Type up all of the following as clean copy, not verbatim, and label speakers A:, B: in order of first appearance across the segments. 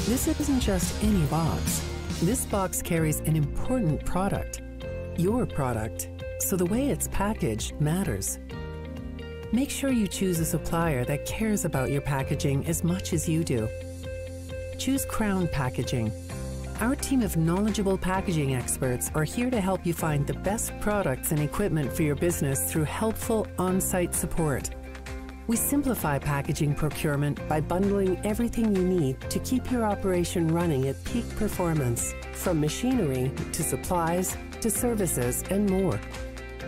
A: This isn't just any box. This box carries an important product, your product, so the way it's packaged matters. Make sure you choose a supplier that cares about your packaging as much as you do. Choose Crown Packaging. Our team of knowledgeable packaging experts are here to help you find the best products and equipment for your business through helpful on-site support. We simplify packaging procurement by bundling everything you need to keep your operation running at peak performance, from machinery to supplies to services and more.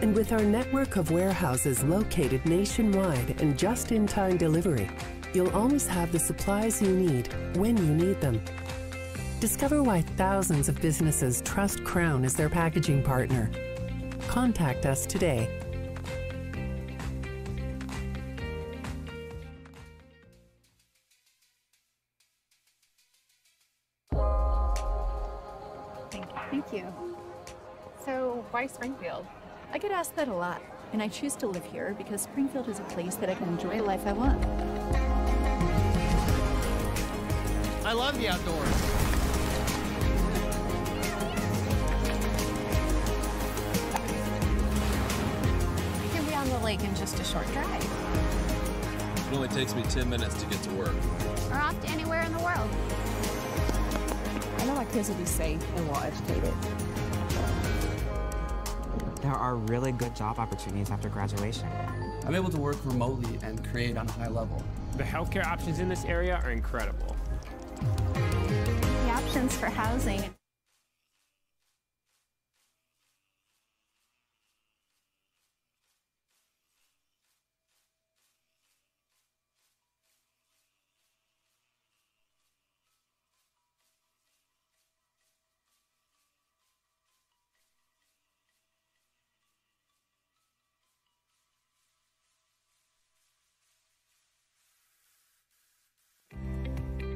A: And with our network of warehouses located nationwide and just-in-time delivery, you'll always have the supplies you need when you need them. Discover why thousands of businesses trust Crown as their packaging partner. Contact us today.
B: Thank you. So, why Springfield?
C: I get asked that a lot, and I choose to live here because Springfield is a place that I can enjoy the life I want.
D: I love the outdoors.
B: You can be on the lake in just a short drive.
E: It only takes me 10 minutes to get to work.
B: Or off to anywhere in the world.
F: I know my kids will be safe and well educated.
G: There are really good job opportunities after graduation.
H: I'm able to work remotely and create on a high level.
I: The healthcare options in this area are incredible.
B: The options for housing.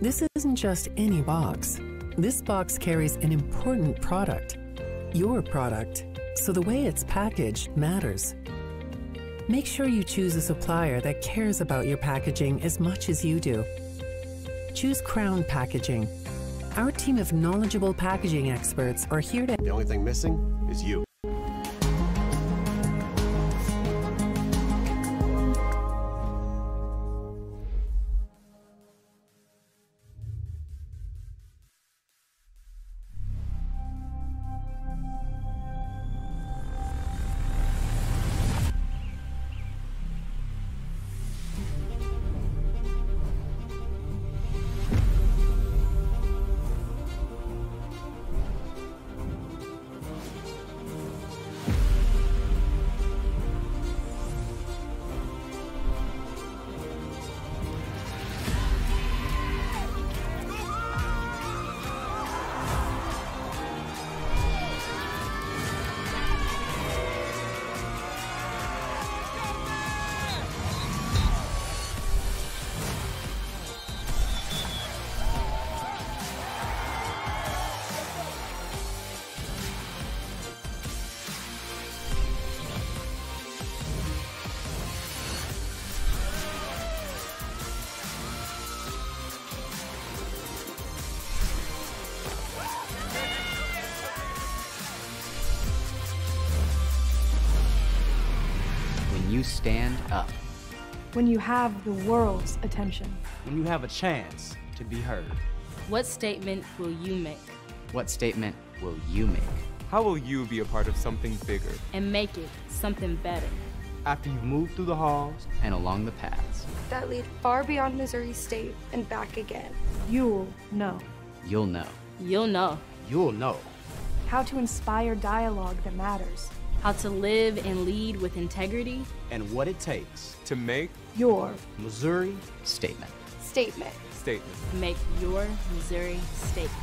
A: This isn't just any box. This box carries an important product, your product, so the way it's packaged matters. Make sure you choose a supplier that cares about your packaging as much as you do. Choose Crown Packaging. Our team of knowledgeable packaging experts are here to...
J: The only thing missing is you.
K: You stand up.
L: When you have the world's attention.
M: When you have a chance to be heard.
N: What statement will you make?
K: What statement will you make?
O: How will you be a part of something bigger?
N: And make it something better.
M: After you've moved through the halls
K: and along the paths
L: that lead far beyond Missouri State and back again, you'll know.
K: You'll know.
N: You'll know.
M: You'll know.
L: How to inspire dialogue that matters.
N: How to live and lead with integrity.
M: And what it takes
O: to make
L: your
M: Missouri
K: statement.
L: Statement.
O: Statement.
N: Make your Missouri statement.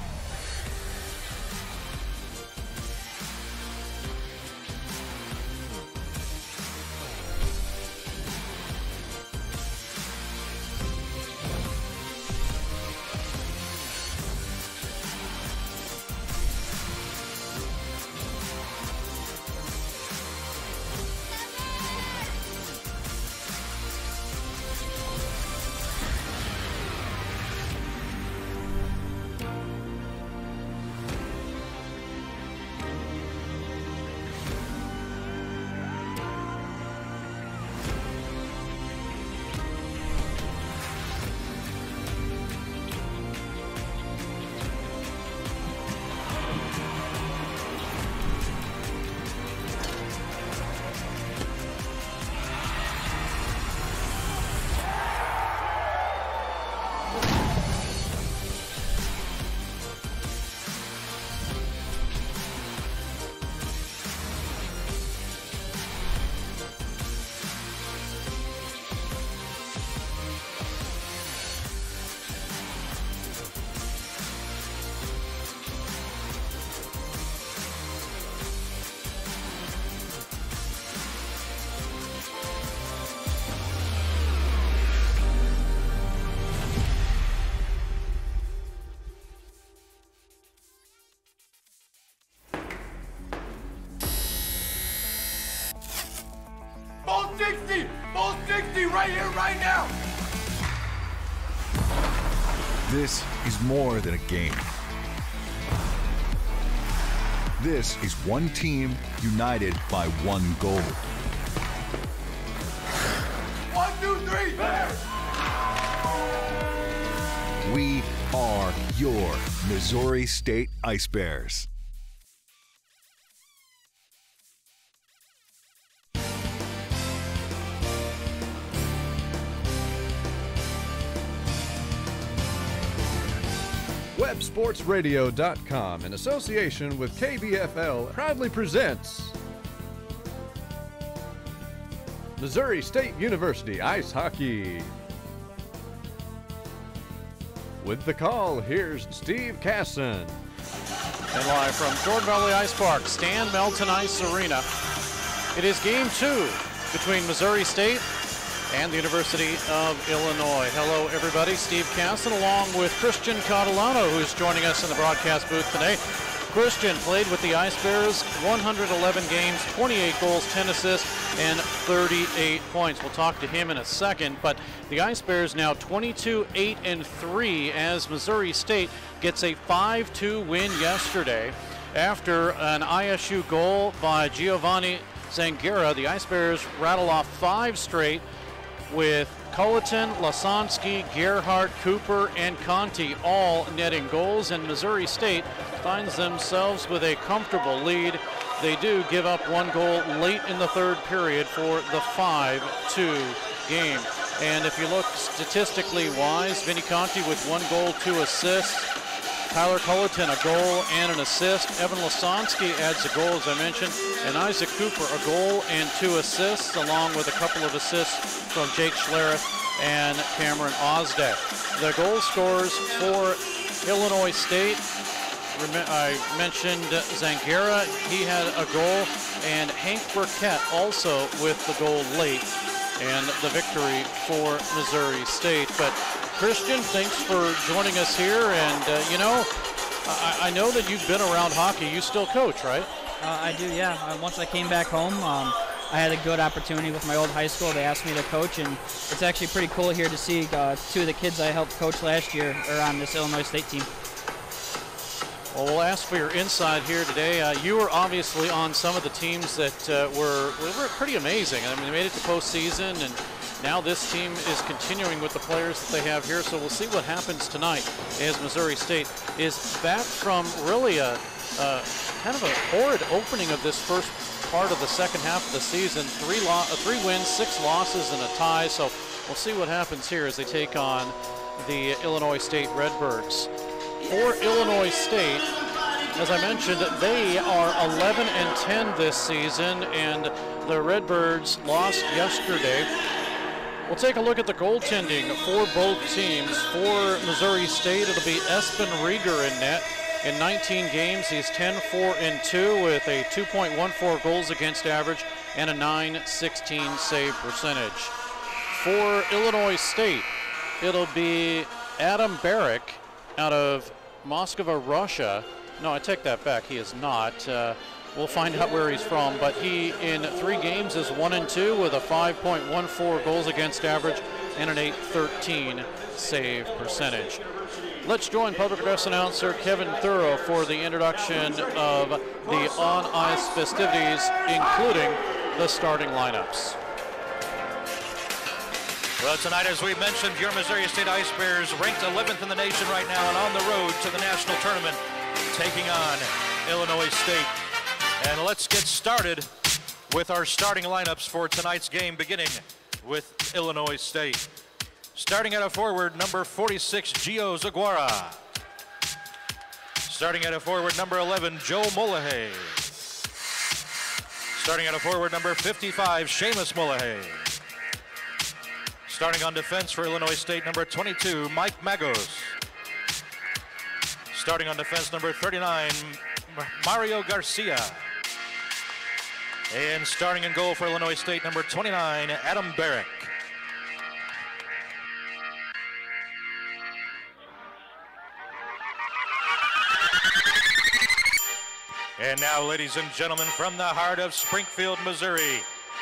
P: This is more than a game. This is one team united by one goal.
Q: 1, 2, 3, Bears!
P: We are your Missouri State Ice Bears.
R: WebSportsRadio.com, in association with KBFL, proudly presents Missouri State University Ice Hockey. With the call, here's Steve Casson.
S: And live from Jordan Valley Ice Park, Stan Melton Ice Arena. It is game 2 between Missouri State and the University of Illinois. Hello, everybody. Steve Casson along with Christian Catalano, who's joining us in the broadcast booth today. Christian played with the Ice Bears 111 games, 28 goals, 10 assists, and 38 points. We'll talk to him in a second, but the Ice Bears now 22-8-3 as Missouri State gets a 5-2 win yesterday. After an ISU goal by Giovanni Zangara, the Ice Bears rattle off 5 straight with Culleton, Lasansky, Gerhardt, Cooper, and Conti all netting goals, and Missouri State finds themselves with a comfortable lead. They do give up 1 goal late in the 3rd period for the 5-2 game. And if you look statistically wise, Vinny Conti with 1 goal, 2 assists. Tyler Culleton, a goal and an assist. Evan Lasansky adds a goal, as I mentioned. And Isaac Cooper, a goal and 2 assists, along with a couple of assists from Jake Schlereth and Cameron Osdek. The goal scorers for Illinois State, I mentioned Zangara, he had a goal, and Hank Burkett also with the goal late, and the victory for Missouri State. But Christian, thanks for joining us here, and I know that you've been around hockey. You still coach, right?
T: I do, yeah. Once I came back home, I had a good opportunity with my old high school. They asked me to coach, and it's actually pretty cool here to see 2 of the kids I helped coach last year are on this Illinois State team.
S: Well, we'll ask for your insight here today. You were obviously on some of the teams that were pretty amazing. I mean, they made it to postseason, and now this team is continuing with the players that they have here. So we'll see what happens tonight as Missouri State is back from really a kind of a horrid opening of this first part of the second half of the season. 3 wins, 6 losses, and a tie. So we'll see what happens here as they take on the Illinois State RedBirds. For Illinois State, as I mentioned, they are 11-10 this season, and the RedBirds lost yesterday. We'll take a look at the goaltending for both teams. For Missouri State, it'll be Espen Rieger in net. In 19 games, he's 10-4-2 with a 2.14 goals against average and a .916 save percentage. For Illinois State, it'll be Adam Barrick out of Moscow, Russia. No, I take that back. He is not. We'll find out where he's from, but he in 3 games is 1-2 with a 5.14 goals against average and an .813 save percentage. Let's join public address announcer Kevin Thurrow for the introduction of the on-ice festivities, including the starting lineups.
U: Well, tonight, as we mentioned, your Missouri State Ice Bears ranked 11th in the nation right now and on the road to the national tournament, taking on Illinois State. And let's get started with our starting lineups for tonight's game, beginning with Illinois State. Starting at a forward, number 46, Gio Zaguara. Starting at a forward, number 11, Joe Molahay. Starting at a forward, number 55, Seamus Molahay. Starting on defense for Illinois State, number 22, Mike Magos. Starting on defense, number 39, Mario Garcia. And starting in goal for Illinois State, number 29, Adam Barrick. And now, ladies and gentlemen, from the heart of Springfield, Missouri,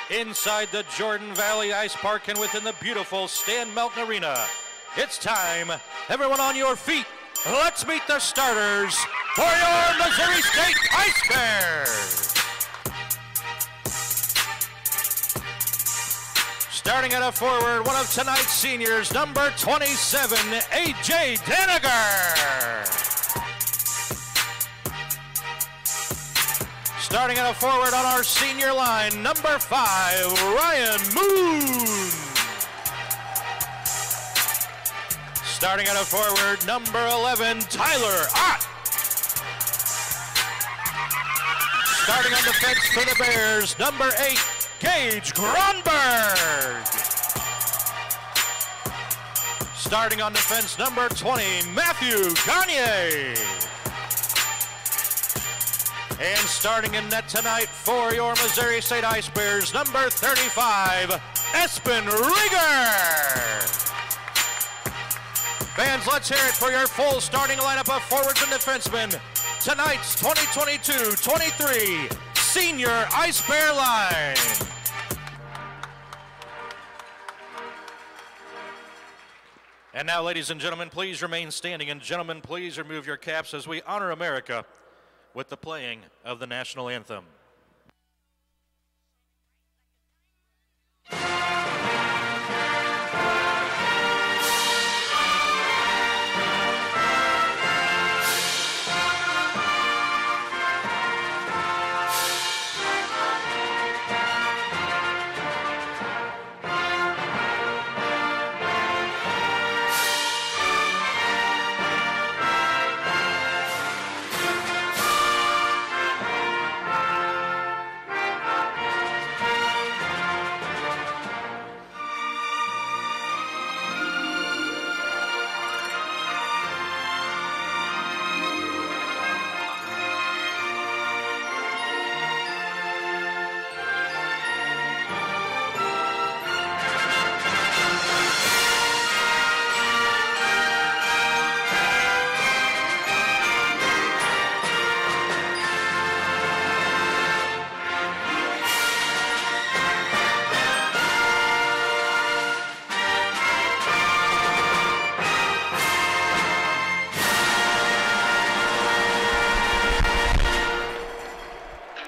U: inside the Jordan Valley Ice Park and within the beautiful Stan Melton Arena, It's time. Everyone on your feet. Let's meet the starters for your Missouri State Ice Bears. Starting at a forward, one of tonight's seniors, number 27, A.J. Daniger. Starting at a forward on our senior line, number 5, Ryan Moon. Starting at a forward, number 11, Tyler Ott. Starting on the fence for the Bears, number 8, Gage Gronberg. Starting on defense, number 20, Matthew Gagne. And starting in net tonight for your Missouri State Ice Bears, number 35, Espen Rieger. Fans, let's hear it for your full starting lineup of forwards and defensemen. Tonight's 2022-23 Senior Ice Bear line. And now, ladies and gentlemen, please remain standing. And gentlemen, please remove your caps as we honor America with the playing of the national anthem.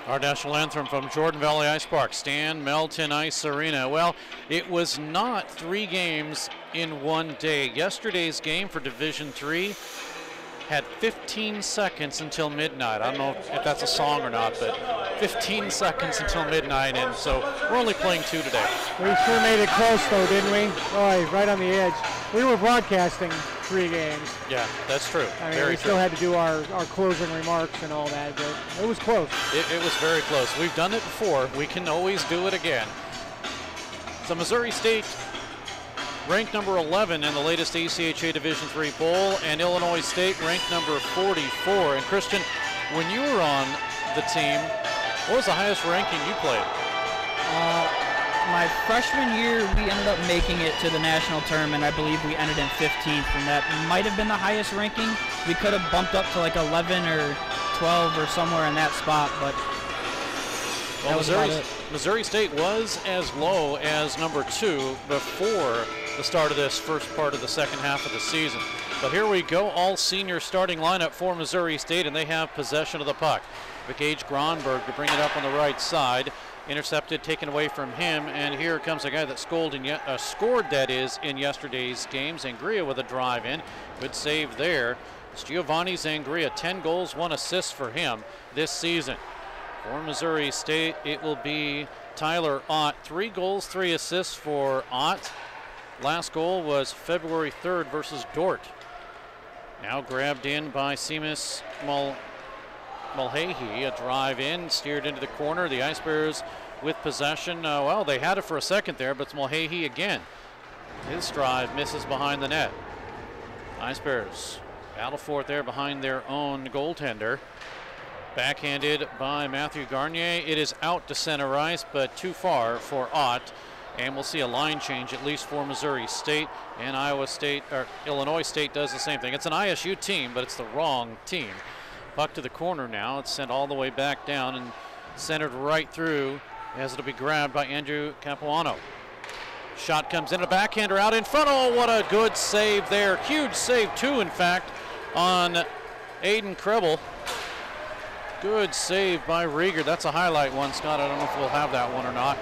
U: Our national anthem from Jordan Valley Ice Park, Stan Melton Ice Arena. Well, it was not 3 games in one day. Yesterday's game for Division III had 15 seconds until midnight. I don't know if that's a song or not, but 15 seconds until midnight, and so we're only playing 2 today.
C: We sure made it close, though, didn't we? Boy, right on the edge. We were broadcasting 3 games.
U: Yeah, that's true.
C: I mean, we still had to do our closing remarks and all that, but it was close.
U: It was very close. We've done it before. We can always do it again. So Missouri State ranked number 11 in the latest ACHA Division III poll, and Illinois State ranked number 44. And Christian, when you were on the team, what was the highest ranking you played?
T: My freshman year, we ended up making it to the national tournament. I believe we ended in 15th, and that might have been the highest ranking. We could have bumped up to like 11 or 12 or somewhere in that spot, but
U: well, Missouri State was as low as number 2 before the start of this first part of the second half of the season. But here we go, all senior starting lineup for Missouri State, and they have possession of the puck. Gage Gronberg to bring it up on the right side. Intercepted, taken away from him, and here comes a guy that scored in yesterday's game. Zangria with a drive in. Good save there. It's Giovanni Zangria, 10 goals, 1 assist for him this season. For Missouri State, it will be Tyler Ott. 3 goals, 3 assists for Ott. Last goal was February 3rd versus Dort. Now grabbed in by Seamus Mulcahy, a drive in, steered into the corner. The Ice Bears with possession. Well, they had it for a second there, but it's Mulcahy again. His drive misses behind the net. Ice Bears battle for it there behind their own goaltender. Backhanded by Matthew Garnier. It is out to center ice, but too far for Ott. And we'll see a line change, at least for Missouri State. And Illinois State does the same thing. It's an ISU team, but it's the wrong team. Puck to the corner now. It's sent all the way back down and centered right through as it'll be grabbed by Andrew Capuano.
S: Shot comes in, a backhander out in front. Oh, what a good save there. Huge save, too, in fact, on Aiden Krebel. Good save by Rieger. That's a highlight one, Scott. I don't know if we'll have that one or not.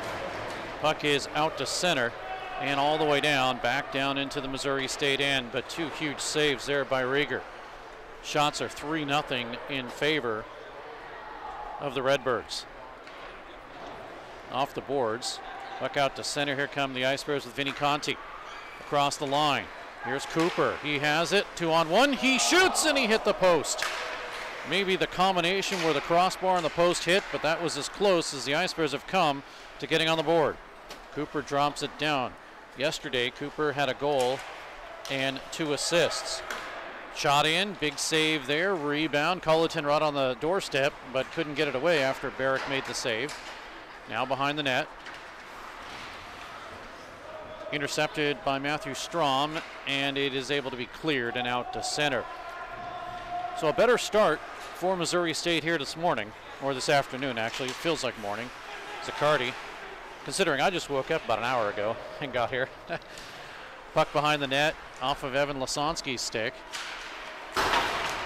S: Puck is out to center and all the way down, back down into the Missouri State end, but two huge saves there by Rieger. Shots are 3-0 in favor of the Redbirds. Off the boards, puck out to center. Here come the Ice Bears with Vinny Conti across the line. Here's Cooper. He has it, 2-on-1. He shoots and he hit the post. Maybe the combination where the crossbar and the post hit, but that was as close as the Ice Bears have come to getting on the board. Cooper drops it down. Yesterday, Cooper had a goal and 2 assists. Shot in, big save there, rebound. Culleton right on the doorstep, but couldn't get it away after Barrick made the save. Now behind the net. Intercepted by Matthew Strom, and it is able to be cleared and out to center. So a better start for Missouri State here this morning, or this afternoon actually. It feels like morning. Zaccardi, considering I just woke up about an hour ago and got here. Puck behind the net off of Evan Lasonsky's stick.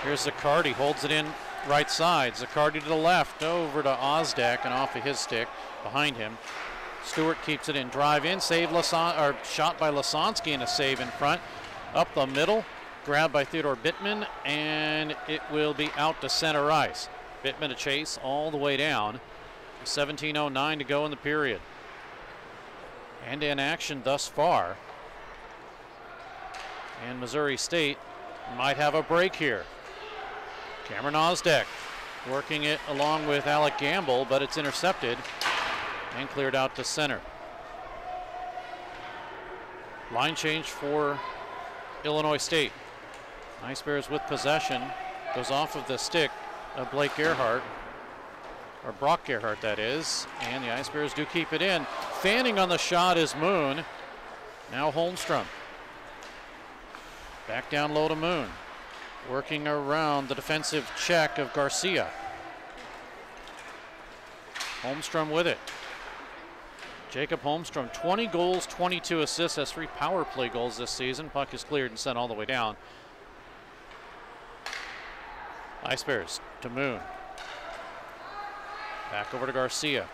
S: Here's Zaccardi, holds it in right side. Zaccardi to the left, over to Ozdek and off of his stick behind him. Stewart keeps it in, drive in, shot by Lasonsky and a save in front. Up the middle, grabbed by Theodore Bittman, and it will be out to center ice. Bittman a chase all the way down. 17:09 to go in the period. And in action thus far. And Missouri State might have a break here. Cameron Ozdek working it along with Alec Gamble, but it's intercepted and cleared out to center. Line change for Illinois State. Ice Bears with possession. Goes off of the stick of Blake Gerhardt, or Brock Gerhardt that is, and the Ice Bears do keep it in. Fanning on the shot is Moon. Now Holmstrom. Back down low to Moon. Working around the defensive check of Garcia. Holmstrom with it. Jacob Holmstrom, 20 goals, 22 assists, has 3 power play goals this season. Puck is cleared and sent all the way down. Ice Bears to Moon. Back over to Garcia.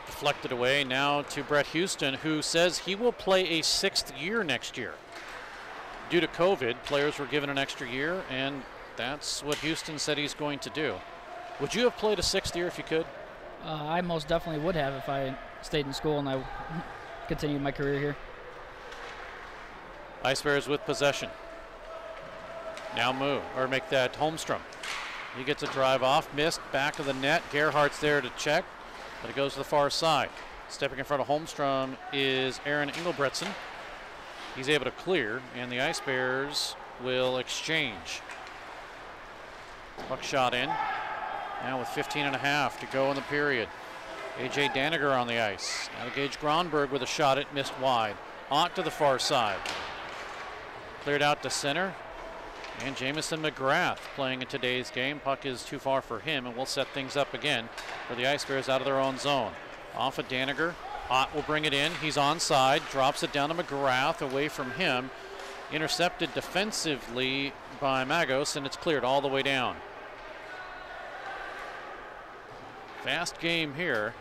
S: Deflected away now to Brett Houston, who says he will play a 6th year next year. Due to COVID, players were given an extra year, and that's what Houston said he's going to do. Would you have played a 6th year if you could?
T: I most definitely would have if I stayed in school and I continued my career here.
S: Ice Bears with possession. Now make that Holmstrom. He gets a drive off, missed, back of the net. Gerhardt's there to check, but it goes to the far side. Stepping in front of Holmstrom is Aaron Engelbretson. He's able to clear, and the Ice Bears will exchange. Puck shot in. Now with 15.5 to go in the period. A.J. Daniger on the ice. Now to Gage Gronberg with a shot. It missed wide. Ott to the far side. Cleared out to center. And Jamison McGrath playing in today's game. Puck is too far for him, and we'll set things up again for the Ice Bears out of their own zone. Off of Daniger. Ott will bring it in. He's onside. Drops it down to McGrath away from him. Intercepted defensively by Magos, and it's cleared all the way down. Fast game here.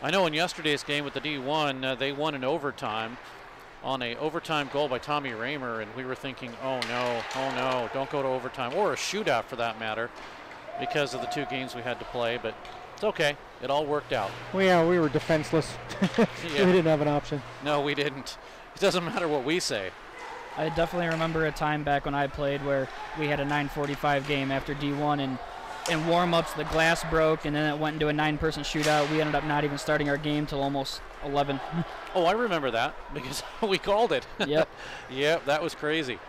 S: I know in yesterday's game with the D1, they won in overtime on an overtime goal by Tommy Raymer, and we were thinking, oh no, don't go to overtime, or a shootout for that matter, because of the 2 games we had to play, but it's okay. It all worked out.
C: Well, yeah, we were defenseless.
S: Yeah.
C: We didn't have an option.
S: No, we didn't. It doesn't matter what we say.
T: I definitely remember a time back when I played where we had a 9:45 game after D1, and in warm-ups the glass broke, and then it went into a 9-person shootout. We ended up not even starting our game till almost 11.
S: Oh, I remember that because we called it.
T: Yep.
S: Yep, that was crazy.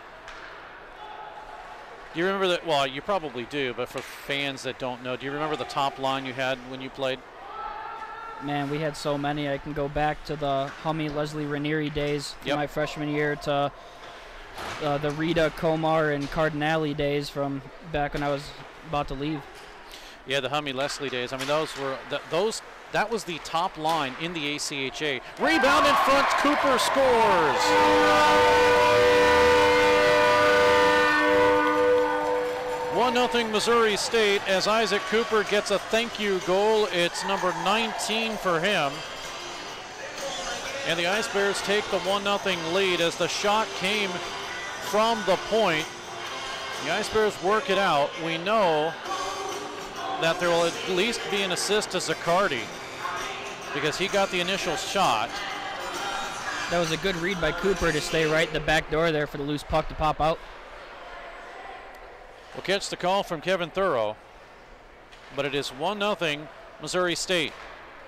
S: Do you remember that? Well, you probably do, but for fans that don't know, do you remember the top line you had when you played?
T: Man, we had so many. I can go back to the Hummy Leslie Ranieri days from my freshman year to the Rita, Komar, and Cardinale days from back when I was about to leave.
S: Yeah, the Hummy Leslie days. I mean, those that was the top line in the ACHA. Rebound in front, Cooper scores. 1-0 Missouri State as Isaac Cooper gets a thank you goal. It's number 19 for him. And the Ice Bears take the 1-0 lead as the shot came from the point. The Ice Bears work it out. We know that there will at least be an assist to Zaccardi because he got the initial shot.
T: That was a good read by Cooper to stay right in the back door there for the loose puck to pop out.
S: We'll catch the call from Kevin Thurrow, but it is 1-0 Missouri State.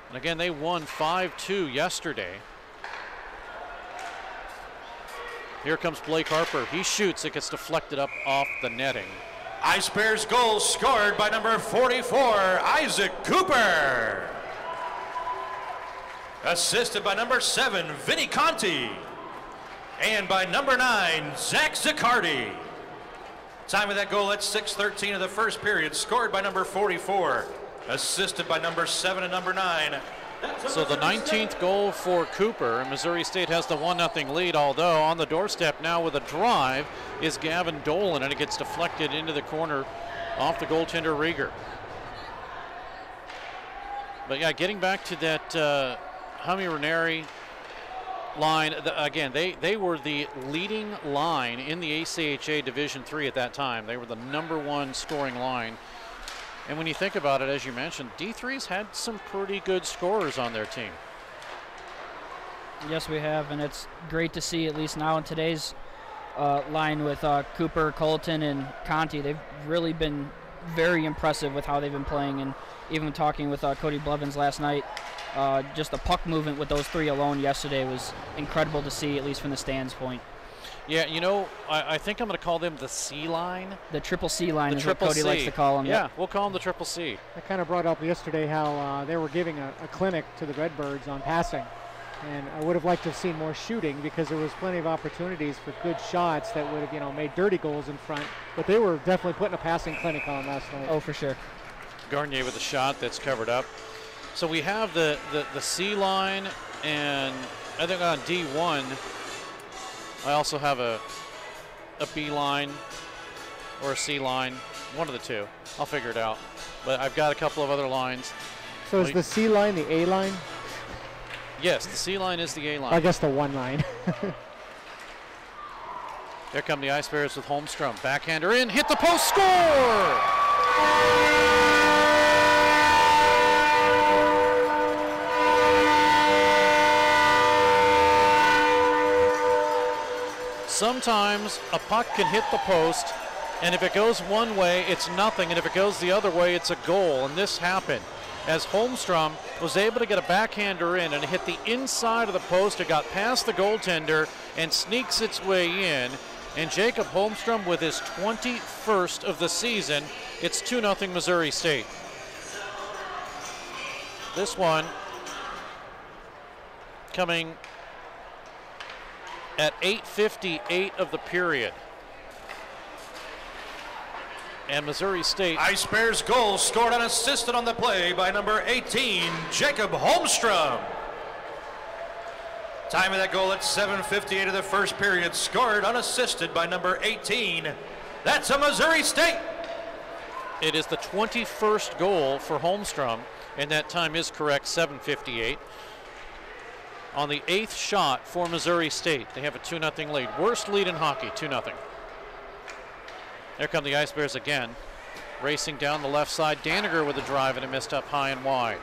S: And again, they won 5-2 yesterday. Here comes Blake Harper. He shoots. It gets deflected up off the netting.
U: Ice Bears goal scored by number 44, Isaac Cooper. Assisted by number 7, Vinny Conti. And by number 9, Zach Zaccardi. Time of that goal at 6:13 of the first period. Scored by number 44. Assisted by number 7 and number 9.
S: So the 19th goal for Cooper, and Missouri State has the 1-0 lead, although on the doorstep now with a drive is Gavin Dolan, and it gets deflected into the corner off the goaltender Rieger. But yeah, getting back to that Hummy Ranieri line, again, they were the leading line in the ACHA Division III at that time. They were the #1 scoring line. And when you think about it, as you mentioned, D3's had some pretty good scorers on their team.
T: Yes, we have, and it's great to see, at least now in today's line with Cooper, Colton, and Conti. They've really been very impressive with how they've been playing, and even talking with Cody Blevins last night, just the puck movement with those three alone yesterday was incredible to see, at least from the stands point.
S: Yeah, you know, I think I'm going to call them the C line.
T: The triple C line is what Cody likes to call them.
S: Yeah, we'll call them the triple C.
C: I kind of brought up yesterday how they were giving a clinic to the RedBirds on passing. And I would have liked to have seen more shooting because there was plenty of opportunities for good shots that would have, made dirty goals in front. But they were definitely putting a passing clinic on last night.
T: Oh, for sure.
S: Garnier with a shot that's covered up. So we have the C line, and I think on D1, I also have a B line or a C line, one of the two. I'll figure it out. But I've got a couple of other lines.
C: So is the C line the A line?
S: Yes, the C line is the A line.
C: I guess the 1 line.
S: Here come the Ice Bears with Holmstrom. Backhander in, hit the post, score! Sometimes a puck can hit the post, and if it goes one way, it's nothing, and if it goes the other way, it's a goal, and this happened. As Holmstrom was able to get a backhander in and hit the inside of the post, it got past the goaltender and sneaks its way in, and Jacob Holmstrom with his 21st of the season. It's 2-0 Missouri State. This one coming at 8:58 of the period. And Missouri State.
U: Ice Bears goal scored unassisted on the play by number 18, Jacob Holmstrom. Time of that goal at 7:58 of the first period, scored unassisted by number 18. That's a Missouri State.
S: It is the 21st goal for Holmstrom, and that time is correct, 7:58. On the 8th shot for Missouri State, they have a 2-0 lead. Worst lead in hockey, 2-0. There come the Ice Bears again. Racing down the left side, Daniger with a drive, and it missed up high and wide.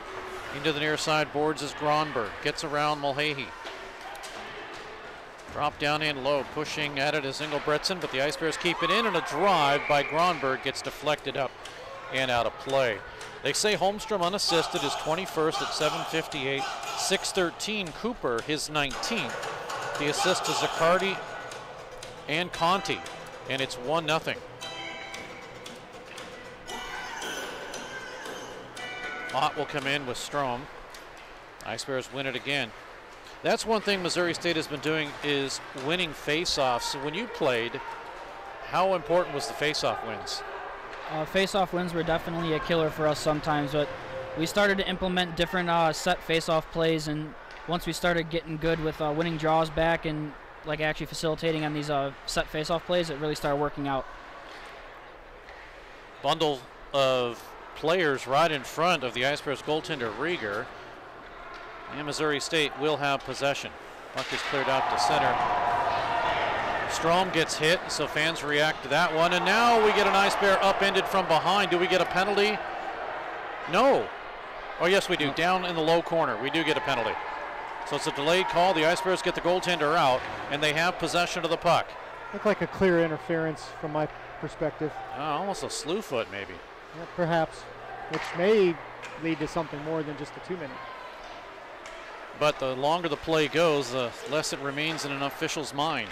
S: Into the near side boards is Gronberg. Gets around Mulcahy. Drop down in low, pushing at it is Engelbretson, but the Ice Bears keep it in, and a drive by Gronberg gets deflected up and out of play. They say Holmstrom unassisted is 21st at 7:58. 6:13 Cooper, his 19th. The assist to Zaccardi and Conti, and it's 1-0. Ott will come in with Strom. Ice Bears win it again. That's one thing Missouri State has been doing, is winning face-offs. So when you played, how important was the face-off wins?
T: Face-off wins were definitely a killer for us sometimes, but we started to implement different set face-off plays, and once we started getting good with winning draws back and like actually facilitating on these set face-off plays, it really started working out.
S: Bundle of players right in front of the Ice Bears goaltender Rieger, and Missouri State will have possession. Puck is cleared out to center. Strom gets hit, so fans react to that one, and now we get an Ice Bear upended from behind. Do we get a penalty? No. Oh yes, we do. Down in the low corner, we do get a penalty. So it's a delayed call. The Ice Bears get the goaltender out, and they have possession of the puck.
C: Looked like a clear interference from my perspective.
S: Almost a slew foot, maybe.
C: Yeah, perhaps, which may lead to something more than just a 2-minute.
S: But the longer the play goes, the less it remains in an official's mind.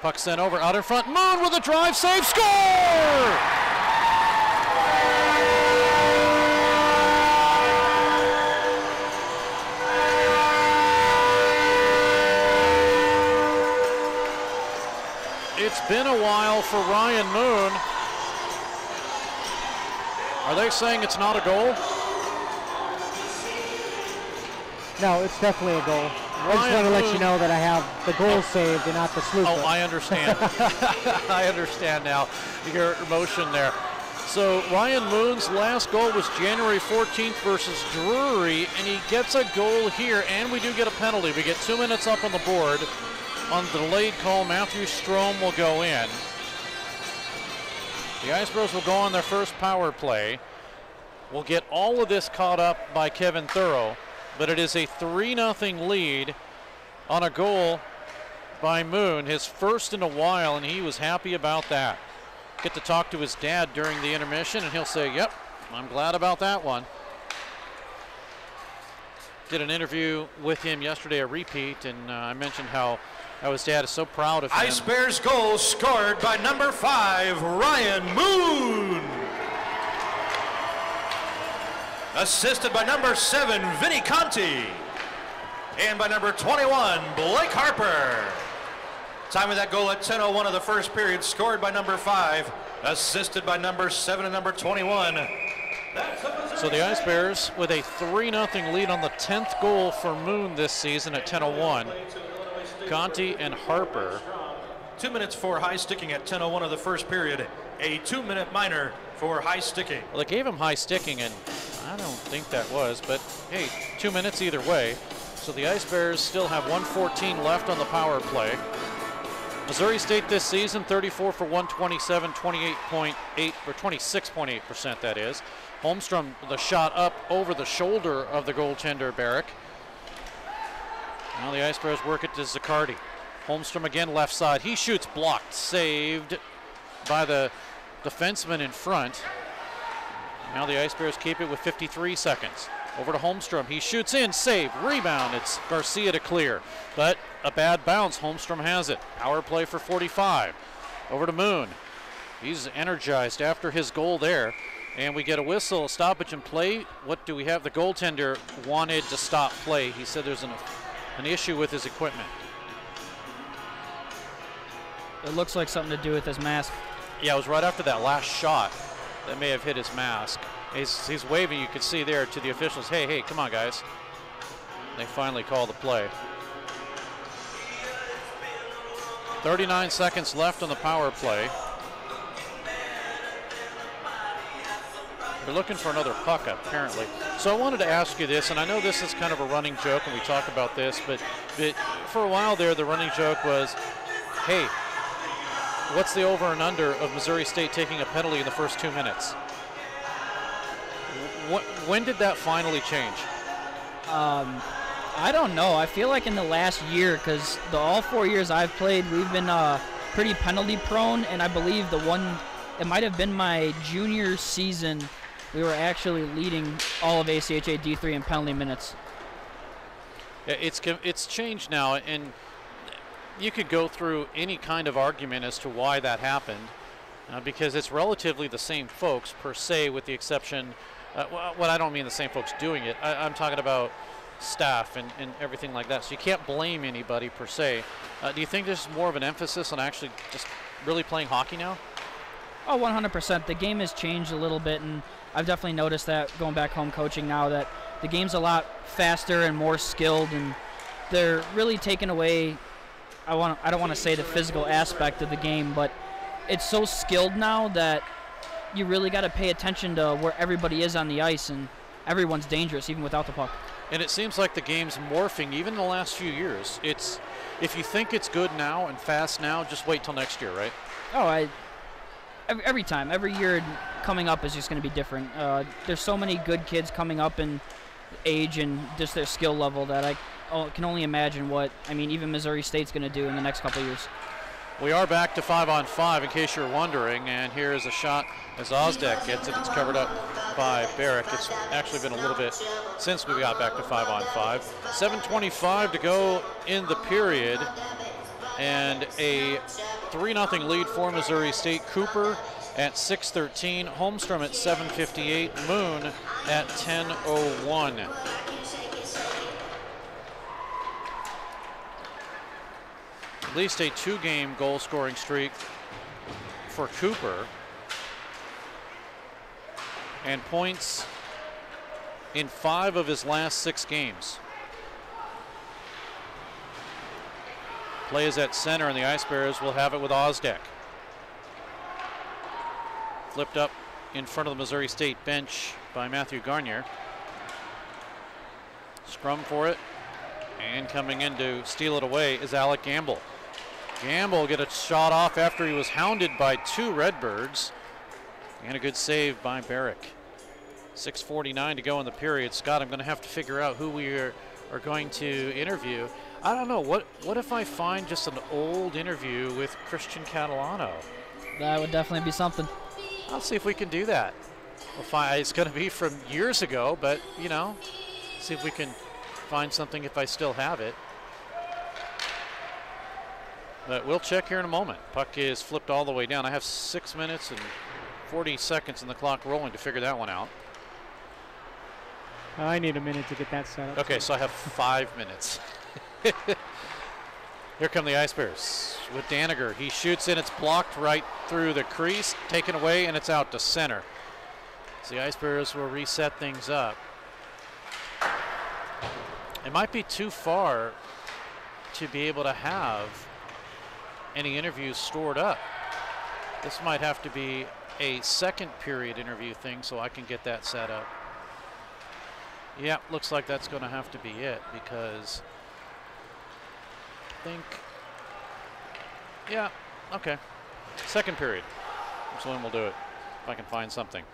S: Puck sent over, out in front. Moon with a drive, save, score! It's been a while for Ryan Moon. Are they saying it's not a goal?
C: No, it's definitely a goal. I just want to let you know that I have the goal saved and not the slew foot.
S: Oh, I understand. I understand now your emotion there. So Ryan Moon's last goal was January 14th versus Drury, and he gets a goal here, and we do get a penalty. We get 2 minutes up on the board. On the delayed call, Matthew Strom will go in. The Ice Bears will go on their first power play. We'll get all of this caught up by Kevin Thurrow, but it is a 3-0 lead on a goal by Moon, his first in a while, and he was happy about that. Get to talk to his dad during the intermission, and he'll say, yep, I'm glad about that one. Did an interview with him yesterday, a repeat, and I mentioned how his dad is so proud of him.
U: Ice Bears goal scored by number 5, Ryan Moon. Assisted by number 7, Vinny Conti. And by number 21, Blake Harper. Time of that goal at 10:01 of the first period, scored by number 5, assisted by number 7 and number 21.
S: So the Ice Bears with a 3-0 lead on the 10th goal for Moon this season at 10:01. Conti and Harper.
U: 2 minutes for high sticking at 10:01 of the first period. A 2-minute minor for high sticking.
S: Well, they gave him high sticking, and I don't think that was, but hey, 2 minutes either way. So the Ice Bears still have 1:14 left on the power play. Missouri State this season, 34 for 127, 28.8 or 26.8% that is. Holmstrom, the shot up over the shoulder of the goaltender Barrick. Now the Ice Bears work it to Zaccardi. Holmstrom again left side. He shoots, blocked, saved by the defenseman in front. Now the Ice Bears keep it with 53 seconds. Over to Holmstrom. He shoots in, save, rebound. It's Garcia to clear, but a bad bounce. Holmstrom has it. Power play for 45. Over to Moon. He's energized after his goal there. And we get a whistle, a stoppage in play. What do we have? The goaltender wanted to stop play. He said there's an issue with his equipment.
T: It looks like something to do with his mask.
S: Yeah, it was right after that last shot that may have hit his mask. He's waving, you could see there, to the officials, hey, come on, guys. They finally call the play. 39 seconds left on the power play. They're looking for another puck, apparently. So I wanted to ask you this, and I know this is kind of a running joke, and we talk about this, but for a while there, the running joke was, hey, what's the over and under of Missouri State taking a penalty in the first 2 minutes? When did that finally change?
T: I don't know. I feel like in the last year, because all 4 years I've played, we've been pretty penalty prone, and I believe it might have been my junior season, we were actually leading all of ACHA D3 in penalty minutes.
S: It's changed now, and you could go through any kind of argument as to why that happened, because it's relatively the same folks per se, with the exception. Well, I don't mean the same folks doing it. I'm talking about staff and everything like that. So you can't blame anybody per se. Do you think there's more of an emphasis on actually just really playing hockey now?
T: Oh, 100%. The game has changed a little bit, and I've definitely noticed that going back home coaching now, that the game's a lot faster and more skilled, and they're really taking away, I don't want to say the physical aspect of the game, but it's so skilled now that you really got to pay attention to where everybody is on the ice, and everyone's dangerous even without the puck.
S: And it seems like the game's morphing even in the last few years. It's, if you think it's good now and fast now, just wait till next year, right?
T: Oh, every time, every year coming up is just going to be different. There's so many good kids coming up in age and just their skill level that I can only imagine what, even Missouri State's going to do in the next couple of years.
S: We are back to 5-on-5 in case you're wondering, and here is a shot as Ozdek gets it. It's covered up by Barrick. It's actually been a little bit since we got back to 5-on-5. 7:25 to go in the period, and a 3-0 lead for Missouri State. Cooper at 6:13, Holmstrom at 7:58, Moon at 10:01. At least a 2-game goal-scoring streak for Cooper, and points in 5 of his last 6 games. Play is at center, and the Ice Bears will have it with Ozdek. Flipped up in front of the Missouri State bench by Matthew Garnier. Scrum for it, and coming in to steal it away is Alec Gamble. Gamble get a shot off after he was hounded by 2 Redbirds, and a good save by Barrick. 6:49 to go in the period. Scott, I'm going to have to figure out who we are going to interview. I don't know, what if I find just an old interview with Christian Catalano?
T: That would definitely be something.
S: I'll see if we can do that. We'll find, it's going to be from years ago, but see if we can find something if I still have it. But we'll check here in a moment. Puck is flipped all the way down. I have 6 minutes and 40 seconds in the clock rolling to figure that one out.
C: I need a minute to get that set up.
S: Okay, so I have 5 minutes. Here come the Ice Bears with Daniger. He shoots in, it's blocked right through the crease, taken away, and it's out to center. So the Ice Bears will reset things up. It might be too far to be able to have any interviews stored up. This might have to be a second period interview thing so I can get that set up. Yeah, looks like that's going to have to be it, because I think, yeah, okay. Second period. That's when we'll do it, if I can find something.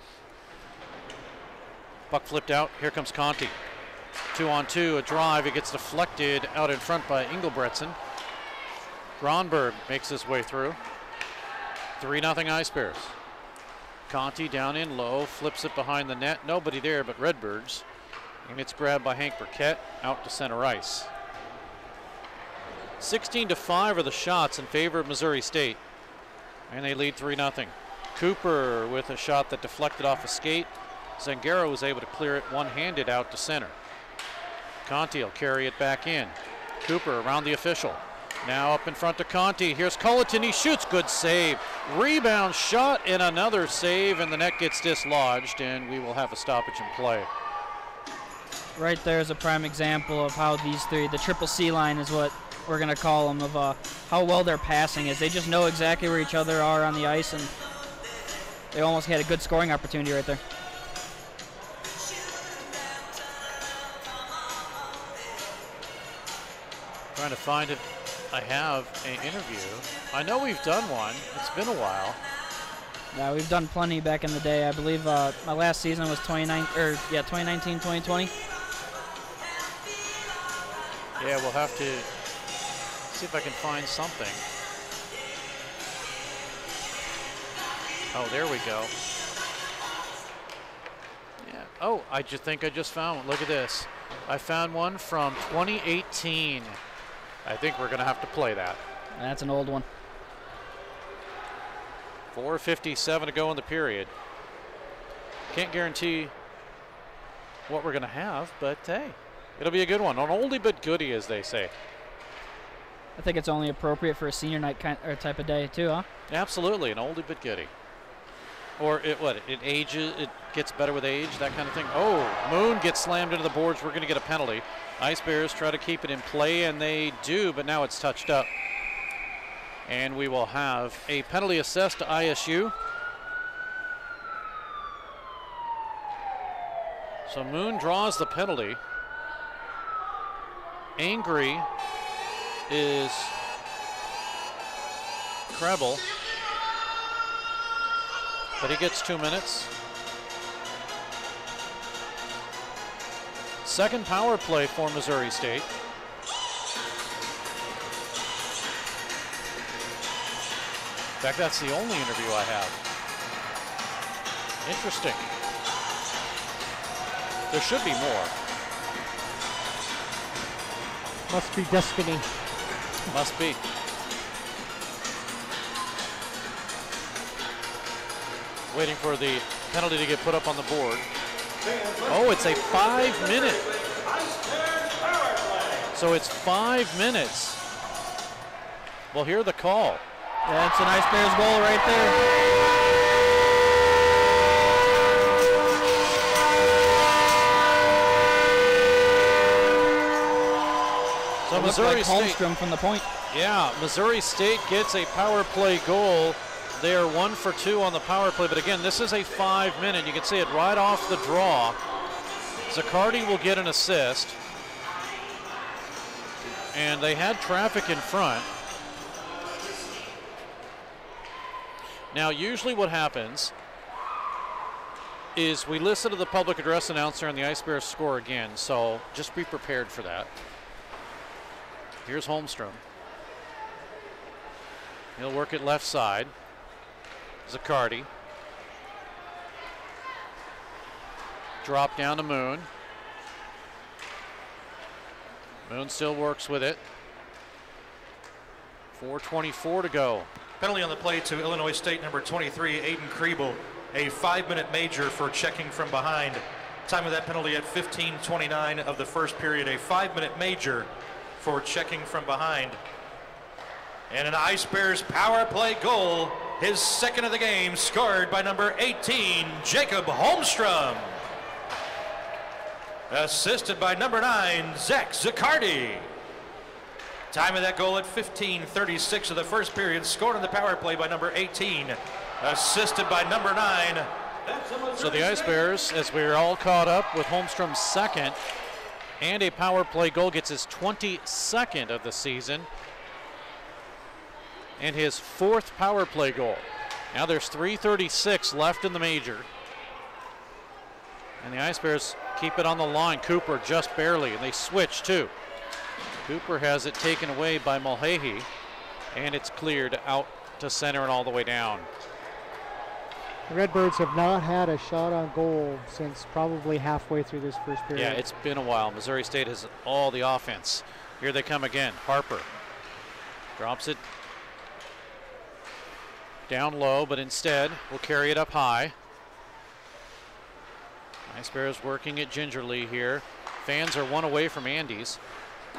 S: Puck flipped out. Here comes Conti. 2-on-2, a drive. It gets deflected out in front by Engelbretson. Gronberg makes his way through. 3-0 Ice Bears. Conti down in low, flips it behind the net. Nobody there but Redbirds. And it's grabbed by Hank Burkett out to center ice. 16-5 are the shots in favor of Missouri State. And they lead 3-0. Cooper with a shot that deflected off a skate. Zangaro was able to clear it one-handed out to center. Conti will carry it back in. Cooper around the official. Now up in front to Conti. Here's Culleton. He shoots. Good save. Rebound shot and another save, and the net gets dislodged, and we will have a stoppage in play.
T: Right there is a prime example of how these three, the triple C line is what we're going to call them, of how well their passing is. They just know exactly where each other are on the ice, and they almost had a good scoring opportunity right there.
S: Trying to find it. I have an interview. I know we've done one. It's been a while.
T: Yeah, we've done plenty back in the day. I believe my last season was 2019, 2020.
S: Yeah, we'll have to see if I can find something. Oh, there we go. Yeah. Oh, I just think I just found one. Look at this. I found one from 2018. I think we're going to have to play that.
T: That's an old one.
S: 4:57 to go in the period. Can't guarantee what we're going to have, but hey, it'll be a good one. An oldie but goodie, as they say.
T: I think it's only appropriate for a senior night type of day too, huh?
S: Absolutely, an oldie but goodie. Or it gets better with age, that kind of thing. Oh, Moon gets slammed into the boards. We're going to get a penalty. Ice Bears try to keep it in play, and they do, but now it's touched up. And we will have a penalty assessed to ISU. So Moon draws the penalty. Angry is Krebel, but he gets 2 minutes. Second power play for Missouri State. In fact, that's the only interview I have. Interesting. There should be more.
C: Must be destiny.
S: Must be. Waiting for the penalty to get put up on the board. Oh, it's a 5 minute. So it's 5 minutes. Well, hear the call.
T: That's an Ice Bears goal right there.
S: So Missouri State,
T: Holmstrom from the point.
S: Yeah, Missouri State gets a power play goal. They are 1 for 2 on the power play, but again, this is a 5 minute. You can see it right off the draw. Zaccardi will get an assist. And they had traffic in front. Now, usually what happens is we listen to the public address announcer and the Ice Bears score again, so just be prepared for that. Here's Holmstrom. He'll work it left side. Zaccardi. Drop down to Moon. Moon still works with it. 4:24 to go.
U: Penalty on the play to Illinois State number 23, Aiden Kriebel. A 5-minute major for checking from behind. Time of that penalty at 15:29 of the first period. A 5-minute major for checking from behind. And an Ice Bears power play goal, his second of the game, scored by number 18, Jacob Holmstrom. Assisted by number 9, Zach Zaccardi. Time of that goal at 15:36 of the first period, scored on the power play by number 18, assisted by number 9.
S: So the Ice Bears, as we're all caught up with Holmstrom's second and a power play goal, gets his 22nd of the season and his 4th power play goal. Now there's 3:36 left in the major. And the Ice Bears keep it on the line. Cooper just barely, and they switch too. Cooper has it taken away by Mulcahy, and it's cleared out to center and all the way down.
C: The Redbirds have not had a shot on goal since probably halfway through this first period.
S: Yeah, it's been a while. Missouri State has all the offense. Here they come again. Harper drops it down low, but instead will carry it up high. Ice Bears working it gingerly here. Fans are one away from Andy's.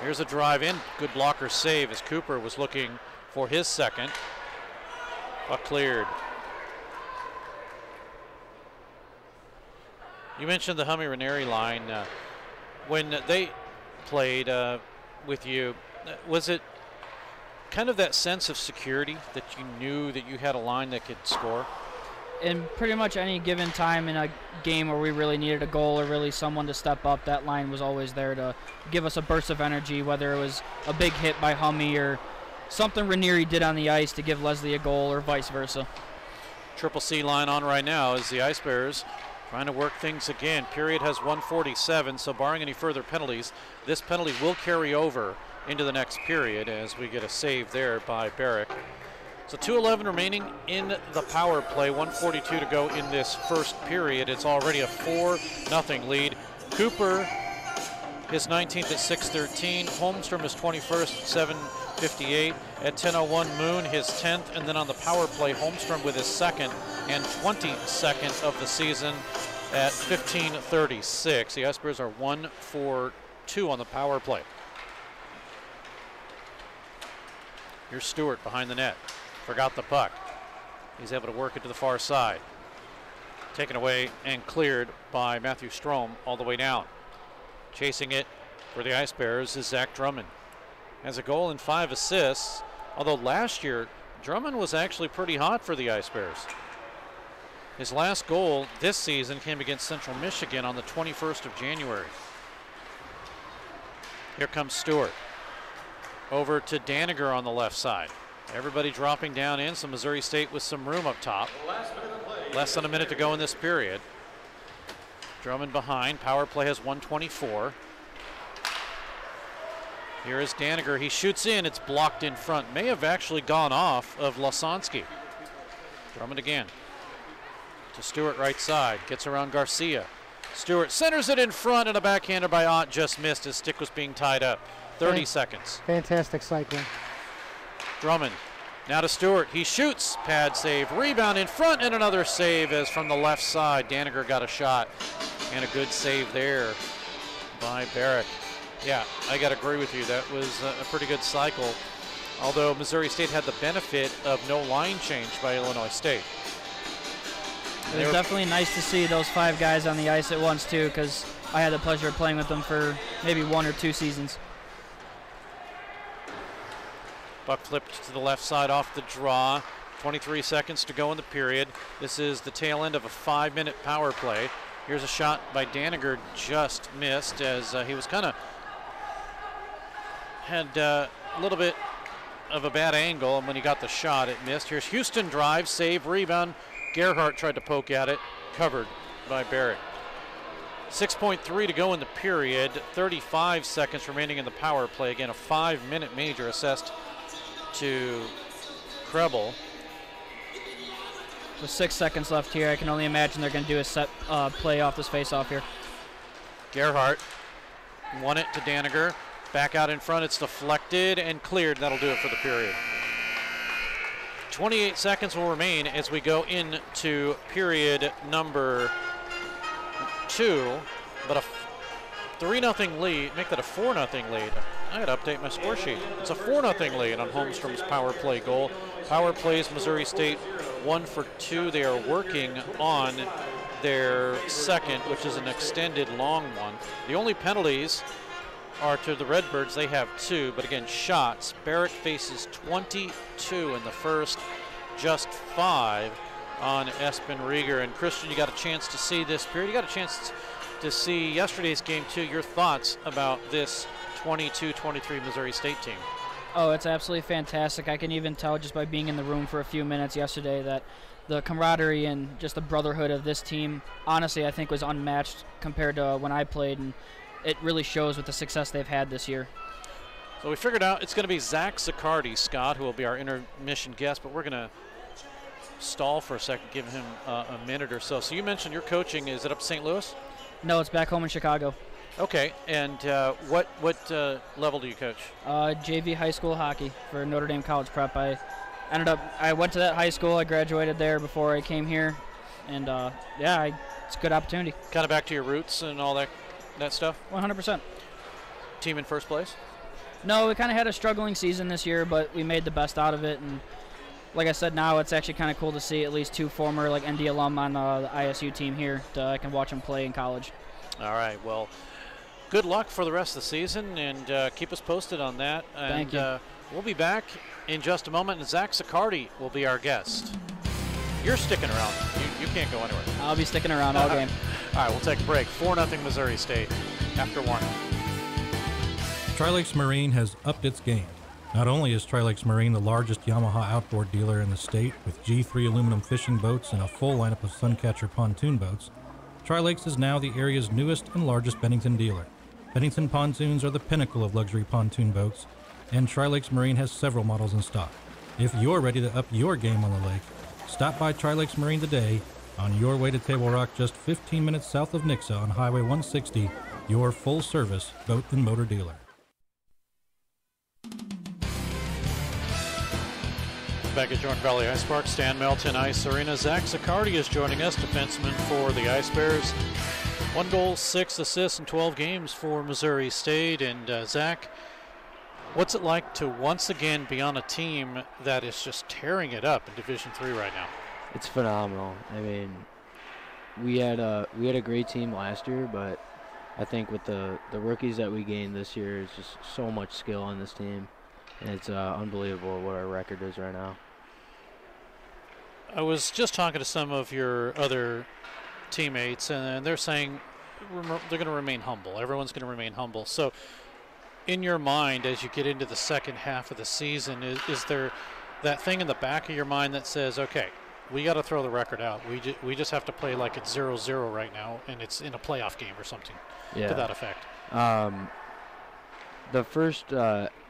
S: Here's a drive in. Good blocker save as Cooper was looking for his second. Puck cleared. You mentioned the Hummy Ranieri line. When they played with you, was it kind of that sense of security that you knew that you had a line that could score?
T: In pretty much any given time in a game where we really needed a goal or really someone to step up, that line was always there to give us a burst of energy, whether it was a big hit by Hummy or something Ranieri did on the ice to give Leslie a goal or vice versa.
S: Triple C line on right now as the Ice Bears trying to work things again. Period has 1:47, so barring any further penalties, this penalty will carry over into the next period as we get a save there by Barrick. So 2:11 remaining in the power play, 1:42 to go in this first period. It's already a 4-0 lead. Cooper, his 19th at 6:13. Holmstrom, his 21st at 7:58. At 10:01, Moon, his 10th. And then on the power play, Holmstrom with his second and 22nd of the season at 15:36. The Ice Bears are 1 for 2 on the power play. Here's Stewart behind the net. Forgot the puck. He's able to work it to the far side. Taken away and cleared by Matthew Strom all the way down. Chasing it for the Ice Bears is Zach Drummond. Has a goal and 5 assists, although last year Drummond was actually pretty hot for the Ice Bears. His last goal this season came against Central Michigan on the 21st of January. Here comes Stewart. Over to Daniger on the left side. Everybody dropping down in, so Missouri State with some room up top. Less than a minute to go in this period. Drummond behind. Power play has 124. Here is Daniger. He shoots in. It's blocked in front. May have actually gone off of Lasonsky. Drummond again. To Stewart right side. Gets around Garcia. Stewart centers it in front, and a backhander by Ott just missed. His stick was being tied up. 30 seconds.
C: Fantastic cycling.
S: Drummond. Now to Stewart. He shoots. Pad save. Rebound in front, and another save as from the left side. Daniger got a shot. And a good save there by Barrick. Yeah, I got to agree with you. That was a pretty good cycle. Although Missouri State had the benefit of no line change by Illinois State.
T: It was definitely nice to see those 5 guys on the ice at once, too, because I had the pleasure of playing with them for maybe 1 or 2 seasons.
S: Buck flipped to the left side off the draw. 23 seconds to go in the period. This is the tail end of a 5-minute power play. Here's a shot by Daniger, just missed as he was kind of had a little bit of a bad angle, and when he got the shot, it missed. Here's Houston drive, save, rebound. Gerhardt tried to poke at it, covered by Barrett. 6.3 to go in the period, 35 seconds remaining in the power play. Again, a 5-minute major assessed to Krebel.
T: With 6 seconds left here, I can only imagine they're going to do a set play off this face-off here.
S: Gerhardt won it to Daniger. Back out in front, it's deflected and cleared. That'll do it for the period. 28 seconds will remain as we go into period number 2. But a 3-0 lead, make that a 4-0 lead. I got to update my score sheet. It's a 4-0 lead on Holmstrom's power play goal. Power plays Missouri State 1 for 2. They are working on their second, which is an extended long one. The only penalties are to the Redbirds. They have 2, but again, shots. Barrett faces 22 in the first, just 5 on Espen Rieger. And Christian, you got a chance to see this period. You got a chance to see yesterday's game too. Your thoughts about this 22-23 Missouri State team?
T: Oh, it's absolutely fantastic. I can even tell just by being in the room for a few minutes yesterday that the camaraderie and just the brotherhood of this team, honestly, I think was unmatched compared to when I played, and it really shows with the success they've had this year.
S: So we figured out it's going to be Zach Zaccardi, Scott, who will be our intermission guest, but we're going to stall for a second, give him a minute or so. So you mentioned your coaching. Is it up to St. Louis?
T: No, it's back home in Chicago.
S: Okay, and what level do you coach?
T: JV high school hockey for Notre Dame College Prep. I went to that high school. I graduated there before I came here, and it's a good opportunity.
S: Kind of back to your roots and all that stuff?
T: 100%.
S: Team in first place?
T: No, we kind of had a struggling season this year, but we made the best out of it. And like I said, now it's actually kind of cool to see at least 2 former ND alum on the ISU team here. I can watch them play in college.
S: All right. Well, good luck for the rest of the season, and keep us posted on that. And,
T: Thank you.
S: We'll be back in just a moment, and Zach Zaccardi will be our guest. You're sticking around. You can't go anywhere.
T: I'll be sticking around all game.
S: All right, we'll take a break. 4-0 Missouri State after 1.
D: Tri-Lakes Marine has upped its game. Not only is Tri-Lakes Marine the largest Yamaha outboard dealer in the state with G3 aluminum fishing boats and a full lineup of Suncatcher pontoon boats, Tri-Lakes is now the area's newest and largest Bennington dealer. Bennington pontoons are the pinnacle of luxury pontoon boats, and Tri-Lakes Marine has several models in stock. If you're ready to up your game on the lake, stop by Tri-Lakes Marine today on your way to Table Rock, just 15 minutes south of Nixa on Highway 160, your full-service boat and motor dealer.
S: Back at Jordan Valley Ice Park, Stan Melton Ice Arena. Zach Zaccardi is joining us, defenseman for the Ice Bears. 1 goal, 6 assists in 12 games for Missouri State. And Zach, what's it like to once again be on a team that is just tearing it up in Division III right now?
V: It's phenomenal. I mean,
E: we had a great team last year, but I think with the rookies that we gained this year, is just so much skill on this team, and it's unbelievable what our record is right now.
S: I was just talking to some of your other teammates, and they're saying they're going to remain humble. Everyone's going to remain humble. So in your mind, as you get into the second half of the season, is there that thing in the back of your mind that says, okay, we got to throw the record out. We just have to play like it's 0-0 right now, and it's in a playoff game or something to that effect?
E: The first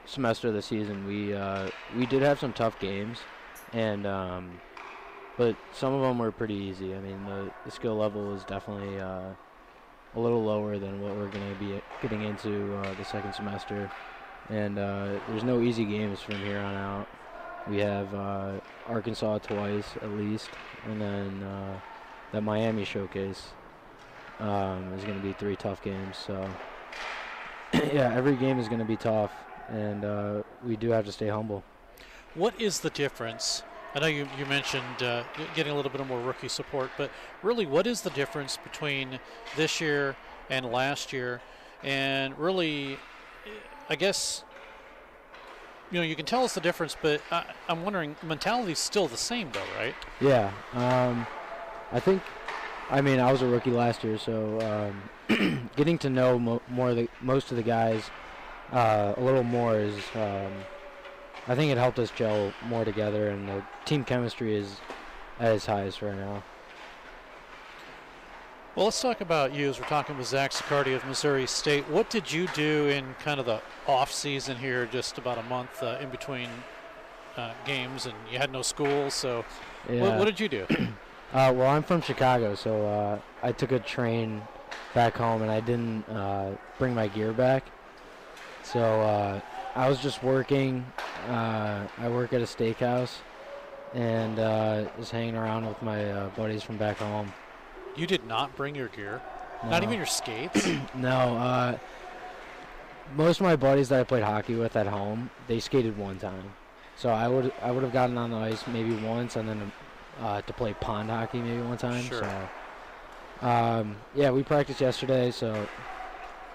E: semester of the season, we did have some tough games, and but some of them were pretty easy. I mean, the skill level is definitely a little lower than what we're going to be getting into the second semester, and there's no easy games from here on out. We have Arkansas twice at least, and then that Miami showcase is going to be 3 tough games. So yeah, every game is going to be tough, and we do have to stay humble.
S: What is the difference? I know you mentioned getting a little bit more rookie support, but really, what is the difference between this year and last year? And really, I guess, you can tell us the difference, but I'm wondering, mentality's still the same, though, right?
E: Yeah. I think, I was a rookie last year, so getting to know most of the guys a little more is, I think it helped us gel more together, and the team chemistry is at its highest right now.
S: Well, let's talk about you as we're talking with Zach Sicardi of Missouri State. What did you do in kind of the off-season here, just about a month in between games, and you had no school, so
E: yeah.
S: What did you do?
E: Well, I'm from Chicago, so I took a train back home, and I didn't bring my gear back. So I was just working. I work at a steakhouse, and just hanging around with my buddies from back home.
S: You did not bring your gear?
E: No.
S: Not even your skates?
E: No. Most of my buddies that I played hockey with at home, they skated one time. So I would have gotten on the ice maybe once, and then to play pond hockey maybe one time.
S: Sure.
E: So yeah, we practiced yesterday, so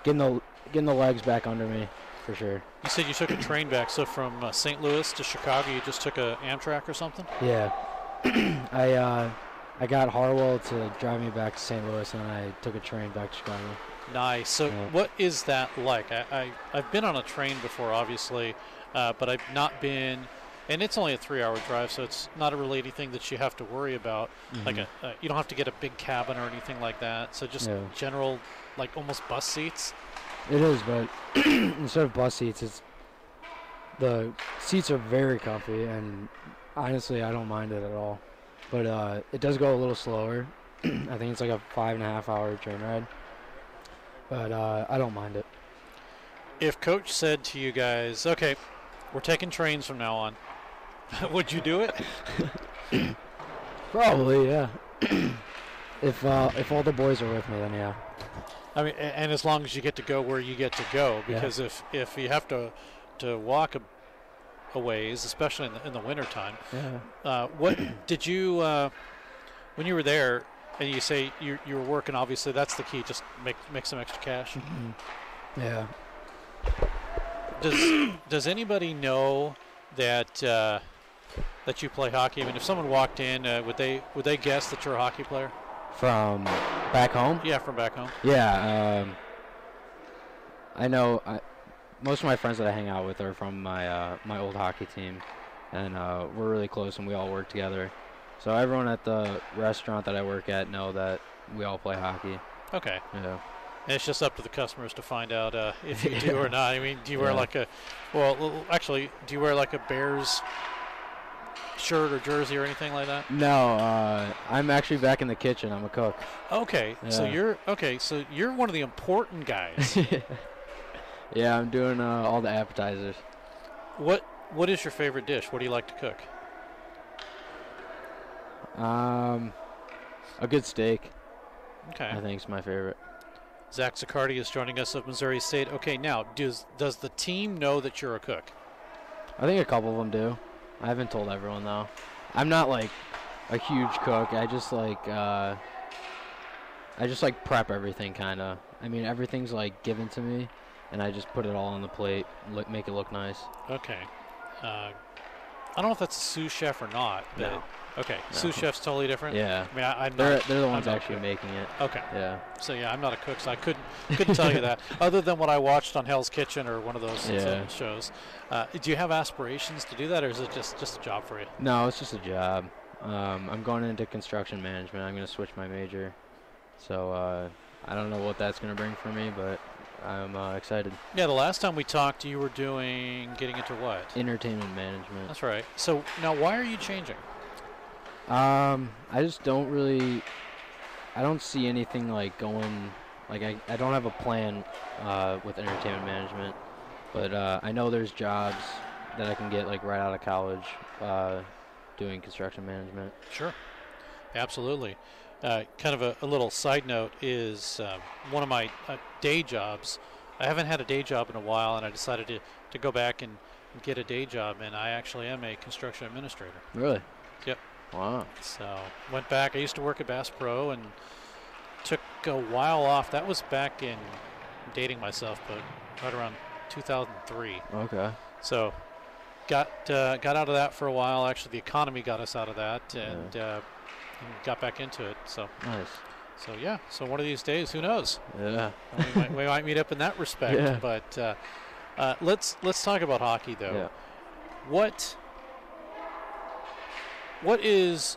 E: getting the legs back under me for sure.
S: You said you took a train back, so from St. Louis to Chicago, you just took a Amtrak or something?
E: Yeah. I got Harwell to drive me back to St. Louis, and I took a train back to Chicago.
S: Nice. So what is that like? I've been on a train before, obviously, but I've not been, and it's only a 3-hour drive, so it's not a really anything that you have to worry about.
E: Mm-hmm.
S: Like you don't have to get a big cabin or anything like that. So just general, like almost bus seats.
E: It is, but instead of bus seats, the seats are very comfy, and honestly, I don't mind it at all. But it does go a little slower. I think it's like a 5.5-hour train ride. But I don't mind it.
S: If Coach said to you guys, okay, we're taking trains from now on, would you do it?
E: Probably, yeah. If all the boys are with me, then yeah.
S: I mean, and as long as you get to go where you get to go, because if you have to walk a ways, especially in the wintertime.
E: Yeah.
S: What did you, when you were there, and you say you were working, obviously that's the key, just make some extra cash.
E: Mm-hmm. Yeah.
S: Does anybody know that that you play hockey? I mean, if someone walked in, would they guess that you're a hockey player?
E: From back home?
S: Yeah, from back home.
E: Yeah. I know. Most of my friends that I hang out with are from my old hockey team, and we're really close, and we all work together. So everyone at the restaurant that I work at know that we all play hockey.
S: Okay.
E: Yeah.
S: And it's just up to the customers to find out if you do or not. I mean, do you wear like do you wear like a Bears shirt or jersey or anything like that?
E: No, I'm actually back in the kitchen. I'm a cook.
S: Okay.
E: Yeah.
S: So you're one of the important guys.
E: Yeah, I'm doing all the appetizers.
S: What is your favorite dish? What do you like to cook?
E: A good steak.
S: Okay.
E: I think is my favorite.
S: Zach Sicardi is joining us of Missouri State. Okay, now does the team know that you're a cook?
E: I think a couple of them do. I haven't told everyone though. I'm not like a huge cook. I just like I just like prep everything kind of. I mean, everything's like given to me, and I just put it all on the plate, make it look nice.
U: Okay. I don't know if that's a sous chef or not. But
E: No.
U: Okay.
E: No.
U: Sous chef's totally different.
E: Yeah.
U: I mean, I'm
E: they're
U: not,
E: the ones
U: I'm not
E: actually
U: a cook.
E: making it.
U: Okay.
E: Yeah.
U: So yeah, I'm not a cook, so I couldn't tell you that. Other than what I watched on Hell's Kitchen or one of those shows. Do you have aspirations to do that, or is it just a job for you?
E: No, it's just a job. I'm going into construction management. I'm going to switch my major. So I don't know what that's going to bring for me, but I'm excited.
U: Yeah, the last time we talked, you were getting into what?
E: Entertainment management.
U: That's right. So now why are you changing?
E: I just don't really, I don't see anything like going, like I don't have a plan with entertainment management, but I know there's jobs that I can get like right out of college doing construction management.
U: Sure. Absolutely. Kind of a little side note is one of my day jobs. I haven't had a day job in a while, and I decided to go back and get a day job, and I actually am a construction administrator.
E: Really?
U: Yep.
E: Wow.
U: So went back. I used to work at Bass Pro and took a while off. That was back in, I'm dating myself, but right around 2003.
E: Okay.
U: So got out of that for a while. Actually, the economy got us out of that, and got back into it. So
E: nice.
U: So yeah. So one of these days, who knows?
E: Yeah.
U: we might meet up in that respect.
E: Yeah.
U: But let's talk about hockey though.
E: Yeah.
U: What is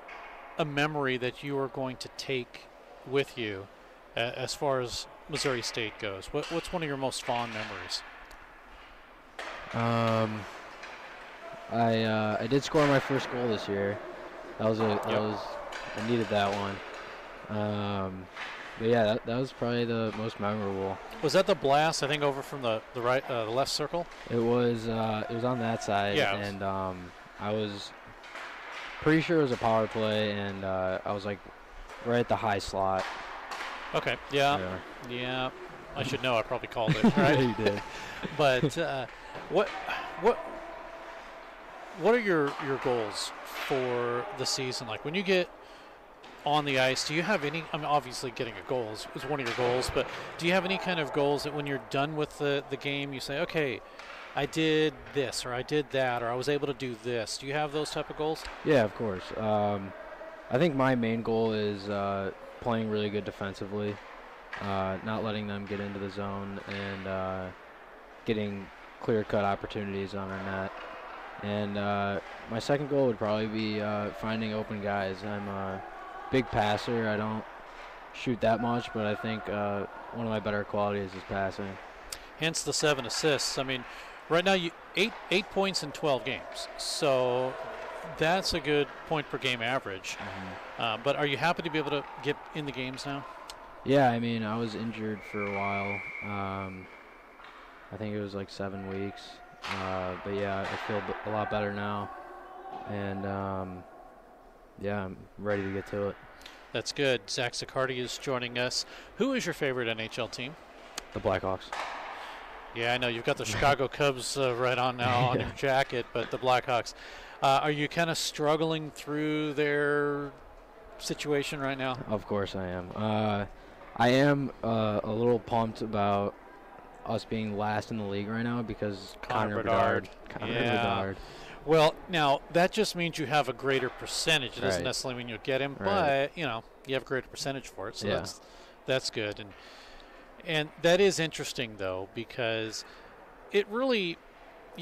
U: a memory that you are going to take with you as far as Missouri State goes? What's one of your most fond memories?
E: I did score my first goal this year. I needed that one. But yeah, that was probably the most memorable.
U: Was that the blast? I think over from the right, the left circle.
E: It was on that side.
U: Yeah.
E: And I was pretty sure it was a power play, and I was like right at the high slot.
U: Okay. Yeah. I should know. I probably called it. Right.
E: Yeah, you did.
U: But what are your goals for the season? Like when you get on the ice, do you have any? I mean, obviously getting a goal is one of your goals, but do you have any kind of goals that when you're done with the game, you say, okay, I did this, or I did that, or I was able to do this? Do you have those type of goals?
E: Yeah, of course. I think my main goal is playing really good defensively, not letting them get into the zone, and getting clear-cut opportunities on our net. And my second goal would probably be finding open guys. I'm a big passer. I don't shoot that much, but I think one of my better qualities is passing.
U: Hence the 7 assists. I mean, right now you eight points in 12 games, so that's a good point per game average.
E: Mm-hmm.
U: But are you happy to be able to get in the games now?
E: Yeah, I mean, I was injured for a while. I think it was like 7 weeks. But yeah, I feel a lot better now, and yeah, I'm ready to get to it.
U: That's good. Zach Zaccardi is joining us. Who is your favorite NHL team?
E: The Blackhawks.
U: Yeah, I know you've got the Chicago Cubs right on now on your jacket, but the Blackhawks. Are you kind of struggling through their situation right now?
E: Of course I am. I am a little pumped about us being last in the league right now because Connor Bedard.
U: Well, now that just means you have a greater percentage. It doesn't necessarily mean you'll get him, but you know you have a greater percentage for it. So that's good. And that is interesting though, because it really,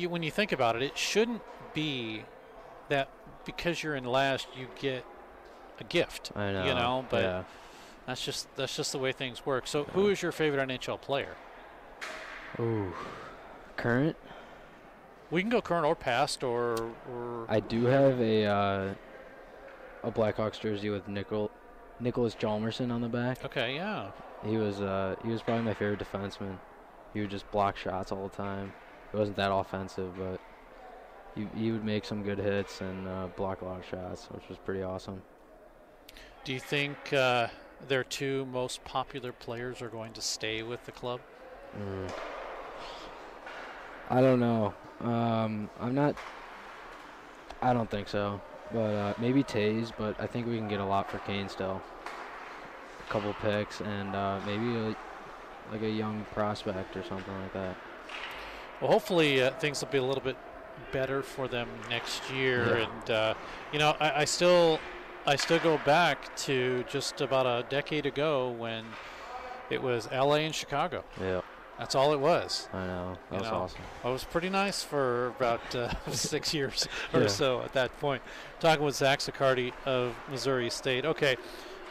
U: when you think about it, it shouldn't be that because you're in last you get a gift.
E: I know.
U: You know, but that's just the way things work. So who is your favorite NHL player?
E: Ooh, current?
U: We can go current or past or
E: I do have a Blackhawks jersey with Nicholas Hjalmarsson on the back.
U: Okay, yeah.
E: He was probably my favorite defenseman. He would just block shots all the time. It wasn't that offensive, but he would make some good hits and block a lot of shots, which was pretty awesome.
U: Do you think their two most popular players are going to stay with the club?
E: I don't know. I don't think so. But maybe Taze, but I think we can get a lot for Kane still. couple picks, and maybe like a young prospect or something like that.
F: Well, hopefully things will be a little bit better for them next year.
E: Yeah.
F: And I still go back to just about a decade ago when it was LA and Chicago.
E: Yeah.
F: That's all it was.
E: I know. That was awesome.
F: It was pretty nice for about 6 years or so at that point. Talking with Zach Sicardi of Missouri State. Okay,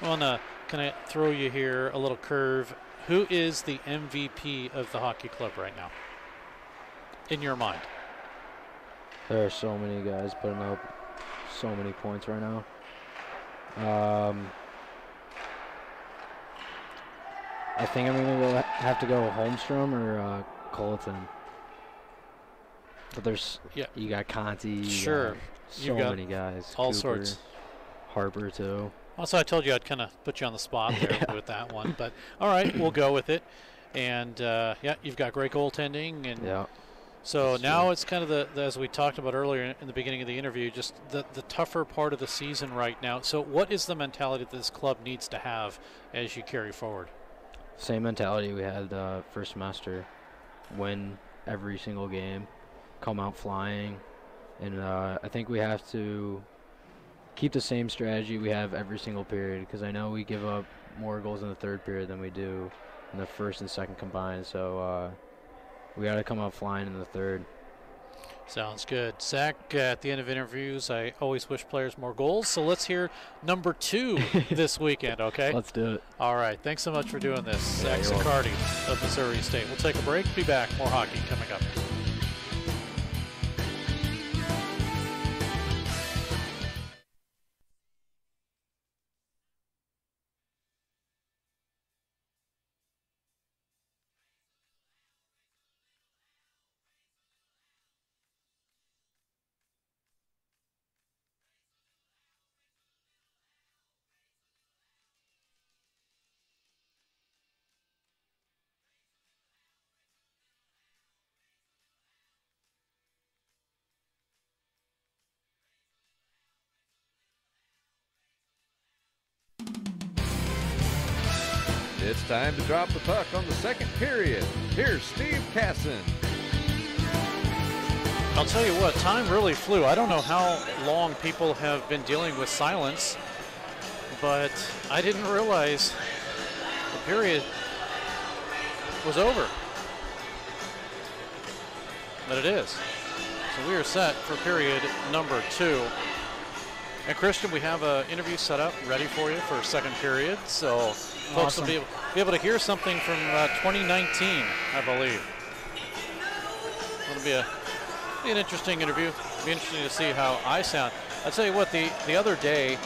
F: I want to kind of throw you here a little curve. Who is the MVP of the hockey club right now, in your mind?
E: There are so many guys putting up so many points right now. I think I'm going to have to go Holmstrom or Colleton. But you got Conti, you got many guys.
F: All
E: Cooper,
F: sorts.
E: Harper too.
F: Also, I told you I'd kind of put you on the spot there with that one. But all right, we'll go with it. And you've got great goaltending. And so now it's kind of as we talked about earlier in the beginning of the interview, just the tougher part of the season right now. So what is the mentality that this club needs to have as you carry forward?
E: Same mentality we had first semester. Win every single game, come out flying, and I think we have to keep the same strategy we have every single period, because I know we give up more goals in the third period than we do in the first and second combined, so we got to come out flying in the third.
F: Sounds good. Zach, at the end of interviews, I always wish players more goals, so let's hear number 2 this weekend, okay?
E: Let's do it.
F: All right. Thanks so much for doing this. Zach Sicardi of Missouri State. We'll take a break. Be back. More hockey coming up.
R: It's time to drop the puck on the second period. Here's Steve Casson.
F: I'll tell you what, time really flew. I don't know how long people have been dealing with silence, but I didn't realize the period was over. But it is. So we are set for period number 2. And Christian, we have an interview set up ready for you for second period. So folks will be able to hear something from 2019, I believe. It'll be an interesting interview. It'll be interesting to see how I sound. I'll tell you what, the other day,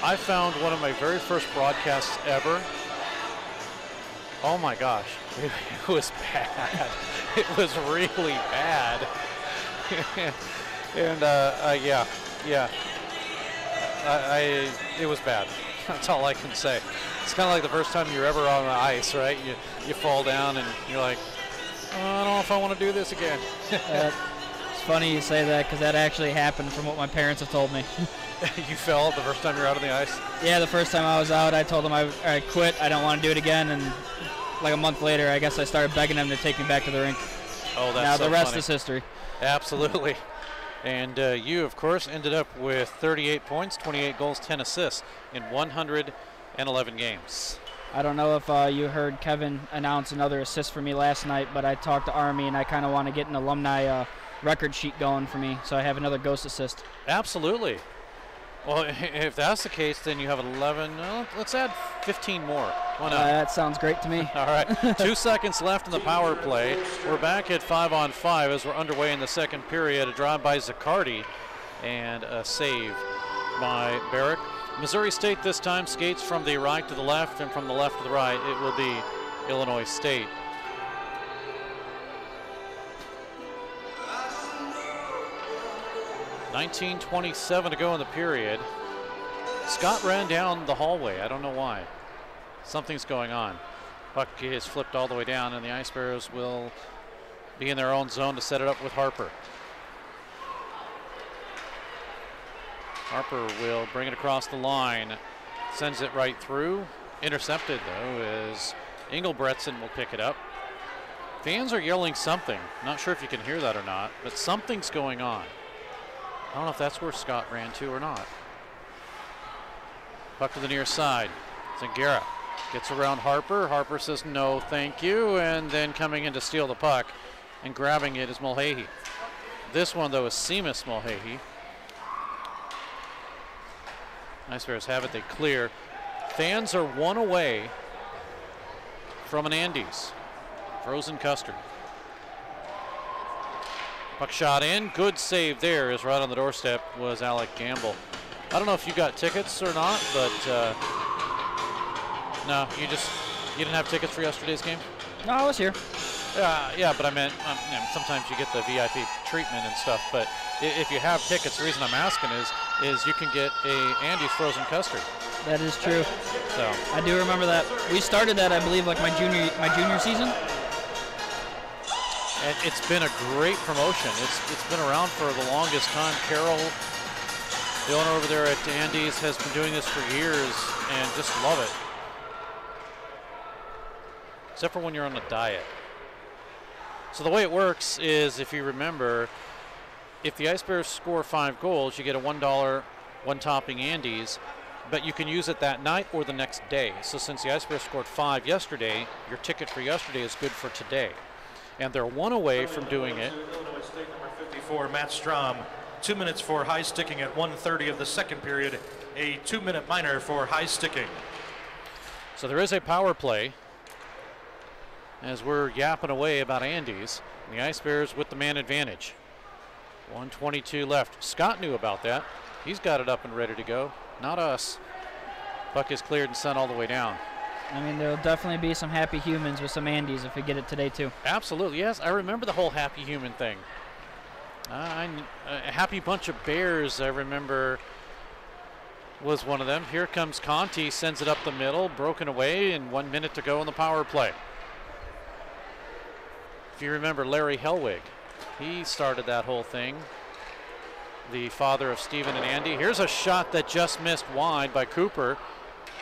F: I found one of my very first broadcasts ever. Oh my gosh, it was bad. It was really bad. And it was bad. That's all I can say. It's kind of like the first time you're ever on the ice, right? You fall down and you're like, oh, I don't know if I want to do this again.
T: It's funny you say that, because that actually happened from what my parents have told me.
F: You fell the first time you were out on the ice?
T: Yeah, the first time I was out, I told them I quit. I don't want to do it again. And like a month later, I guess I started begging them to take me back to the rink.
F: Oh, that's
T: now
F: so
T: the rest
F: funny.
T: is history.
F: Absolutely. And you, of course, ended up with 38 points, 28 goals, 10 assists in 111 games.
T: I don't know if you heard Kevin announce another assist for me last night, but I talked to Army, and I kind of want to get an alumni record sheet going for me, so I have another ghost assist.
F: Absolutely. Well, if that's the case, then you have 11. Let's add 15 more. Why not?
T: That sounds great to me.
F: All right. 2 seconds left in the power play. We're back at 5-on-5 as we're underway in the second period. A drive by Zaccardi and a save by Barrick. Missouri State this time skates from the right to the left, and from the left to the right, it will be Illinois State. .19:27 to go in the period. Scott ran down the hallway. I don't know why. Something's going on. Puck is flipped all the way down, and the Ice Bears will be in their own zone to set it up with Harper. Harper will bring it across the line. Sends it right through. Intercepted, though, as Engelbretson will pick it up. Fans are yelling something. Not sure if you can hear that or not, but something's going on. I don't know if that's where Scott ran to or not. Puck to the near side. Zangara gets around Harper. Harper says no, thank you, and then coming in to steal the puck and grabbing it is Mulcahy. This one, though, is Seamus Mulcahy. Ice Bears have it, they clear. Fans are one away from an Andes. Frozen custard. Puck shot in, good save there, as right on the doorstep was Alec Gamble. I don't know if you got tickets or not, but no, you didn't have tickets for yesterday's game?
T: No, I was here.
F: Yeah, but I meant sometimes you get the VIP treatment and stuff, but if you have tickets, the reason I'm asking is you can get a Andy's frozen custard.
T: That is true.
F: So
T: I do remember that. We started that, I believe, like my junior season.
F: And it's been a great promotion. It's been around for the longest time. Carol, the owner over there at Andy's, has been doing this for years and just love it. Except for when you're on a diet. So the way it works is, if you remember, if the Ice Bears score 5 goals, you get a $1 one-topping Andy's, but you can use it that night or the next day. So since the Ice Bears scored 5 yesterday, your ticket for yesterday is good for today. And they're one away from doing it.
U: Illinois State number 54, Matt Strom. 2 minutes for high sticking at 1:30 of the second period. A 2-minute minor for high sticking.
F: So there is a power play as we're yapping away about Andy's. And the Ice Bears with the man advantage. 1:22 left. Scott knew about that. He's got it up and ready to go. Not us. Puck is cleared and sent all the way down.
T: I mean, there'll definitely be some happy humans with some Andes if we get it today, too.
F: Absolutely, yes. I remember the whole happy human thing. A happy bunch of bears, I remember, was one of them. Here comes Conti, sends it up the middle, broken away, and 1 minute to go on the power play. If you remember Larry Hellwig, he started that whole thing. The father of Stephen and Andy. Here's a shot that just missed wide by Cooper.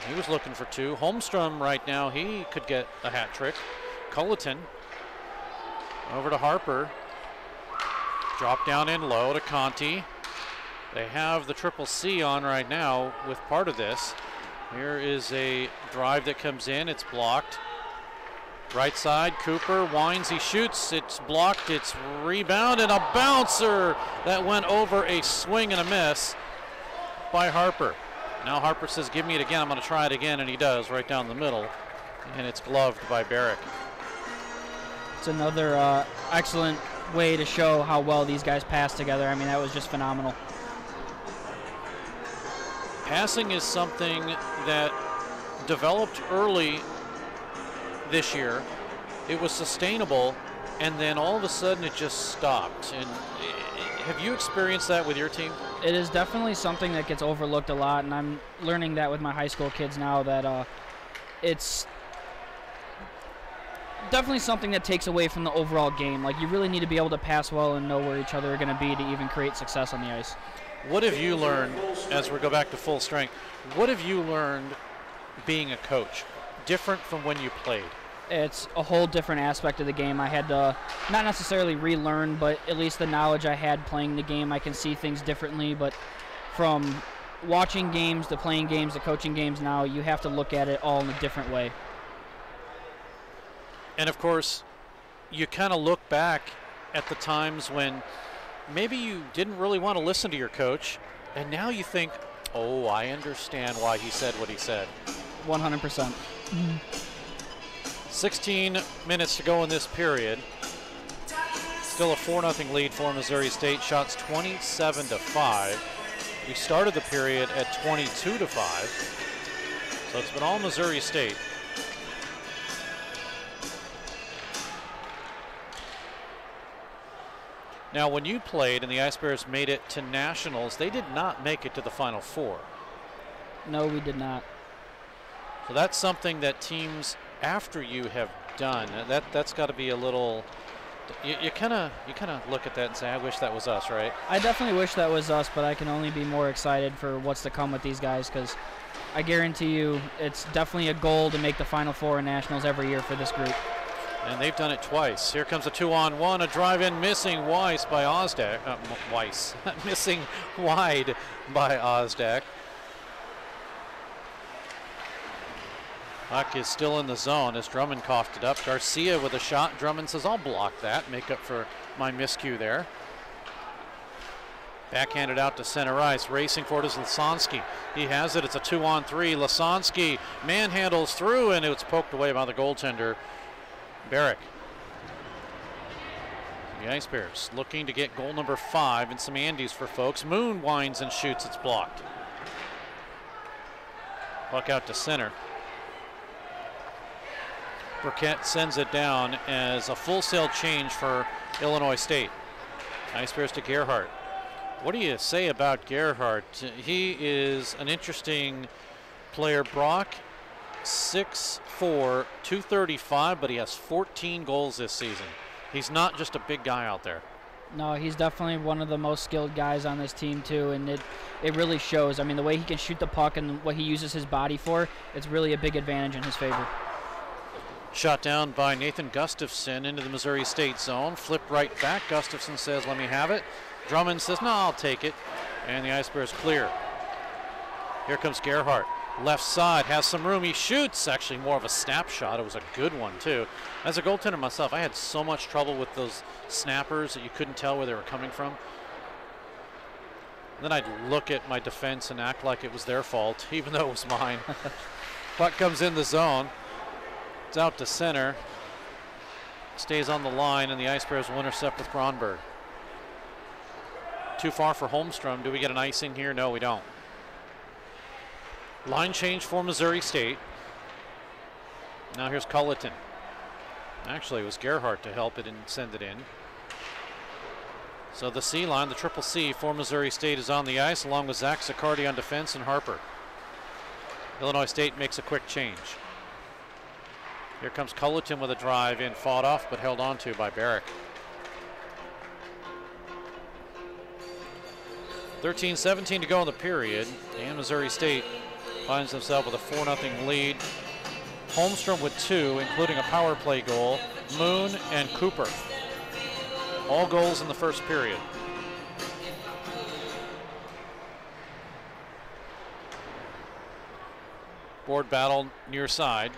F: He was looking for 2. Holmstrom right now, he could get a hat trick. Culleton over to Harper. Drop down in low to Conti. They have the Triple C on right now with part of this. Here is a drive that comes in. It's blocked. Right side, Cooper winds, he shoots, it's blocked, it's rebound, and a bouncer that went over a swing and a miss by Harper. Now Harper says, give me it again, I'm going to try it again, and he does, right down the middle, and it's gloved by Barrick.
T: It's another excellent way to show how well these guys pass together. I mean, that was just phenomenal.
F: Passing is something that developed early this year. It was sustainable, and then all of a sudden it just stopped. And have you experienced that with your team?
T: It is definitely something that gets overlooked a lot, and I'm learning that with my high school kids now, that it's definitely something that takes away from the overall game. Like, you really need to be able to pass well and know where each other are going to be to even create success on the ice.
F: What have you learned, as we go back to full strength, what have you learned being a coach, different from when you played?
T: It's a whole different aspect of the game. I had to not necessarily relearn, but at least the knowledge I had playing the game, I can see things differently. But from watching games to playing games to coaching games now, you have to look at it all in a different way.
F: And of course, you kind of look back at the times when maybe you didn't really want to listen to your coach, and now you think, oh, I understand why he said what he said.
T: 100%.
F: 16 minutes to go in this period. Still a 4-0 lead for Missouri State. Shots 27-5. We started the period at 22-5. So it's been all Missouri State. Now, when you played and the Ice Bears made it to nationals, they did not make it to the Final Four.
T: No, we did not.
F: So that's something that teams after you have done. That's got to be a little. You kind of look at that and say, I wish that was us, right?
T: I definitely wish that was us, but I can only be more excited for what's to come with these guys, because I guarantee you it's definitely a goal to make the Final Four in Nationals every year for this group.
F: And they've done it twice. Here comes a 2-on-1, a drive-in missing Weiss by Ozdak. Weiss, missing wide by Ozdak. Puck is still in the zone as Drummond coughed it up. Garcia with a shot. Drummond says, I'll block that, make up for my miscue there. Backhanded out to center ice. Racing for it is Lasansky. He has it. It's a 2-on-3. Lasansky manhandles through, and it's poked away by the goaltender, Barrick. The Ice Bears looking to get goal number 5 and some Andes for folks. Moon winds and shoots. It's blocked. Puck out to center. Burkett sends it down as a full sail change for Illinois State. Ice Bears to Gerhardt. What do you say about Gerhardt? He is an interesting player. Brock, 6'4", 235, but he has 14 goals this season. He's not just a big guy out there.
T: No, he's definitely one of the most skilled guys on this team too, and it really shows. I mean, the way he can shoot the puck and what he uses his body for, it's really a big advantage in his favor.
F: Shot down by Nathan Gustafson into the Missouri State zone. Flip right back. Gustafson says, let me have it. Drummond says, no, I'll take it. And the Ice Bears clear. Here comes Gerhardt. Left side, has some room. He shoots. Actually more of a snapshot. It was a good one, too. As a goaltender myself, I had so much trouble with those snappers that you couldn't tell where they were coming from. And then I'd look at my defense and act like it was their fault, even though it was mine. Puck comes in the zone. It's out to center. Stays on the line, and the Ice Bears will intercept with Gronberg. Too far for Holmstrom. Do we get an icing here? No, we don't. Line change for Missouri State. Now here's Culleton. Actually, it was Gerhardt to help it and send it in. So the C line, the triple C for Missouri State, is on the ice, along with Zach Zaccardi on defense and Harper. Illinois State makes a quick change. Here comes Culleton with a drive in, fought off but held on to by Barrick. 13-17 to go in the period, and Missouri State finds themselves with a 4-0 lead. Holmstrom with 2, including a power play goal. Moon and Cooper. All goals in the first period. Board battle near side.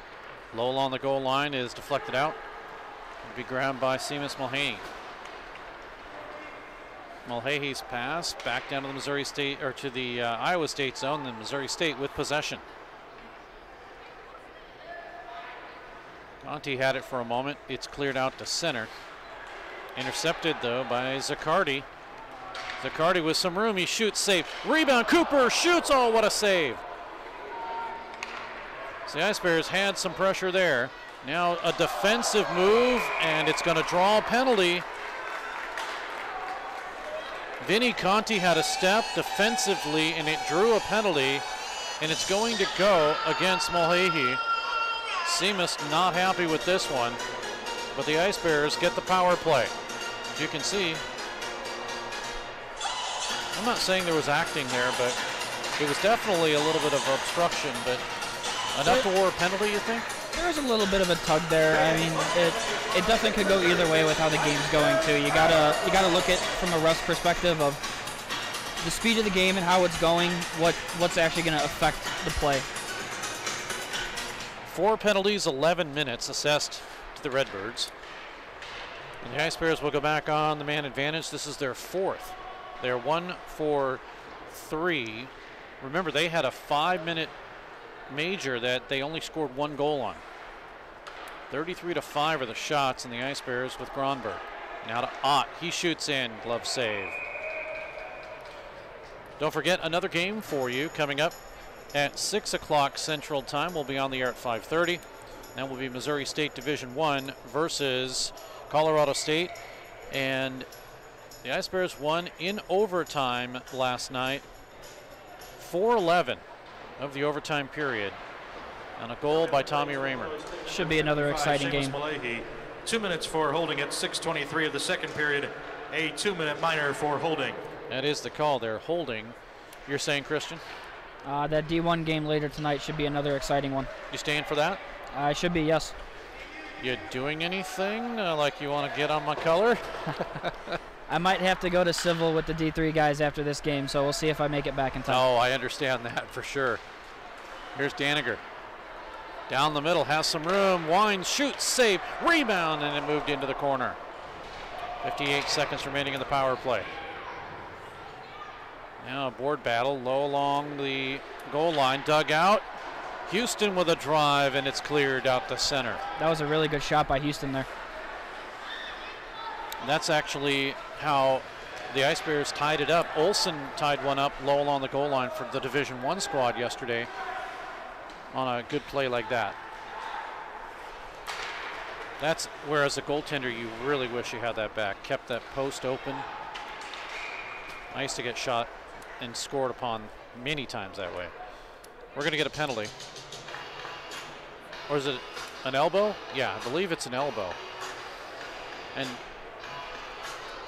F: Lowell on the goal line is deflected out. It'll be grabbed by Seamus Mulhany. Mulhany's pass back down to the Missouri State, or to the Iowa State zone, then Missouri State with possession. Conti had it for a moment. It's cleared out to center. Intercepted though by Zaccardi. Zaccardi with some room. He shoots, safe. Rebound. Cooper shoots. Oh, what a save. So the Ice Bears had some pressure there. Now a defensive move, and it's going to draw a penalty. Vinny Conti had a step defensively, and it drew a penalty, and it's going to go against Mulhany. Seamus not happy with this one, but the Ice Bears get the power play. As you can see, I'm not saying there was acting there, but it was definitely a little bit of obstruction, but enough to warrant a penalty, you think?
T: There's a little bit of a tug there. I mean, it definitely could go either way with how the game's going too. You gotta look at from a ref's perspective of the speed of the game and how it's going, what's actually going to affect the play.
F: 4 penalties, 11 minutes assessed to the Redbirds. And the Ice Bears will go back on the man advantage. This is their 4th. They're 1 for 3. Remember, they had a 5-minute major that they only scored 1 goal on. 33-5 are the shots, and the Ice Bears with Gronberg. Now to Ott. He shoots in. Glove save. Don't forget, another game for you coming up at 6 o'clock Central Time. We'll be on the air at 5:30. That will be Missouri State Division I versus Colorado State. And the Ice Bears won in overtime last night. 4-11 of the overtime period. And a goal by Tommy Raymer.
T: Should be another exciting game.
U: Mulhany. 2 minutes for holding at 6:23 of the second period. A 2-minute minor for holding.
F: That is the call. They're holding. You're saying, Christian?
T: That D1 game later tonight should be another exciting one.
F: You staying for that?
T: I should be, yes.
F: You doing anything? Like you want to get on my color?
T: I might have to go to civil with the D3 guys after this game, so we'll see if I make it back in time.
F: Oh, I understand that for sure. Here's Daniger. Down the middle, has some room. Wines, shoots, save, rebound, and it moved into the corner. 58 seconds remaining in the power play. Now a board battle low along the goal line, dug out. Houston with a drive, and it's cleared out the center.
T: That was a really good shot by Houston there.
F: And that's actually how the Ice Bears tied it up. Olsen tied one up low along the goal line for the Division I squad yesterday on a good play like that. That's where, as a goaltender, you really wish you had that back. Kept that post open. Nice to get shot and scored upon many times that way. We're going to get a penalty. Or is it an elbow? Yeah, I believe it's an elbow. And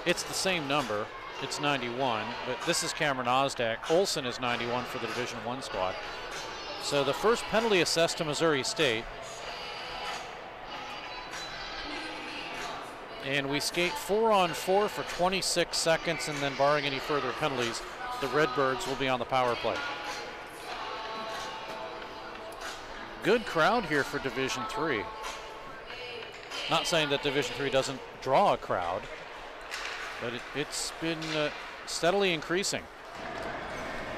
F: it's the same number. It's 91, but this is Cameron Osdak. Olsen is 91 for the Division I squad. So the first penalty assessed to Missouri State. And we skate 4-on-4 for 26 seconds, and then barring any further penalties, the RedBirds will be on the power play. Good crowd here for Division III. Not saying that Division III doesn't draw a crowd, but it's been steadily increasing.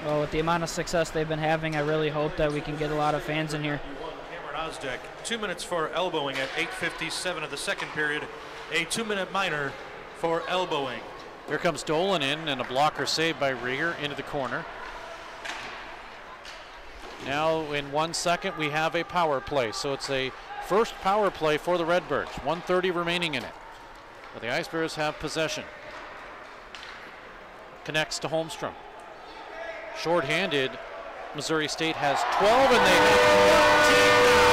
T: Well, with the amount of success they've been having, I really hope that we can get a lot of fans in here.
U: Cameron Osdek, 2 minutes for elbowing at 8:57 of the second period. A 2-minute minor for elbowing.
F: Here comes Dolan in, and a blocker saved by Rieger into the corner. Now in 1 second we have a power play, so it's a first power play for the RedBirds. 1:30 remaining in it. But the Ice Bears have possession. Connects to Holmstrom. Short-handed, Missouri State has 12, and they have 13
T: now.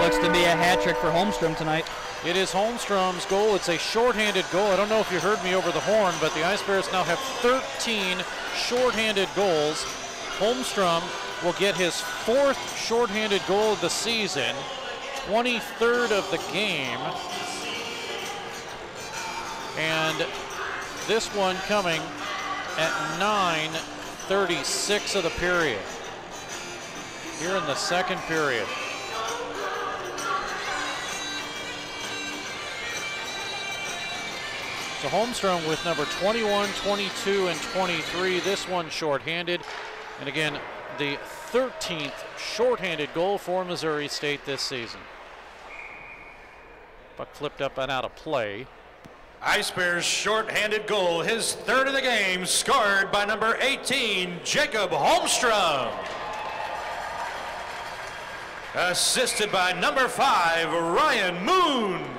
T: Looks to be a hat trick for Holmstrom tonight.
F: It is Holmstrom's goal. It's a short-handed goal. I don't know if you heard me over the horn, but the Ice Bears now have 13 short-handed goals. Holmstrom will get his 4th short-handed goal of the season, 23rd of the game. And this one coming at 9:36 of the period. Here in the second period. So Holmstrom with number 21, 22, and 23. This one shorthanded. And again, the 13th shorthanded goal for Missouri State this season. Puck flipped up and out of play.
U: Ice Bears short-handed goal, his 3rd of the game, scored by number 18, Jacob Holmstrom. Assisted by number 5, Ryan Moon.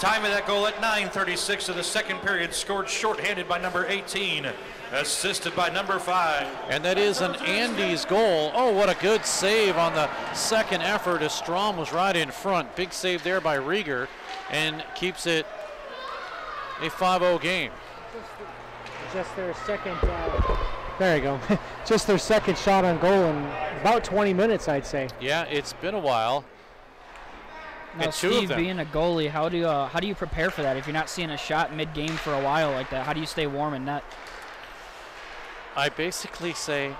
U: Time of that goal at 9:36 of the second period, scored short-handed by number 18, assisted by number 5.
F: And that is an Andes goal. Oh, what a good save on the second effort as Strom was right in front. Big save there by Rieger, and keeps it a 5-0 game.
C: Just their second, there you go. Just their second shot on goal in about 20 minutes, I'd say.
F: Yeah, it's been a while.
T: Now, Steve, being a goalie, how do you prepare for that? If you're not seeing a shot mid-game for a while like that, how do you stay warm in net?
F: I basically say,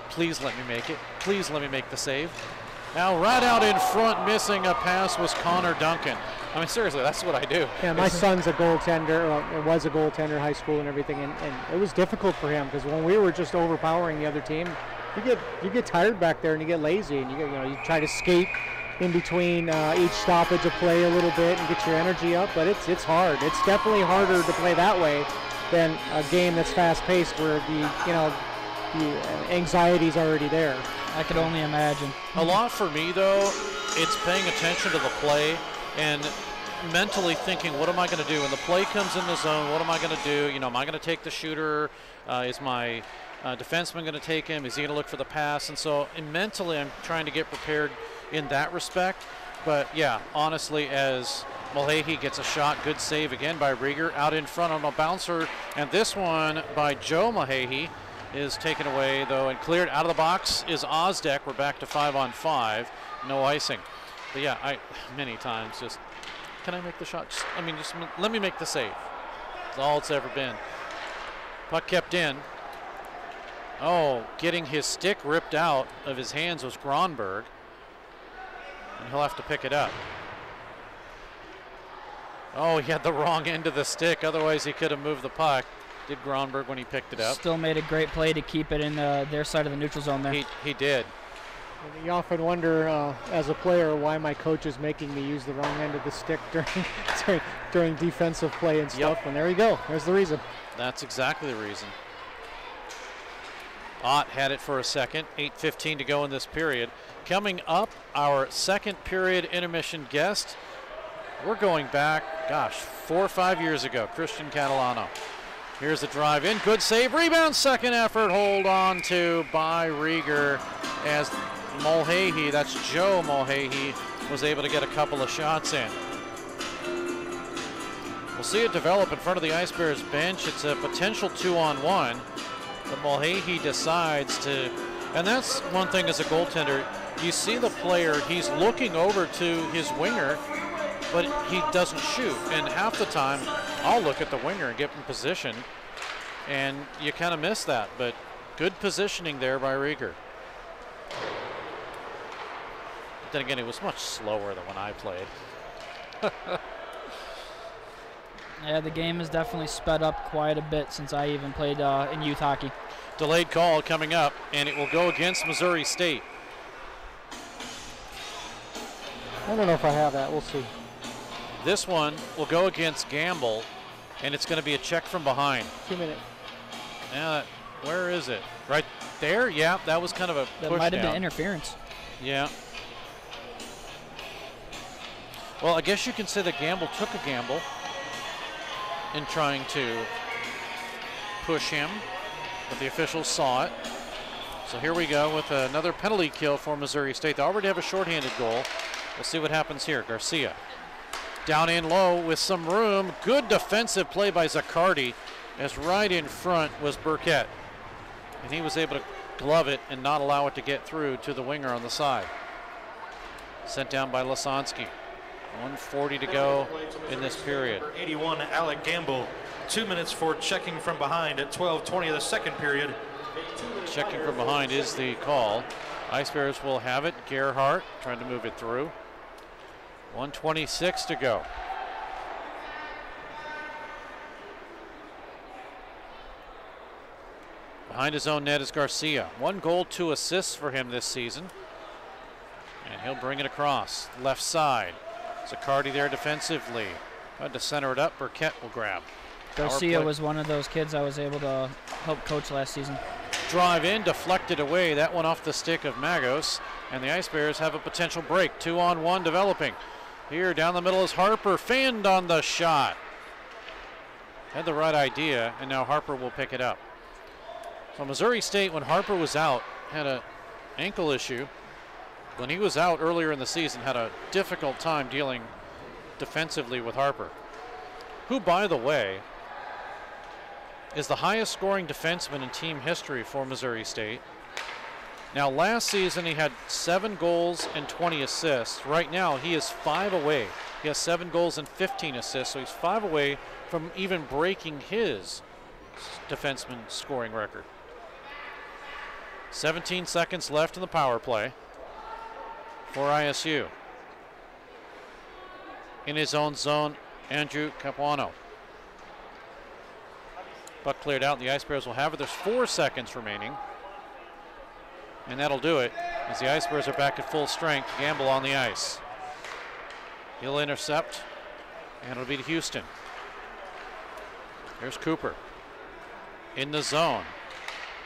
F: please let me make it. Please let me make the save. Now right out in front, missing a pass was Connor Duncan. I mean, seriously, that's what I do.
C: Yeah, my son's a goaltender, well, was a goaltender, high school and everything, and it was difficult for him because when we were just overpowering the other team, you get tired back there and you get lazy, and you try to skate in between each stoppage of play a little bit and get your energy up, but it's hard. It's definitely harder to play that way than a game that's fast-paced where the anxiety's already there.
T: I could only imagine.
F: A lot for me, though, it's paying attention to the play and mentally thinking, what am I going to do? When the play comes in the zone, what am I going to do? Am I going to take the shooter? Is my defenseman going to take him? Is he going to look for the pass? And so mentally, I'm trying to get prepared in that respect. But yeah, honestly, as
S: Mulhahey gets a shot. Good save again by Rieger. Out in front on a bouncer. And this one by Joe Mulhahey is taken away, though, and cleared out of the box is Ozdek. We're back to 5-on-5. No icing. But yeah, many times just, can I make the shot? Just let me make the save. That's all it's ever been. Puck kept in. Oh, getting his stick ripped out of his hands was Gronberg. And he'll have to pick it up. Oh, he had the wrong end of the stick. Otherwise, he could have moved the puck. Did Gronberg when he picked it up.
T: Still made a great play to keep it in their side of the neutral zone there.
S: He did.
C: And you often wonder, as a player, why my coach is making me use the wrong end of the stick during defensive play and stuff. And there you go. There's the reason.
S: That's exactly the reason. Ott had it for a second. 8:15 to go in this period. Coming up, our second period intermission guest. We're going back, 4 or 5 years ago. Christian Catalano. Here's the drive in. Good save. Rebound. Second effort. Hold on to by Rieger as Mulhahey, that's Joe Mulhahey, was able to get a couple of shots in. We'll see it develop in front of the Ice Bears bench. It's a potential 2-on-1, but Mulhahey decides to, and that's one thing as a goaltender, you see the player, he's looking over to his winger, but he doesn't shoot. And half the time, I'll look at the winger and get in position, and you kind of miss that, but good positioning there by Rieger. Then again, it was much slower than when I played.
T: Yeah, the game has definitely sped up quite a bit since I even played in youth hockey.
S: Delayed call coming up, and it will go against Missouri State.
C: I don't know if I have that. We'll see.
S: This one will go against Gamble, and it's going to be a check from behind.
C: 2 minutes.
S: Yeah, where is it? Right there? Yeah, that was kind of a push
T: That might have
S: down.
T: been interference.
S: Yeah. Well, I guess you can say that Gamble took a gamble in trying to push him, but the officials saw it. So here we go with another penalty kill for Missouri State. They already have a shorthanded goal. We'll see what happens here. Garcia down in low with some room. Good defensive play by Zaccardi, as right in front was Burkett. And he was able to glove it and not allow it to get through to the winger on the side. Sent down by Lasansky. 1:40 to go in this period.
G: 81, Alec Gamble. 2 minutes for checking from behind at 12:20 of the second period.
S: Checking from behind is the call. Ice Bears will have it. Gerhardt trying to move it through. 1:26 to go. Behind his own net is Garcia. 1 goal, 2 assists for him this season. And he'll bring it across. Left side. Zaccardi there defensively. Tried to center it up. Burkett will grab.
T: Garcia was one of those kids I was able to help coach last season.
S: Drive in, deflected away. That one off the stick of Magos. And the Ice Bears have a potential break. 2-on-1 developing. Here down the middle is Harper. Fanned on the shot. Had the right idea, and now Harper will pick it up. So Missouri State, when Harper was out, had an ankle issue. When he was out earlier in the season, had a difficult time dealing defensively with Harper, who, by the way, is the highest scoring defenseman in team history for Missouri State. Now, last season he had 7 goals and 20 assists. Right now he is 5 away. He has 7 goals and 15 assists, so he's 5 away from even breaking his defenseman scoring record. 17 seconds left in the power play for ISU. In his own zone, Andrew Capuano. Puck cleared out, the Ice Bears will have it. There's 4 seconds remaining. And that'll do it as the Ice Bears are back at full strength. Gamble on the ice. He'll intercept, and it'll be to Houston. There's Cooper in the zone.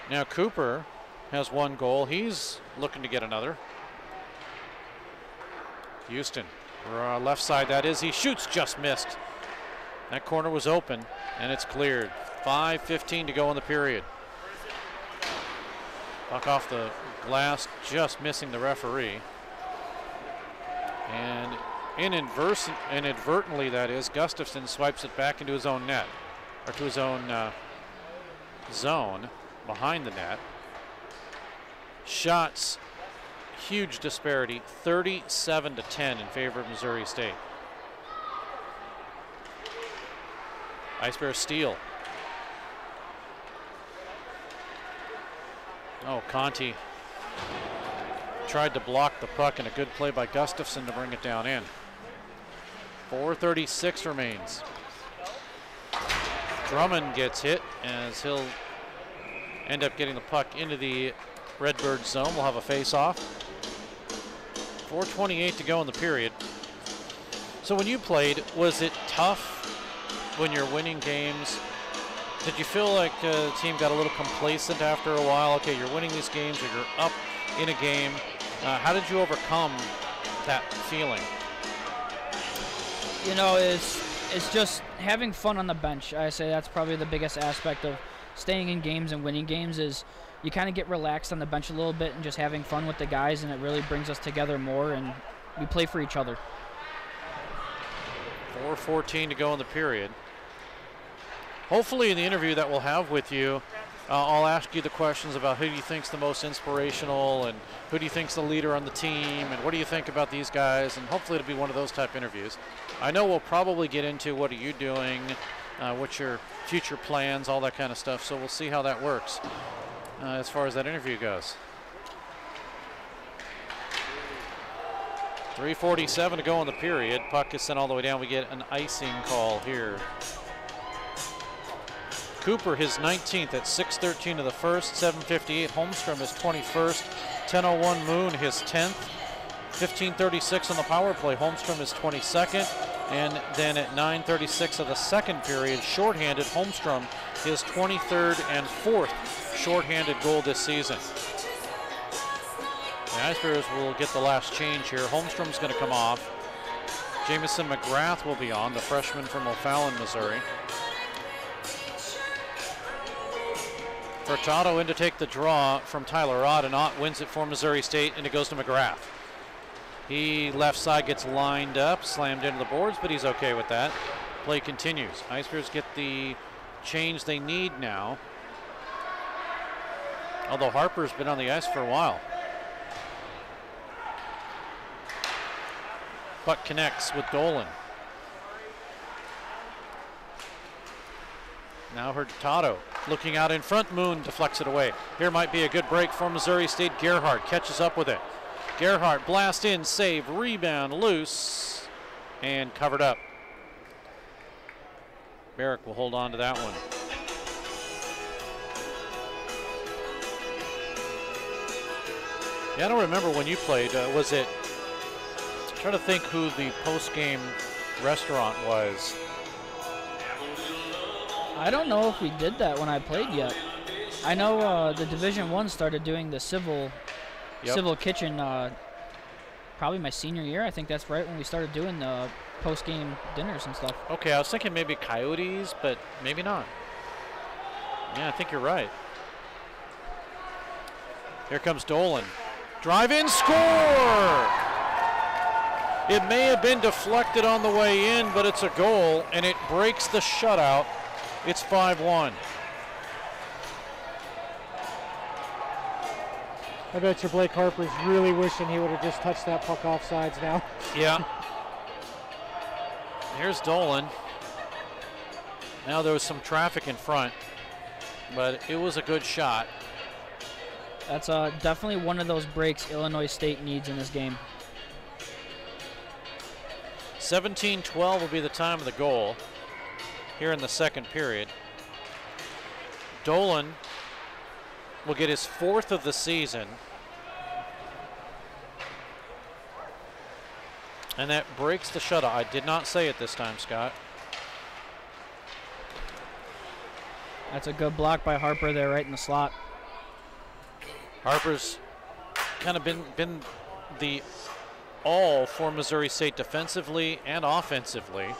S: Now Cooper has 1 goal. He's looking to get another. Houston, left side that is. He shoots, just missed. That corner was open, and it's cleared. 5:15 to go in the period. Puck off the glass, just missing the referee. And inadvertently, that is, Gustafson swipes it back into his own net, or to his own zone behind the net. Shots, huge disparity, 37-10 in favor of Missouri State. Ice Bears steal. Oh, Conti tried to block the puck, and a good play by Gustafson to bring it down in. 4:36 remains. Drummond gets hit as he'll end up getting the puck into the RedBirds zone. We'll have a face-off. 4:28 to go in the period. So when you played, was it tough when you're winning games? Did you feel like the team got a little complacent after a while? Okay, you're winning these games, or you're up in a game. How did you overcome that feeling?
T: You know, it's just having fun on the bench. I say that's probably the biggest aspect of staying in games and winning games, is you kind of get relaxed on the bench a little bit and just having fun with the guys, and it really brings us together more, and we play for each other.
S: 4:14 to go in the period. Hopefully in the interview that we'll have with you, I'll ask you the questions about who do you think's the most inspirational, and who do you think's the leader on the team, and what do you think about these guys, and hopefully it'll be one of those type interviews. I know we'll probably get into what are you doing, what's your future plans, all that kind of stuff, so we'll see how that works as far as that interview goes. 3:47 to go in the period. Puck is sent all the way down. We get an icing call here. Cooper, his 19th at 6:13 of the first, 7:58. Holmstrom, his 21st. 10:01 Moon, his 10th. 15:36 on the power play. Holmstrom, his 22nd. And then at 9:36 of the second period, shorthanded, Holmstrom, his 23rd and 4th shorthanded goal this season. The Ice Bears will get the last change here. Holmstrom's going to come off. Jamison McGrath will be on, the freshman from O'Fallon, Missouri. Furtado in to take the draw from Tyler Ott, and Ott wins it for Missouri State, and it goes to McGrath. He left side gets lined up, slammed into the boards, but he's okay with that. Play continues. Ice Bears get the change they need now, although Harper's been on the ice for a while. Puck connects with Dolan. Now Hurtado looking out in front. Moon deflects it away. Here might be a good break for Missouri State. Gerhardt catches up with it. Gerhardt blast in, save, rebound, loose, and covered up. Barrick will hold on to that one. Yeah, I don't remember when you played. Was it? I'm trying to think who the post-game restaurant was.
T: I don't know if we did that when I played yet. I know the Division I started doing the civil kitchen probably my senior year. I think that's right when we started doing the post-game dinners and stuff.
S: Okay, I was thinking maybe Coyotes, but maybe not. Yeah, I think you're right. Here comes Dolan. Drive in, score! It may have been deflected on the way in, but it's a goal, and it breaks the shutout. It's 5-1.
C: I bet you Blake Harper's really wishing he would have just touched that puck off sides now.
S: Yeah. Here's Dolan. Now there was some traffic in front, but it was a good shot.
T: That's definitely one of those breaks Illinois State needs in this game.
S: 17-12 will be the time of the goal here in the second period. Dolan will get his 4th of the season. And that breaks the shutout. I did not say it this time, Scott.
T: That's a good block by Harper there right in the slot.
S: Harper's kind of been the all for Missouri State defensively and offensively.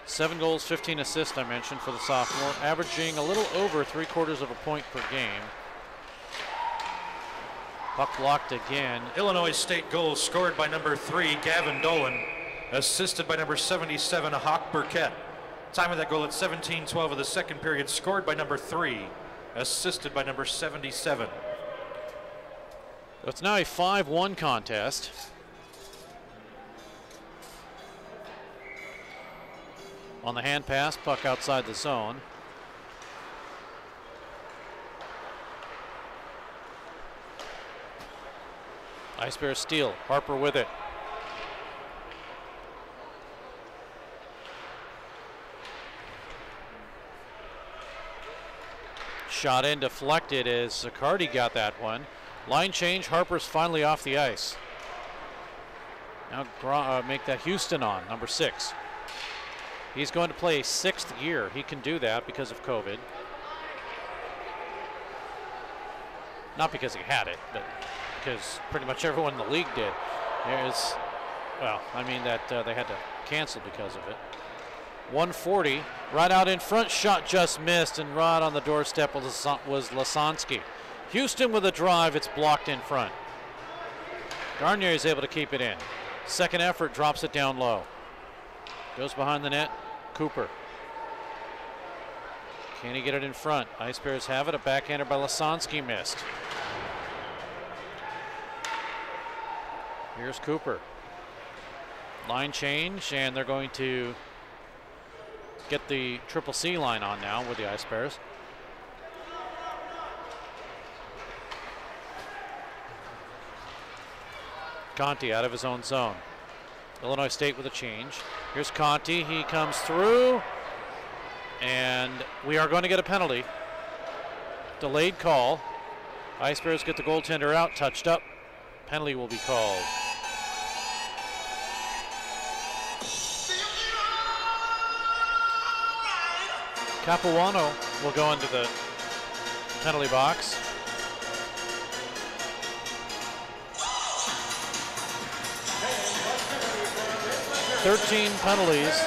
S: Seven goals, 15 assists, I mentioned, for the sophomore, averaging a little over 3/4 of a point per game. Puck blocked again.
U: Illinois State goal scored by number 3, Gavin Dolan, assisted by number 77, Hawk Burkett. Time of that goal at 17:12 of the second period, scored by number 3, assisted by number 77.
S: So it's now a 5-1 contest. On the hand pass, puck outside the zone. Ice Bears steal. Harper with it. Shot in, deflected as Zaccardi got that one. Line change, Harper's finally off the ice. Now make that Houston on, number 6. He's going to play a 6th year. He can do that because of COVID. Not because he had it, but because pretty much everyone in the league did. There's, well, I mean that they had to cancel because of it. 140, right out in front, shot just missed, and right on the doorstep was Lasansky. Houston with a drive, it's blocked in front. Garnier is able to keep it in. Second effort, drops it down low. Goes behind the net, Cooper. Can he get it in front? Ice Bears have it, a backhander by Lasansky missed. Here's Cooper. Line change, and they're going to get the Triple C line on now with the Ice Bears. Conti out of his own zone. Illinois State with a change. Here's Conti, he comes through, and we are going to get a penalty. Delayed call. Ice Bears get the goaltender out, touched up. Penalty will be called. Capuano will go into the penalty box. Thirteen penalties.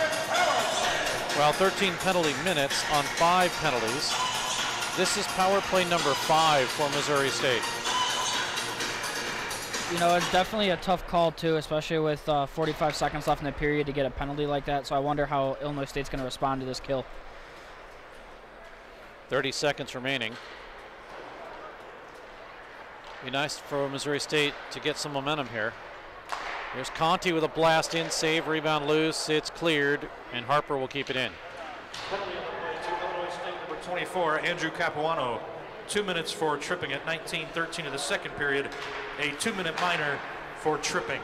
S: Well, 13 penalty minutes on 5 penalties. This is power play number 5 for Missouri State.
T: You know, it's definitely a tough call, too, especially with 45 seconds left in the period to get a penalty like that. So I wonder how Illinois State's going to respond to this kill.
S: 30 seconds remaining. Be nice for Missouri State to get some momentum here. Here's Conti with a blast in, save, rebound loose. It's cleared, and Harper will keep it in.
U: Penalty to Illinois State, number 24, Andrew Capuano. 2 minutes for tripping at 19:13 of the second period. A 2-minute minor for tripping.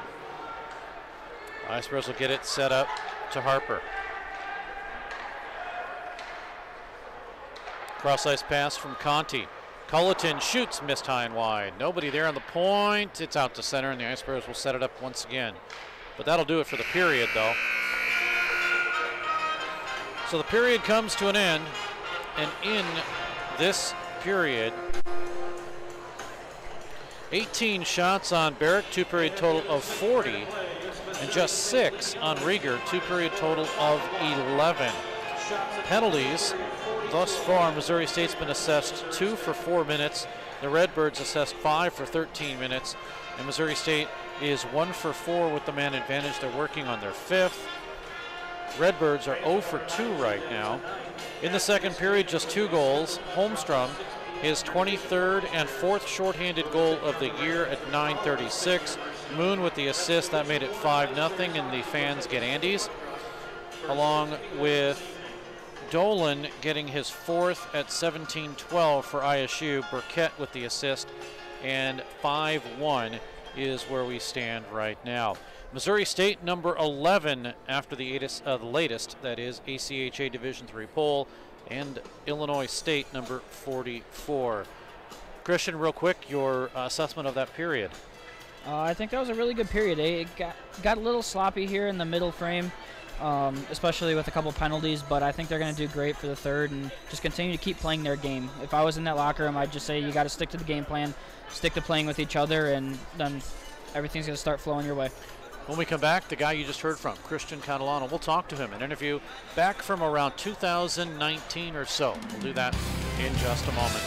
S: Ice Bears will get it set up to Harper. Cross ice pass from Conti. Culleton shoots, missed high and wide. Nobody there on the point. It's out to center, and the Ice Bears will set it up once again. But that'll do it for the period, though. So the period comes to an end, and in this period, 18 shots on Barrett, 2-period total of 40, and just 6 on Rieger, 2-period total of 11. Penalties. Thus far, Missouri State's been assessed 2 for 4 minutes. The RedBirds assessed 5 for 13 minutes. And Missouri State is 1 for 4 with the man advantage. They're working on their 5th. RedBirds are 0 for 2 right now. In the second period, just 2 goals. Holmstrom, his 23rd and 4th shorthanded goal of the year at 9:36. Moon with the assist, that made it 5-0, and the fans get Andes. Along with Dolan getting his 4th at 17:12 for ISU. Burkett with the assist, and 5-1 is where we stand right now. Missouri State number 11 after the latest, that is, ACHA Division III poll, and Illinois State number 44. Christian, real quick, your assessment of that period.
T: I think that was a really good period. It got a little sloppy here in the middle frame. Especially with a couple penalties, but I think they're going to do great for the third and just continue to keep playing their game. If I was in that locker room, I'd just say you got to stick to the game plan, stick to playing with each other, and then everything's going to start flowing your way.
S: When we come back, the guy you just heard from, Christian Catalano, we'll talk to him, an interview back from around 2019 or so. We'll do that in just a moment.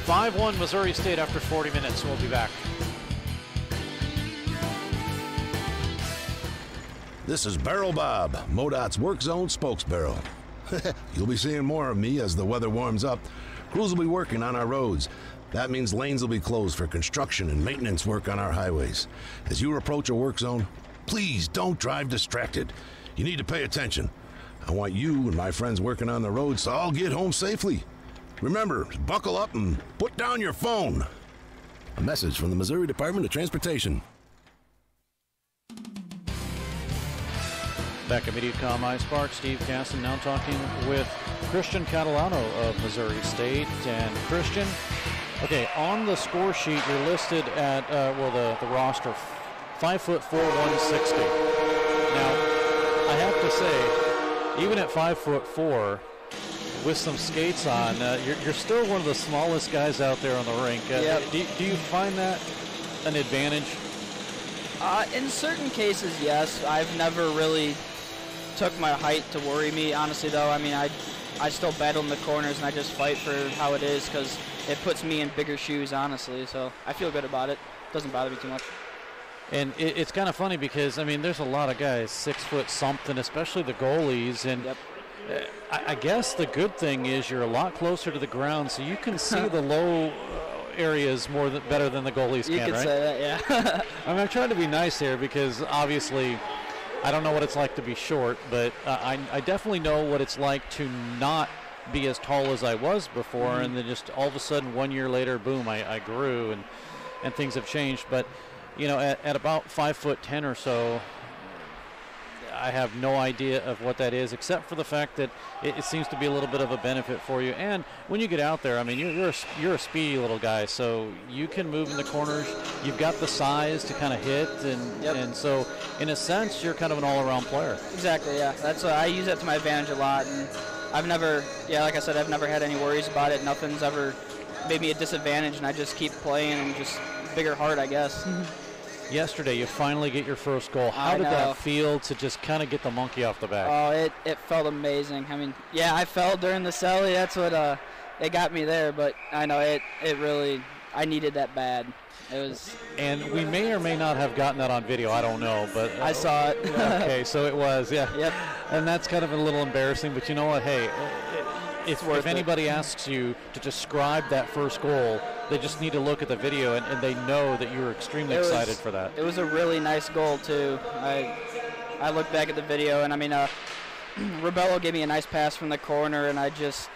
S: 5-1 Missouri State after 40 minutes. We'll be back.
H: This is Barrel Bob, MoDOT's Work Zone spokesbarrel. You'll be seeing more of me as the weather warms up. Crews will be working on our roads. That means lanes will be closed for construction and maintenance work on our highways. As you approach a work zone, please don't drive distracted. You need to pay attention. I want you and my friends working on the roads to all get home safely. Remember, buckle up and put down your phone. A message from the Missouri Department of Transportation.
S: Back at MediaCom Ice Park, Steve Casson now talking with Christian Catalano of Missouri State. And Christian, okay, on the score sheet, you're listed at, the roster, 5'4", 160. Now, I have to say, even at 5'4", with some skates on, you're still one of the smallest guys out there on the rink.
T: Yep.
S: Do you find that an advantage?
T: In certain cases, yes. I've never really took my height to worry me, honestly, though. I mean, I still battle in the corners, and I just fight for how it is because it puts me in bigger shoes, honestly. So I feel good about it. Doesn't bother me too much.
S: And it's kind of funny because, I mean, there's a lot of guys 6 foot something, especially the goalies. And
T: yep.
S: I guess the good thing is you're a lot closer to the ground, so you can see the low areas better than the goalies
T: you
S: can,
T: could
S: right?
T: say that, yeah.
S: I mean, I'm trying to be nice here because obviously I don't know what it's like to be short, but I definitely know what it's like to not be as tall as I was before, and then just all of a sudden 1 year later, boom, I grew and things have changed. But, you know, at about 5'10" or so, I have no idea of what that is, except for the fact that it seems to be a little bit of a benefit for you. And when you get out there, I mean, you're a speedy little guy, so you can move in the corners. You've got the size to kind of hit, and so in a sense, you're kind of an all-around player.
T: Exactly, yeah. That's I use that to my advantage a lot, and I've never, like I said, I've never had any worries about it. Nothing's ever made me a disadvantage, and I just keep playing and just bigger heart, I guess.
S: Yesterday, you finally get your first goal. How did that feel to just kind of get the monkey off the back?
T: Oh, it felt amazing. I mean, yeah, I fell during the celly. That's what it got me there. But I know it really, I needed that bad. It was.
S: And we may or may not have gotten that on video. I don't know, but
T: I saw it.
S: Okay, so it was, yeah.
T: Yep.
S: And that's kind of a little embarrassing. But you know what? Hey, if anybody asks you to describe that first goal, they just need to look at the video, and they know that you were extremely excited for that.
T: It was a really nice goal, too. I looked back at the video, and I mean, Rebello gave me a nice pass from the corner, and I just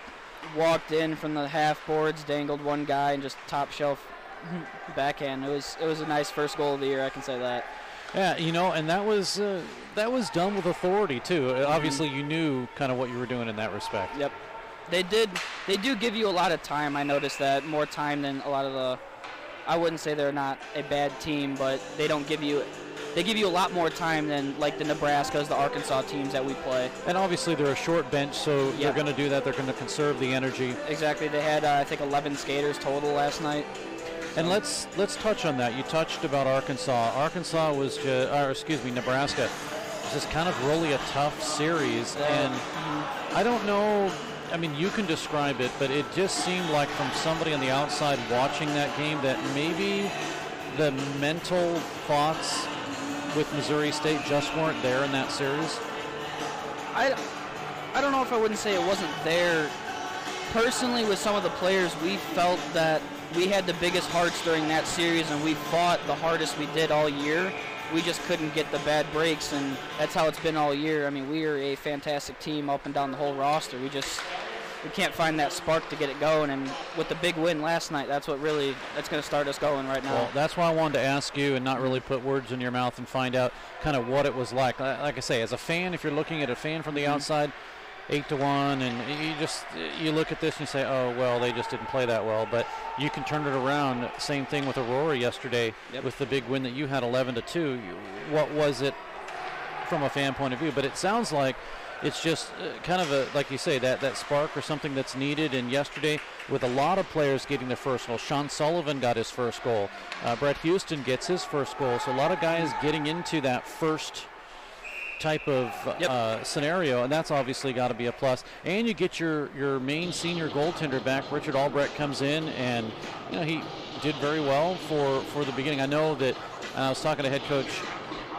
T: walked in from the half boards, dangled one guy, and just top shelf backhand. It was a nice first goal of the year, I can say that.
S: Yeah, you know, and that was done with authority, too. Obviously, you knew kind of what you were doing in that respect.
T: Yep. They do give you a lot of time. I noticed that, more time than a lot of the, I wouldn't say they're not a bad team, but they give you a lot more time than like the Nebraskas, the Arkansas teams that we play.
S: And obviously they're a short bench, so they're going to do that. They're going to conserve the energy.
T: Exactly. They had, I think, 11 skaters total last night.
S: And let's touch on that. You touched about Arkansas. Arkansas was Nebraska was just kind of really a tough series, and I don't know. I mean, you can describe it, but it just seemed like from somebody on the outside watching that game that maybe the mental thoughts with Missouri State just weren't there in that series.
T: I don't know if I wouldn't say it wasn't there. Personally, with some of the players, we felt that we had the biggest hearts during that series, and we fought the hardest we did all year. We just couldn't get the bad breaks, and that's how it's been all year. I mean, we are a fantastic team up and down the whole roster. We can't find that spark to get it going, and with the big win last night, that's going to start us going right now.
S: Well, that's why I wanted to ask you and not really put words in your mouth and find out kind of what it was like. Like I say, as a fan, if you're looking at a fan from the outside, 8-1, and you look at this and you say, oh, well, they just didn't play that well. But you can turn it around. Same thing with Aurora yesterday with the big win that you had, 11-2. What was it from a fan point of view? But it sounds like it's just kind of like you say, that spark or something that's needed. And yesterday, with a lot of players getting their first goal, Sean Sullivan got his first goal. Brett Houston gets his first goal. So a lot of guys getting into that first type of scenario, and that's obviously got to be a plus. And you get your main senior goaltender back. Richard Albrecht comes in, and he did very well for the beginning. I know that I was talking to head coach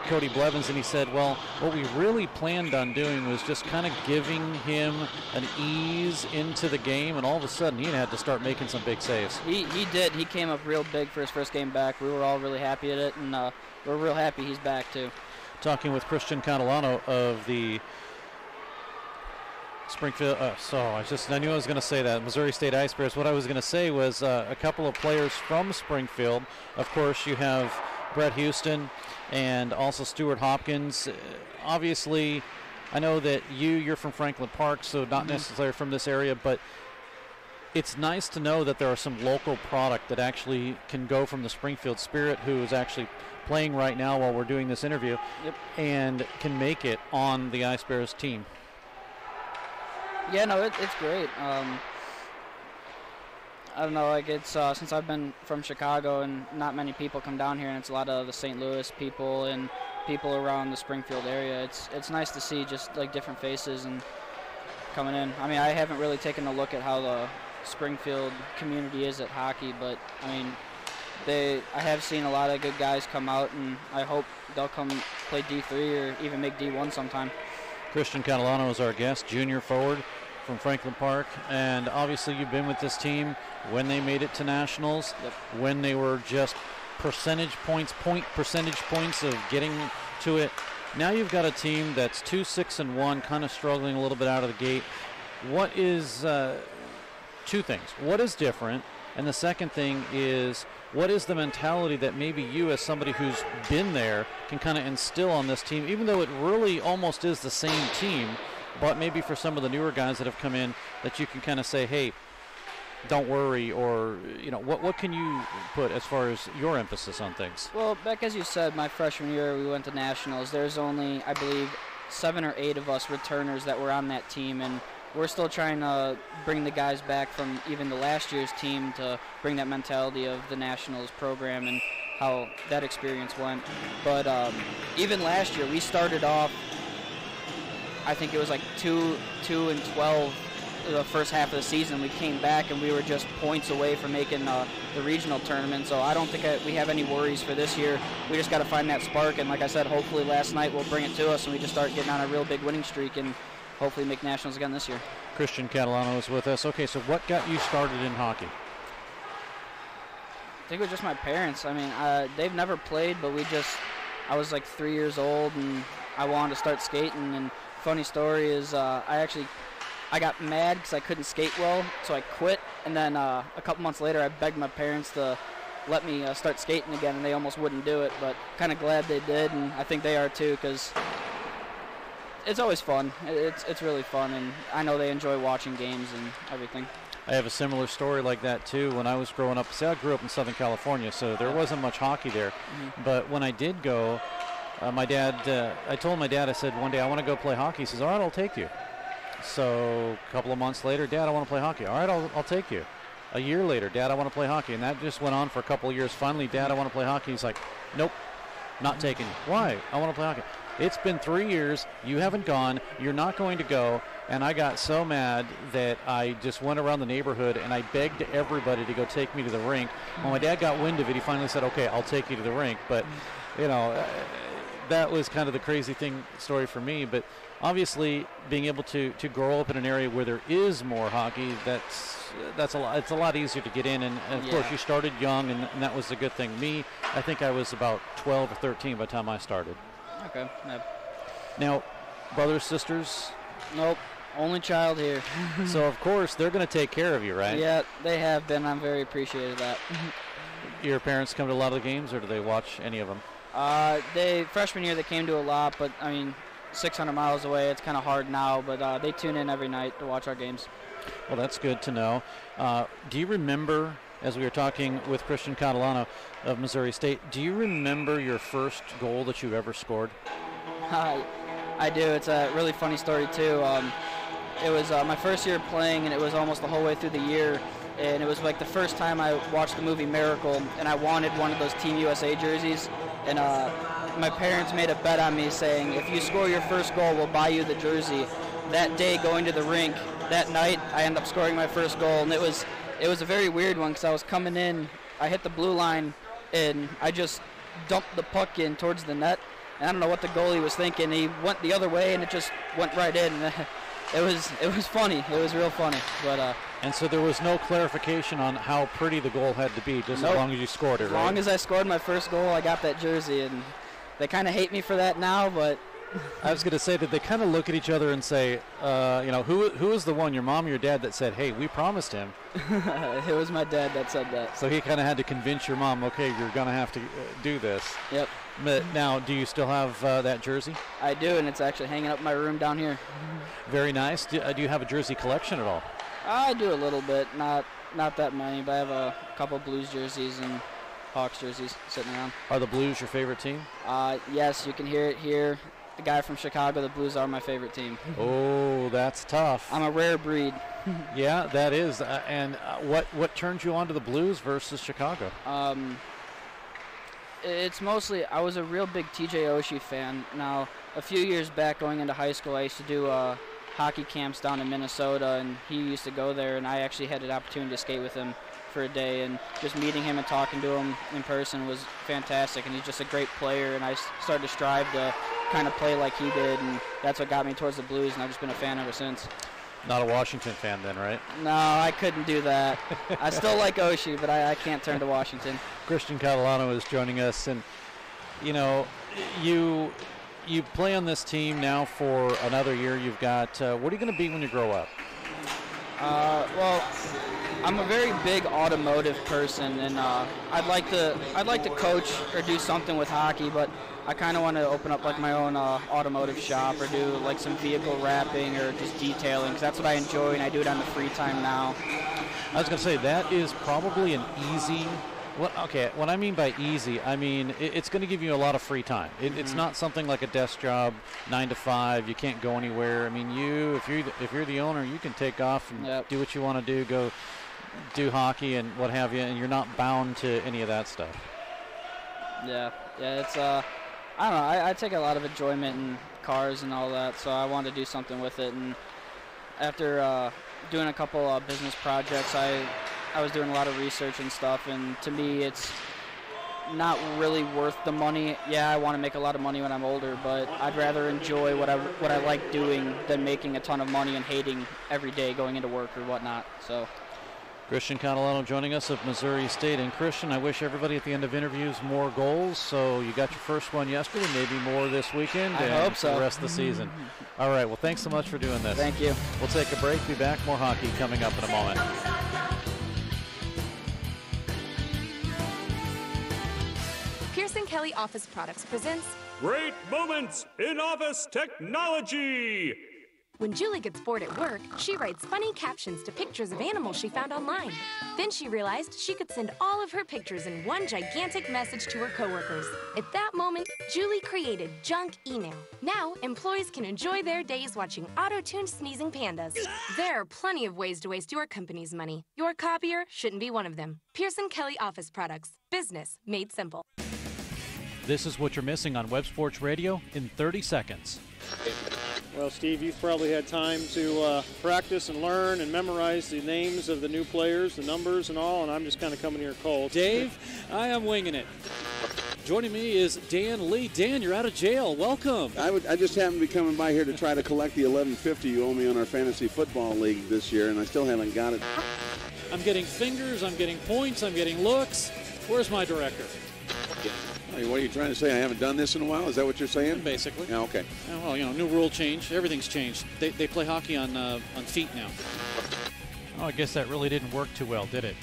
S: Cody Blevins, and he said, well, what we really planned on doing was just kind of giving him an ease into the game, and all of a sudden he had to start making some big saves.
T: He did. He came up real big for his first game back. We were all really happy at it, and we're real happy he's back too.
S: Talking with Christian Catalano of the Springfield, I knew I was going to say that, Missouri State Ice Bears. What I was going to say was a couple of players from Springfield. Of course, you have Brett Houston and also Stuart Hopkins. Obviously, I know that you're from Franklin Park, so not necessarily from this area, but it's nice to know that there are some local product that actually can go from the Springfield Spirit, who is actually playing right now while we're doing this interview, and can make it on the Ice Bears team.
T: Yeah, no, it's great. I don't know, like it's since I've been from Chicago, and not many people come down here, and it's a lot of the St. Louis people and people around the Springfield area. It's nice to see just like different faces and coming in. I mean, I haven't really taken a look at how the Springfield community is at hockey, but I mean, I have seen a lot of good guys come out, and I hope they'll come play D3 or even make D1 sometime.
S: Christian Catalano is our guest, junior forward from Franklin Park, and obviously you've been with this team when they made it to nationals, when they were just percentage points of getting to it. Now you've got a team that's 2-6-1, kind of struggling a little bit out of the gate. What is two things? What is different? And the second thing is, what is the mentality that maybe you, as somebody who's been there, can kind of instill on this team, even though it really almost is the same team, but maybe for some of the newer guys that have come in, that you can kind of say, hey, don't worry, or what can you put as far as your emphasis on things?
T: Well, Beck, as you said, my freshman year we went to nationals. There's only, I believe, 7 or 8 of us returners that were on that team, and we're still trying to bring the guys back from even the last year's team to bring that mentality of the Nationals program and how that experience went. But even last year, we started off, I think it was like 2-12 the first half of the season. We came back and we were just points away from making the regional tournament. So I don't think we have any worries for this year. We just got to find that spark. And like I said, hopefully last night will bring it to us and we just start getting on a real big winning streak and hopefully make nationals again this year.
S: Christian Catalano is with us. Okay, so what got you started in hockey?
T: I think it was just my parents. I mean, they've never played, but I was like 3 years old and I wanted to start skating. And funny story is I got mad because I couldn't skate well, so I quit. And then a couple months later, I begged my parents to let me start skating again, and they almost wouldn't do it. But kind of glad they did, and I think they are too, because it's always fun. It's really fun, and I know they enjoy watching games and everything.
S: I have a similar story like that too. When I was growing up, I grew up in Southern California, so there wasn't much hockey there. But when I did go, my dad, I told my dad, I said, one day I want to go play hockey. He says, all right, I'll take you. So a couple of months later, Dad, I want to play hockey. All right, I'll take you. A year later, Dad, I want to play hockey. And that just went on for a couple of years. Finally, Dad, I want to play hockey. He's like, nope, not taking you. Why? I want to play hockey. It's been 3 years. You haven't gone. You're not going to go. And I got so mad that I just went around the neighborhood and I begged everybody to go take me to the rink. When my dad got wind of it, he finally said, okay, I'll take you to the rink. But, that was kind of the crazy story for me. But obviously, being able to grow up in an area where there is more hockey, that's a lot. It's a lot easier to get in, and of course, you started young, and that was a good thing. Me, I think I was about 12 or 13 by the time I started.
T: Okay. Yep.
S: Now, brothers, sisters?
T: Nope. Only child here.
S: So of course they're going to take care of you, right?
T: Yeah, they have been. I'm very appreciative of that.
S: Your parents come to a lot of the games, or do they watch any of them?
T: Freshman year they came to a lot, but I mean, 600 miles away, it's kind of hard now, but they tune in every night to watch our games.
S: Well, that's good to know. Do you remember, as we were talking with Christian Catalano of Missouri State, do you remember your first goal that you ever scored?
T: I do. It's a really funny story, too. It was my first year playing, and it was almost the whole way through the year, and it was like the first time I watched the movie Miracle, and I wanted one of those Team USA jerseys, and my parents made a bet on me saying, if you score your first goal, we'll buy you the jersey. That day going to the rink, that night, I ended up scoring my first goal, and it was a very weird one because I was coming in, I hit the blue line, and I just dumped the puck in towards the net. And I don't know what the goalie was thinking. He went the other way, and it just went right in. It was funny. It was real funny. But
S: and so there was no clarification on how pretty the goal had to be, just
T: nope.
S: as long as you scored it, right?
T: As long as I scored my first goal, I got that jersey, and they kind of hate me for that now, but.
S: I was going to say, did they kind of look at each other and say, who is the one, your mom or your dad, that said, hey, we promised him?
T: It was my dad that said that.
S: So he kind of had to convince your mom, okay, you're going to have to do this.
T: Yep.
S: But now, do you still have that jersey?
T: I do, and it's actually hanging up in my room down here.
S: Very nice. Do you have a jersey collection at all?
T: I do a little bit, not that many, but I have a couple Blues jerseys and Hawks jerseys sitting around.
S: Are the Blues your favorite team?
T: Yes, you can hear it here. The guy from Chicago, the Blues are my favorite team.
S: Oh, that's tough.
T: I'm a rare breed.
S: Yeah, that is. And what turned you on to the Blues versus Chicago?
T: It's mostly, I was a real big TJ Oshie fan. Now, a few years back going into high school, I used to do hockey camps down in Minnesota, and he used to go there, and I actually had an opportunity to skate with him for a day, and just meeting him and talking to him in person was fantastic, and he's just a great player, and I started to strive to kind of play like he did, and that's what got me towards the Blues, and I've just been a fan ever since.
S: Not a Washington fan then, right?
T: No, I couldn't do that. I still like Oshie, but I can't turn to Washington.
S: Christian Catalano is joining us, and you play on this team now for another year. You've got what are you going to be when you grow up?
T: Well, I'm a very big automotive person, and I'd like to coach or do something with hockey, but I kind of want to open up like my own automotive shop or do like some vehicle wrapping or just detailing, because that's what I enjoy, and I do it on the free time now.
S: I was going to say, that is probably an easy. What I mean by easy, I mean it's going to give you a lot of free time. It's not something like a desk job, 9 to 5. You can't go anywhere. I mean, if you're the owner, you can take off and do what you want to do, go do hockey and what have you, and you're not bound to any of that stuff.
T: Yeah, it's I don't know. I take a lot of enjoyment in cars and all that, so I wanted to do something with it. And after doing a couple business projects, I was doing a lot of research and stuff, and to me it's not really worth the money. Yeah, I want to make a lot of money when I'm older, but I'd rather enjoy what I like doing than making a ton of money and hating every day going into work or whatnot. So.
S: Christian Catalano joining us of Missouri State. And Christian, I wish everybody at the end of interviews more goals. So you got your first one yesterday, maybe more this weekend.
T: I hope so.
S: For the rest of the season. All right, well, thanks so much for doing this.
T: Thank you.
S: We'll take a break, be back, more hockey coming up in a moment.
I: Pearson Kelly Office Products presents
V: Great Moments in Office Technology.
I: When Julie gets bored at work, she writes funny captions to pictures of animals she found online. Then she realized she could send all of her pictures in one gigantic message to her coworkers. At that moment, Julie created Junk Email. Now, employees can enjoy their days watching auto-tuned sneezing pandas. There are plenty of ways to waste your company's money. Your copier shouldn't be one of them. Pearson Kelly Office Products. Business made simple.
S: This is what you're missing on Web Sports Radio in 30 seconds.
W: Well, Steve, you've probably had time to practice and learn and memorize the names of the new players, the numbers and all, and I'm just kind of coming here cold.
X: Dave, I am winging it. Joining me is Dan Lee. Dan, you're out of jail. Welcome.
Y: I just happened to be coming by here to try to collect the $11.50 you owe me on our fantasy football league this year, and I still haven't got it.
X: I'm getting fingers, I'm getting points, I'm getting looks. Where's my director?
Y: Hey, what are you trying to say? I haven't done this in a while? Is that what you're saying?
X: Basically.
Y: Yeah, okay.
X: Well, new rule change. Everything's changed. They play hockey on feet now.
S: Oh, I guess that really didn't work too well, did it?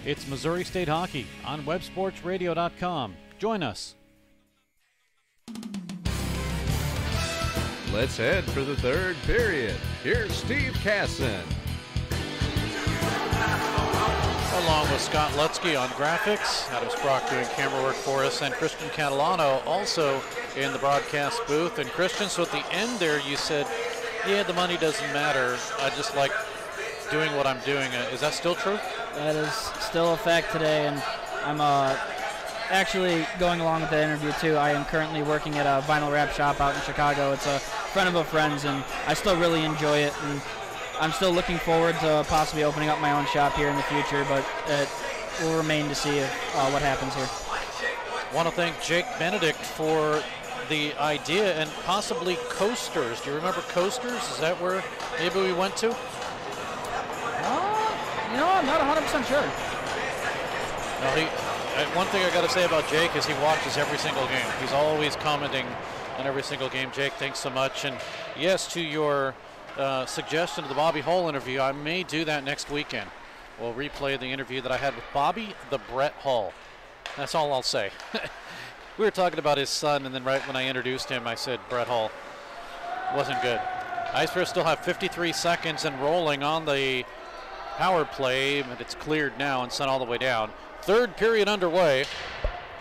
S: It's Missouri State Hockey on websportsradio.com. Join us.
R: Let's head for the third period. Here's Steve Casson.
F: Along with Scott Lutzke on graphics, Adam Sprock doing camera work for us, and Christian Catalano also in the broadcast booth. And Christian, so at the end there you said, yeah, the money doesn't matter. I just like doing what I'm doing. Is that still true?
T: That is still a fact today, and I'm actually, going along with the interview too, I am currently working at a vinyl wrap shop out in Chicago. It's a friend of a friend's, and I still really enjoy it. And I'm still looking forward to possibly opening up my own shop here in the future, but it will remain to see what happens here.
F: Want to thank Jake Benedict for the idea and possibly Coasters. Do you remember Coasters? Is that where maybe we went to?
T: I'm not 100% sure.
F: Well, one thing I got to say about Jake is he watches every single game. He's always commenting on every single game. Jake, thanks so much. And yes, to your suggestion of the Bobby Hull interview, I may do that next weekend. We'll replay the interview that I had with Bobby the Brett Hull. That's all I'll say. We were talking about his son, and then right when I introduced him, I said Brett Hull. Wasn't good. Ice Bears still have 53 seconds and rolling on the power play, but it's cleared now and sent all the way down. Third period underway.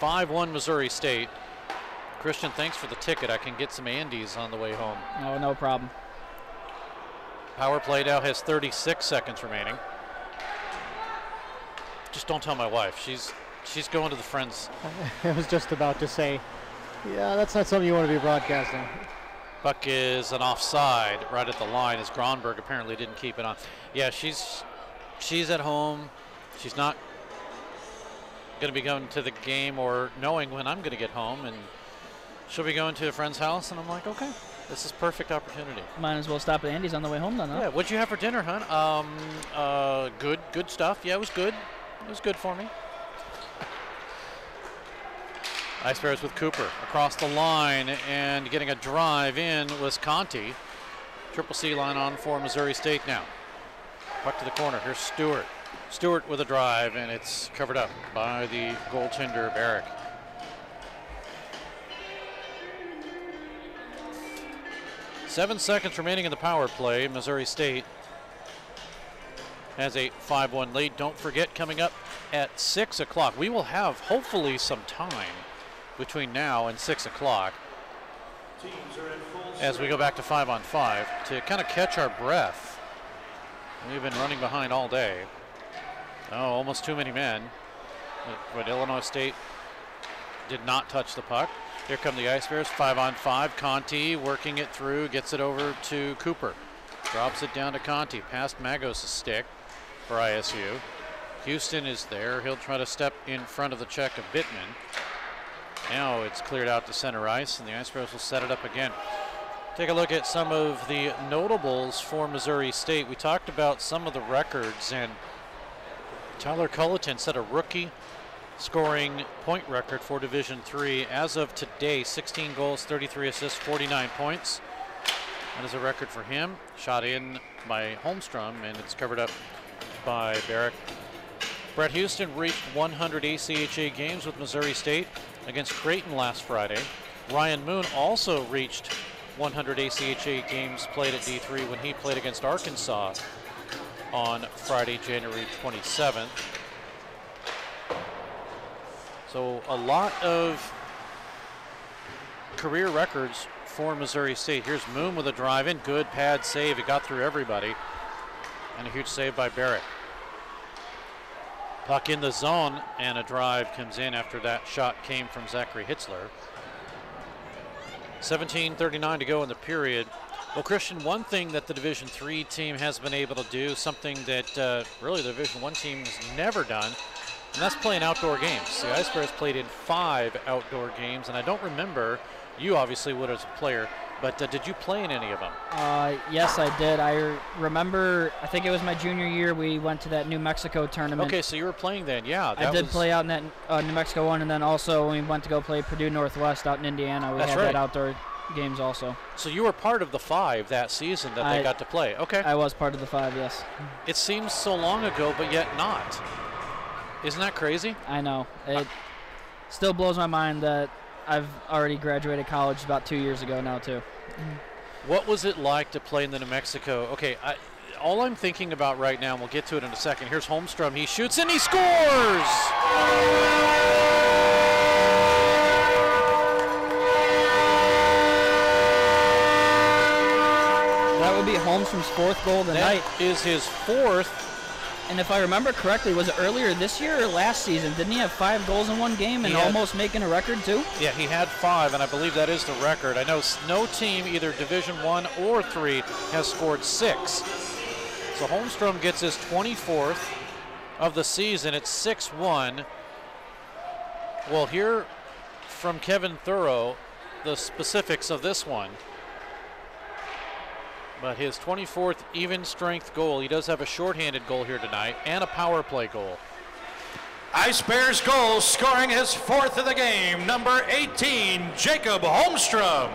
F: 5-1 Missouri State. Christian, thanks for the ticket. I can get some Andes on the way home.
T: Oh, no problem.
F: Power play now has 36 seconds remaining. Just don't tell my wife. She's going to the friends.
C: I was just about to say, yeah, that's not something you want to be broadcasting.
F: Puck is an offside right at the line as Gronberg apparently didn't keep it on. Yeah, she's at home. She's not going to be going to the game or knowing when I'm going to get home, and she'll be going to a friend's house, and I'm like, okay, this is perfect opportunity.
T: Might as well stop at Andy's on the way home then, huh?
F: Yeah, what'd you have for dinner, hon? Good stuff. Yeah, it was good. It was good for me. Ice Bears with Cooper across the line, and getting a drive in was Conti. Triple C line on for Missouri State now. Puck to the corner. Here's Stewart. Stewart with a drive, and it's covered up by the goaltender Barrick. Seven seconds remaining in the power play. Missouri State has a 5-1 lead. Don't forget, coming up at 6 o'clock, we will have hopefully some time between now and 6 o'clock as we go back to 5-on-5 to kind of catch our breath. We've been running behind all day. Oh, almost too many men. But Illinois State did not touch the puck. Here come the Ice Bears, 5-on-5. Conti working it through, gets it over to Cooper. Drops it down to Conti, past Magos' stick for ISU. Houston is there. He'll try to step in front of the check of Bittman. Now it's cleared out to center ice, and the Ice Bears will set it up again. Take a look at some of the notables for Missouri State. We talked about some of the records, and Tyler Culleton set a rookie scoring point record for Division III. As of today, 16 goals, 33 assists, 49 points. That is a record for him. Shot in by Holmstrom, and it's covered up by Barrick. Brett Houston reached 100 ACHA games with Missouri State against Creighton last Friday. Ryan Moon also reached 100 ACHA games played at D3 when he played against Arkansas on Friday, January 27th. So a lot of career records for Missouri State. Here's Moon with a drive in. Good pad save. It got through everybody. And a huge save by Barrett. Puck in the zone, and a drive comes in after that shot came from Zachary Hitzler. 17:39 to go in the period. Well, Christian, one thing that the Division III team has been able to do, something that really the Division I team has never done, and that's playing outdoor games. The Ice Bears played in 5 outdoor games, and I don't remember, you obviously would as a player, but did you play in any of them?
T: Yes, I did. I remember, I think it was my junior year, we went to that New Mexico tournament.
F: Okay, so you were playing then, yeah.
T: I did play out in that New Mexico one, and then also when we went to go play Purdue Northwest out in Indiana. We had that outdoor games also.
F: So you were part of the 5 that season that they got to play. Okay.
T: I was part of the 5, yes.
F: It seems so long ago, but yet not. Isn't that crazy?
T: I know. It still blows my mind that I've already graduated college about 2 years ago now, too.
F: What was it like to play in the New Mexico? Okay, all I'm thinking about right now, and we'll get to it in a second, here's Holmstrom. He shoots and he scores!
T: That would be Holmstrom's 4th goal of the night.
F: That is his 4th
T: And if I remember correctly, was it earlier this year or last season? Didn't he have 5 goals in one game and almost making a record too?
F: Yeah, he had 5, and I believe that is the record. I know no team, either Division I or III, has scored 6. So Holmstrom gets his 24th of the season. It's 6-1. We'll hear from Kevin Thorough the specifics of this one. But his 24th even strength goal, he does have a shorthanded goal here tonight and a power play goal.
U: Ice Bears goal, scoring his 4th of the game, number 18, Jacob Holmstrom.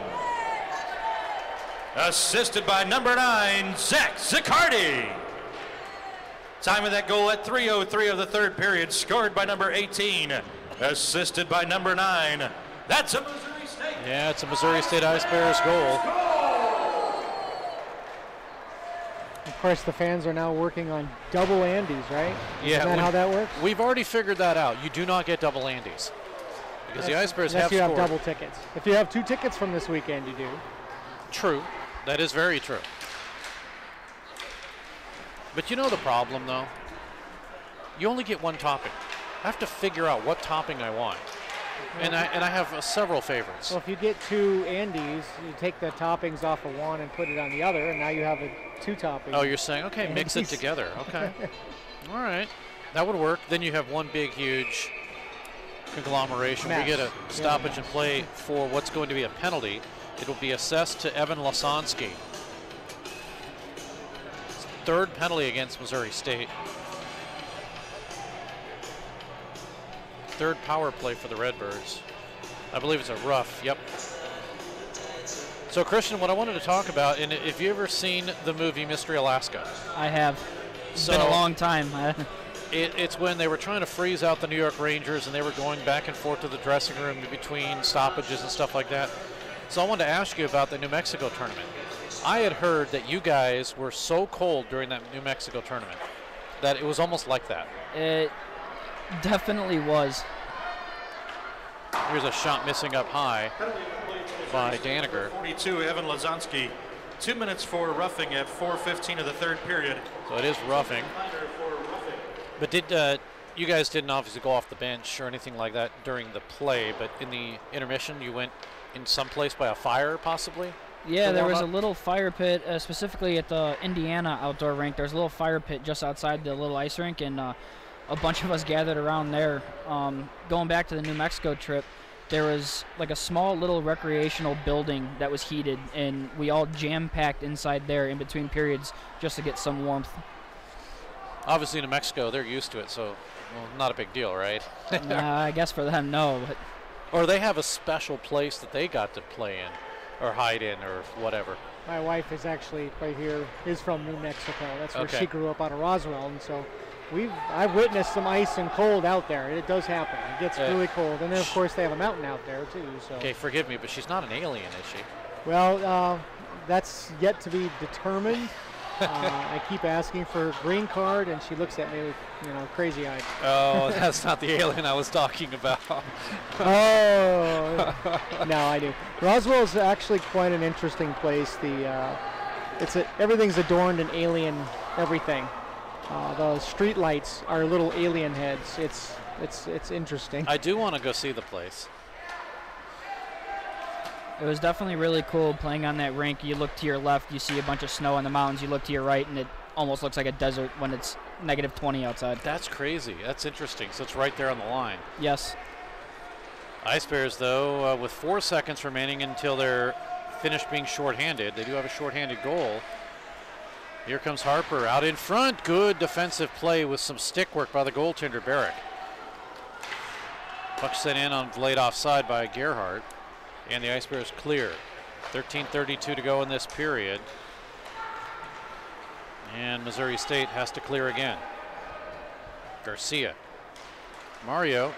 U: Assisted by number 9, Zach Zaccardi. Time of that goal at 3:03 of the 3rd period, scored by number 18, assisted by number 9. That's a Missouri State.
F: Yeah, it's a Missouri State Ice Bears goal.
C: Of course, the fans are now working on double Andes, right?
F: Yeah,
C: Isn't that how that works?
F: We've already figured that out. You do not get double Andes because the Ice Bears have
C: you
F: scored.
C: Have double tickets. If you have 2 tickets from this weekend, you do.
F: True. That is very true. But you know the problem, though? You only get 1 topping. I have to figure out what topping I want. And I have several favorites.
C: Well, if you get 2 Andes, you take the toppings off of one and put it on the other, and now you have a 2 topping.
F: Oh, you're saying, okay, mix it together. Okay. All right. That would work. Then you have one big, huge conglomeration. We get a stoppage and play for what's going to be a penalty. It will be assessed to Evan Lasansky. 3rd penalty against Missouri State. 3rd power play for the Redbirds. I believe it's a rough, yep. So Christian, what I wanted to talk about, and if you ever seen the movie Mystery Alaska?
T: I have. It's been a long time.
F: It's when they were trying to freeze out the New York Rangers and they were going back and forth to the dressing room between stoppages and stuff like that. So I wanted to ask you about the New Mexico tournament. I had heard that you guys were so cold during that New Mexico tournament that it was almost like that.
T: It definitely was.
F: Here's a shot missing up high by Daniger.
U: 42, Evan Lasansky. 2 minutes for roughing at 4:15 of the 3rd period.
F: So it is roughing. But did you guys didn't obviously go off the bench or anything like that during the play, but in the intermission you went in some place by a fire possibly?
T: Yeah, there was a little fire pit, specifically at the Indiana outdoor rink. There's a little fire pit just outside the little ice rink, and a bunch of us gathered around there. Going back to the New Mexico trip, there was like a small little recreational building that was heated, and we all jam-packed inside there in between periods just to get some warmth.
F: Obviously, New Mexico, they're used to it, so well, not a big deal, right?
T: I guess for them, no. But
F: or they have a special place that they got to play in or hide in or whatever.
C: My wife is actually right here, is from New Mexico. That's where she grew up out of Roswell, and so I've witnessed some ice and cold out there. It does happen. It gets really cold. And then, of course, they have a mountain out there, too. So.
F: Okay, forgive me, but she's not an alien, is she?
C: Well, that's yet to be determined. I keep asking for a green card, and she looks at me with, crazy-eyed.
F: Oh, that's not the alien I was talking about.
C: Oh, no, I do. Roswell is actually quite an interesting place. Everything's adorned in alien everything. The street lights are little alien heads. It's interesting.
F: I do want to go see the place.
T: It was definitely really cool playing on that rink. You look to your left, you see a bunch of snow on the mountains. You look to your right, and it almost looks like a desert when it's negative 20 outside.
F: That's crazy. That's interesting. So it's right there on the line.
T: Yes.
F: Ice Bears, though, with 4 seconds remaining until they're finished being shorthanded. They do have a shorthanded goal. Here comes Harper out in front. Good defensive play with some stick work by the goaltender, Barrick. Puck sent in on laid offside by Gerhardt. And the Ice Bears clear. 13:32 to go in this period. And Missouri State has to clear again. Garcia. Mario,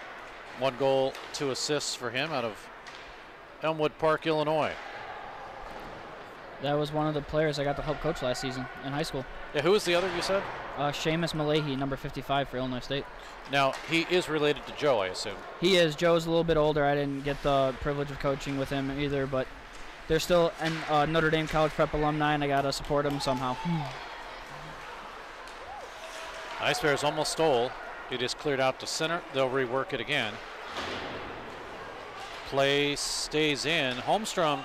F: 1 goal, 2 assists for him out of Elmwood Park, Illinois.
T: That was one of the players I got to help coach last season in high school.
F: Yeah, who was the other you said?
T: Seamus Malahy, number 55 for Illinois State.
F: Now, he is related to Joe, I assume.
T: He is. Joe's a little bit older. I didn't get the privilege of coaching with him either, but they're still Notre Dame College Prep alumni, and I got to support them somehow.
S: Ice Bears almost stole. It is cleared out to center. They'll rework it again. Play stays in. Holmstrom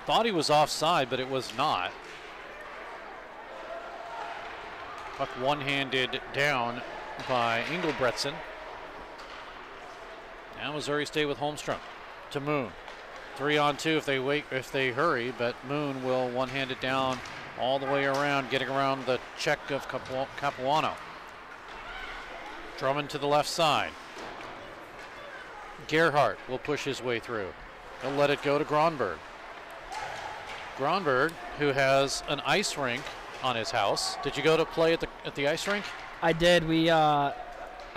S: thought he was offside, but it was not. Puck one-handed down by Engelbretson. Now Missouri State with Holmstrom to Moon. 3-on-2 if they hurry, but Moon will one-hand it down all the way around, getting around the check of Capuano. Drummond to the left side. Gerhardt will push his way through. He'll let it go to Gronberg. Gronberg, who has an ice rink on his house. Did you go to play at the ice rink?
T: I did. I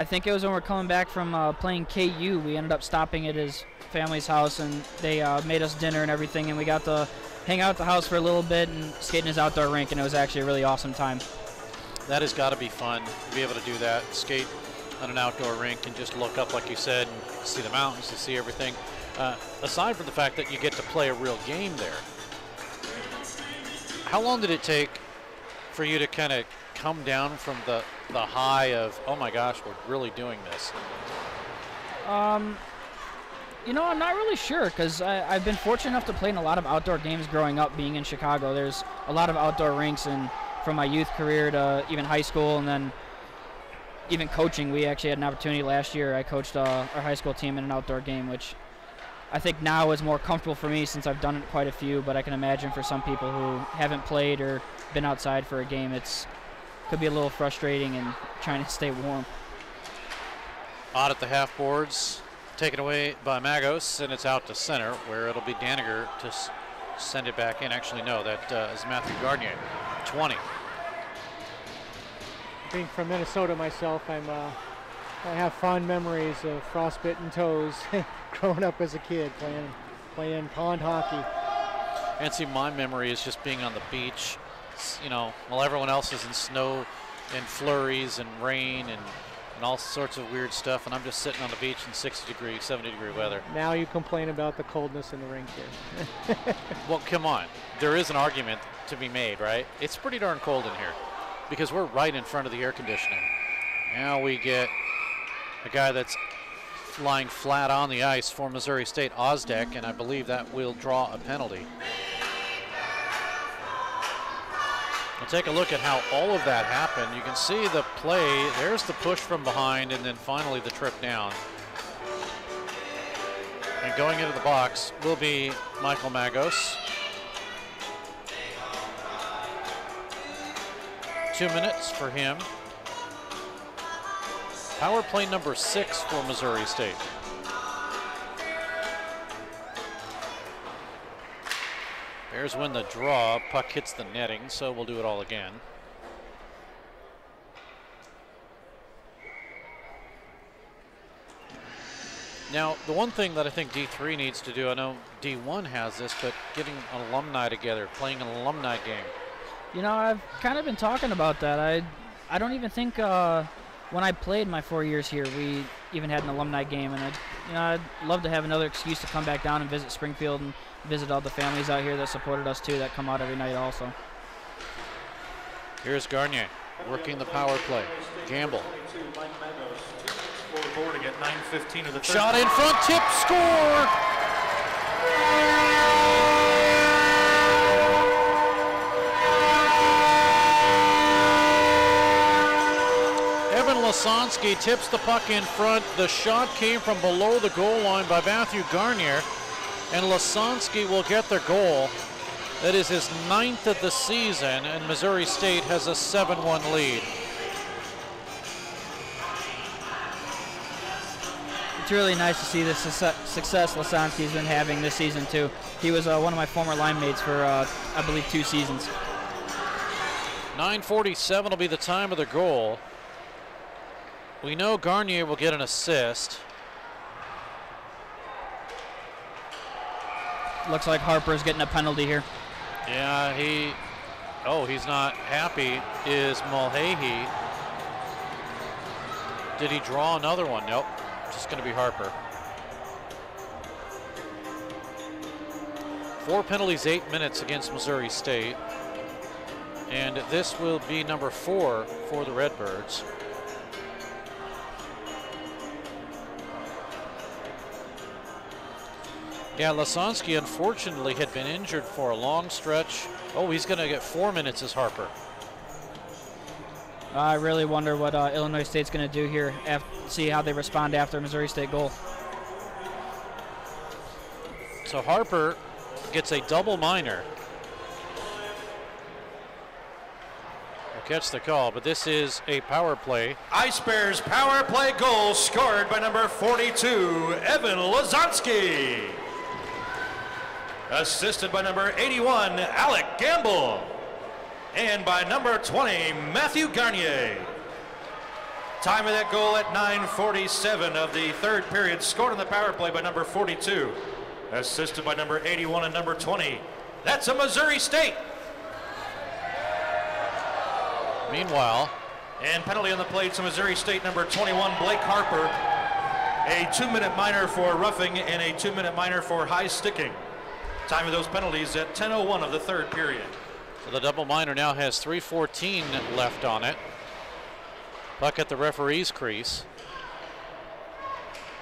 T: think it was when we were coming back from playing KU. We ended up stopping at his family's house, and they made us dinner and everything, and we got to hang out at the house for a little bit and skate in his outdoor rink, and it was actually a really awesome time.
S: That has got to be fun to be able to do that, skate on an outdoor rink and just look up, like you said, and see the mountains, to see everything. Aside from the fact that you get to play a real game there, how long did it take for you to kind of come down from the high of, oh my gosh, we're really doing this?
T: You know, I'm not really sure, because I've been fortunate enough to play in a lot of outdoor games growing up being in Chicago. There's a lot of outdoor rinks, and from my youth career to even high school, and then even coaching. We actually had an opportunity last year. I coached our high school team in an outdoor game, which I think now is more comfortable for me since I've done it quite a few, but I can imagine for some people who haven't played or been outside for a game, could be a little frustrating and trying to stay warm.
S: Odd at the half boards, taken away by Magos, and it's out to center, where it'll be Daniger to send it back in. Actually, no, that is Matthew Gardnier, 20.
C: Being from Minnesota myself, I have fond memories of frostbitten toes growing up as a kid playing pond hockey.
S: And see, my memory is just being on the beach, you know, while everyone else is in snow and flurries and rain and all sorts of weird stuff, and I'm just sitting on the beach in 60-degree, 70-degree weather.
C: Now you complain about the coldness in the rink here.
S: Well, come on. There is an argument to be made, right? It's pretty darn cold in here because we're right in front of the air conditioning. Now we get a guy that's lying flat on the ice for Missouri State, Ozdek, and I believe that will draw a penalty. We'll take a look at how all of that happened. You can see the play. There's the push from behind, and then finally the trip down. And going into the box will be Michael Magos. 2 minutes for him. Power play number 6 for Missouri State. Bears win the draw. Puck hits the netting, so we'll do it all again. Now, the one thing that I think D3 needs to do, I know D1 has this, but getting an alumni together, playing an alumni game.
T: You know, I've kind of been talking about that. I don't even think when I played my 4 years here, we even had an alumni game, and I'd love to have another excuse to come back down and visit Springfield and visit all the families out here that supported us too, that come out every night also.
S: Here's Garnier working the power play. Gamble.
G: Boarding at 9:15 of the third.
S: Shot in front, tip, score! Evan Lasansky tips the puck in front. The shot came from below the goal line by Matthew Garnier, and Lasansky will get their goal. That is his 9th of the season, and Missouri State has a 7-1 lead.
T: It's really nice to see the success Lasansky's been having this season too. He was one of my former line mates for, I believe, 2 seasons.
S: 9:47 will be the time of the goal. We know Garnier will get an assist.
T: Looks like Harper's getting a penalty here.
S: Yeah, he's not happy, is Mulcahy. Did he draw another one? Nope, just gonna be Harper. 4 penalties, 8 minutes against Missouri State.
F: And this will be number 4 for the Redbirds. Yeah, Lasansky unfortunately had been injured for a long stretch. Oh, he's going to get 4 minutes as Harper.
T: I really wonder what Illinois State's going to do here, see how they respond after a Missouri State goal.
F: So Harper gets a double minor. We'll catch the call, but this is a power play.
U: Ice Bears power play goal scored by number 42, Evan Lasansky. Assisted by number 81, Alec Gamble. And by number 20, Matthew Garnier. Time of that goal at 9:47 of the third period, scored on the power play by number 42. Assisted by number 81 and number 20. That's a Missouri State.
F: Meanwhile,
U: and penalty on the plate to Missouri State number 21, Blake Harper. A 2-minute minor for roughing and a 2-minute minor for high sticking. Time of those penalties at 10:01 of the third period.
F: So the double minor now has 3:14 left on it. Puck at the referee's crease.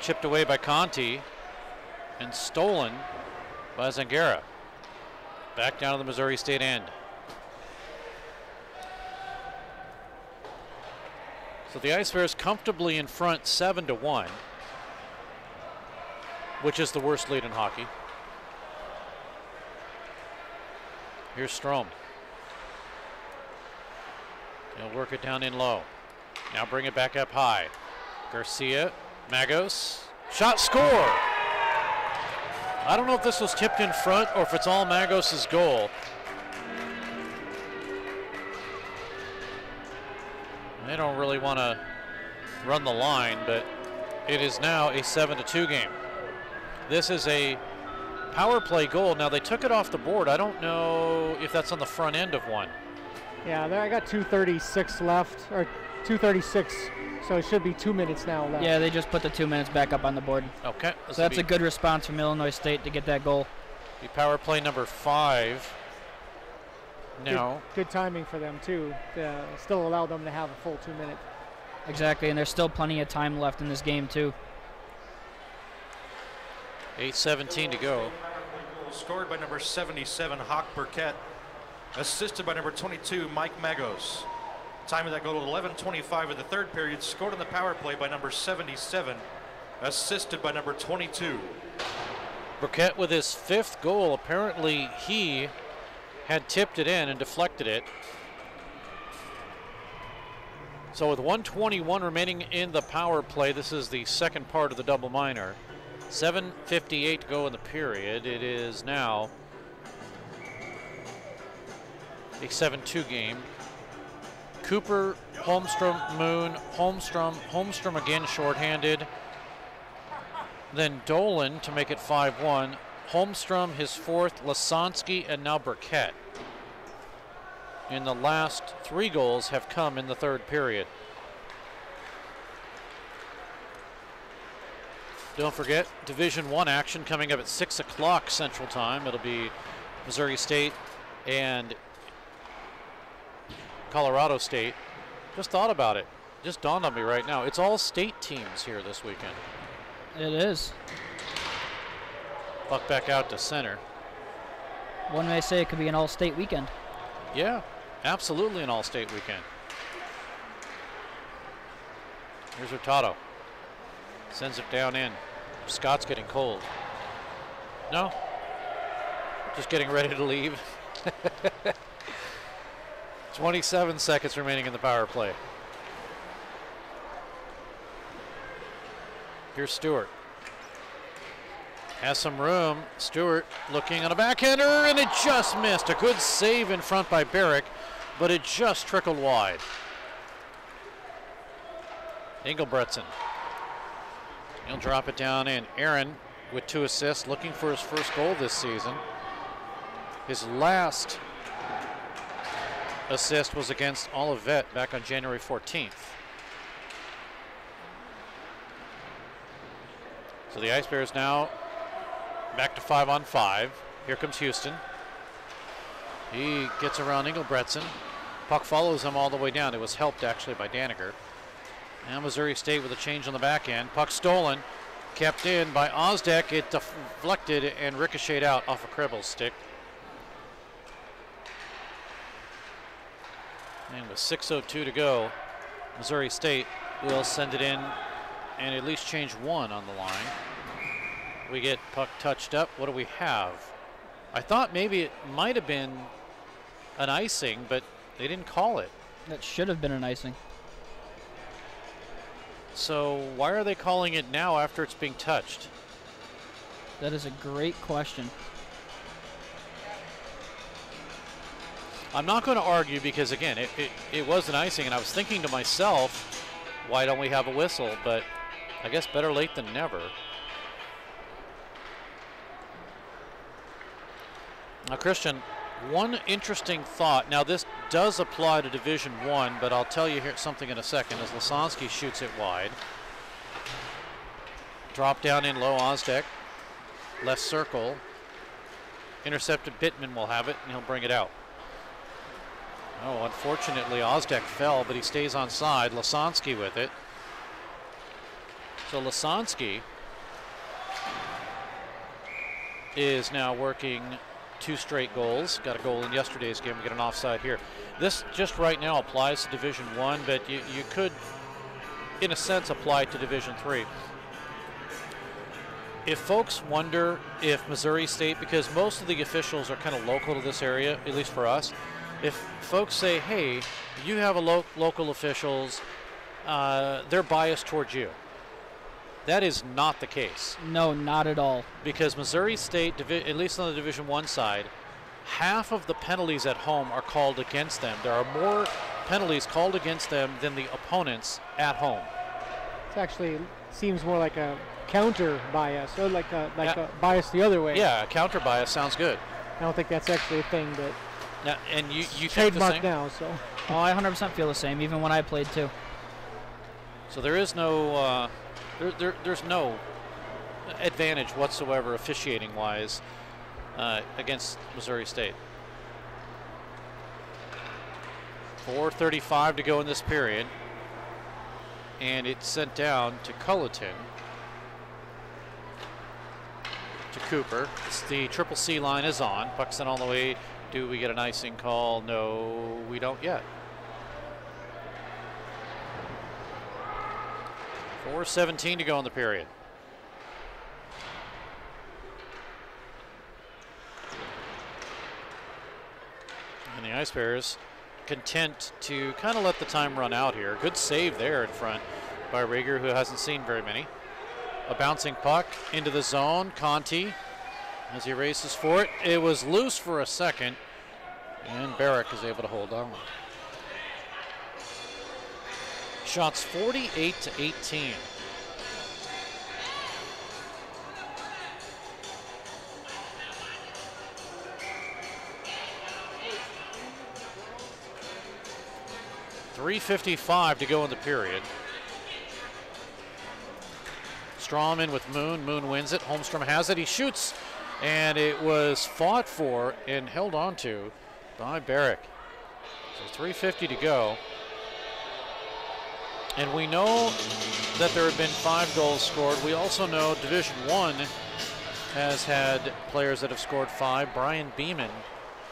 F: Chipped away by Conti and stolen by Zangara. Back down to the Missouri State end. So the Ice Bears comfortably in front 7-1, which is the worst lead in hockey. Here's Strom. He'll work it down in low. Now bring it back up high. Garcia, Magos, shot, score! I don't know if this was tipped in front or if it's all Magos' goal. They don't really want to run the line, but it is now a 7-2 game. This is a power play goal. Now they took it off the board. I don't know if that's on the front end of one.
C: Yeah, there I got 2:36 left, or 2:36, so it should be 2 minutes now left.
T: Yeah, they just put the 2 minutes back up on the board.
F: Okay.
T: So that's a good response from Illinois State to get that goal.
F: The power play number 5. No.
C: Good timing for them, too. Still allow them to have a full 2 minutes.
T: Exactly, and there's still plenty of time left in this game, too.
F: 8:17 to go.
U: Scored by number 77, Hawk Burkett. Assisted by number 22, Mike Magos. Time of that goal at 11:25 of the third period. Scored on the power play by number 77. Assisted by number 22.
F: Burkett with his 5th goal. Apparently he had tipped it in and deflected it. So with 1:21 remaining in the power play, this is the second part of the double minor. 7:58 to go in the period. It is now a 7-2 game. Cooper, Holmstrom, Moon, Holmstrom again shorthanded. Then Dolan to make it 5-1. Holmstrom his 4th, Lasansky, and now Burkett. And the last 3 goals have come in the third period. Don't forget, Division I action coming up at 6 o'clock Central Time. It'll be Missouri State and Colorado State. Just thought about it. Just dawned on me right now. It's all state teams here this weekend.
T: It is.
F: Puck back out to center.
T: One may say it could be an all-state weekend.
F: Yeah, absolutely an all-state weekend. Here's Hurtado. Sends it down in. Scott's getting cold. No? Just getting ready to leave. 27 seconds remaining in the power play. Here's Stewart. Has some room. Stewart looking on a backhander, and it just missed. A good save in front by Barrick, but it just trickled wide. Engelbretson. He'll drop it down in. Aaron with 2 assists, looking for his first goal this season. His last assist was against Olivet back on January 14th. So the Ice Bears now back to 5-on-5. Here comes Houston. He gets around Engelbretson.
S: Puck follows him all the way down. It was helped actually by Daniger. Now Missouri State with a change on the back end. Puck stolen, kept in by Osdek. It deflected and ricocheted out off of Kribble's stick. And with 6:02 to go, Missouri State will send it in and at least change one on the line. We get puck touched up. What do we have? I thought maybe it might have been an icing, but they didn't call it.
T: That should have been an icing.
S: So why are they calling it now after it's being touched?
T: That is a great question.
S: I'm not going to argue because, again, it was an icing, and I was thinking to myself, why don't we have a whistle? But I guess better late than never. Now, Christian, one interesting thought. Now, this does apply to Division I, but I'll tell you here something in a second as Lasansky shoots it wide. Drop down in low, Osdek. Left circle. Intercepted, Bittman will have it, and he'll bring it out. Oh, unfortunately, Osdek fell, but he stays on side. Lasansky with it. So Lasansky is now working 2 straight goals. Got a goal in yesterday's game. We get an offside here. This just right now applies to Division I, but you could, in a sense, apply it to Division III. If folks wonder if Missouri State, because most of the officials are kind of local to this area, at least for us, if folks say, hey, you have a local officials, they're biased towards you. That is not the case.
T: No, not at all.
S: Because Missouri State, at least on the Division I side, half of the penalties at home are called against them. There are more penalties called against them than the opponents at home.
C: It actually seems more like a counter bias, or like a bias the other way.
S: Yeah, a counter bias sounds good.
C: I don't think that's actually a thing, but
S: now, and you
C: trademark now, so.
T: Oh, I 100% feel the same, even when I played too.
S: So there is no, there's no advantage whatsoever officiating-wise against Missouri State. 4:35 to go in this period, and it's sent down to Culleton. To Cooper. The Triple C line is on. Puck sent all the way. Do we get an icing call? No, we don't yet. 4:17 to go in the period. And the Ice Bears content to kind of let the time run out here. Good save there in front by Rager, who hasn't seen very many. A bouncing puck into the zone. Conti, as he races for it. It was loose for a second, and Barrick is able to hold on. Shots 48-18. .355 to go in the period. Strawman with Moon. Moon wins it. Holmstrom has it. He shoots, and it was fought for and held on to by Barrick. So 3:50 to go. And we know that there have been 5 goals scored. We also know Division I has had players that have scored 5. Brian Beeman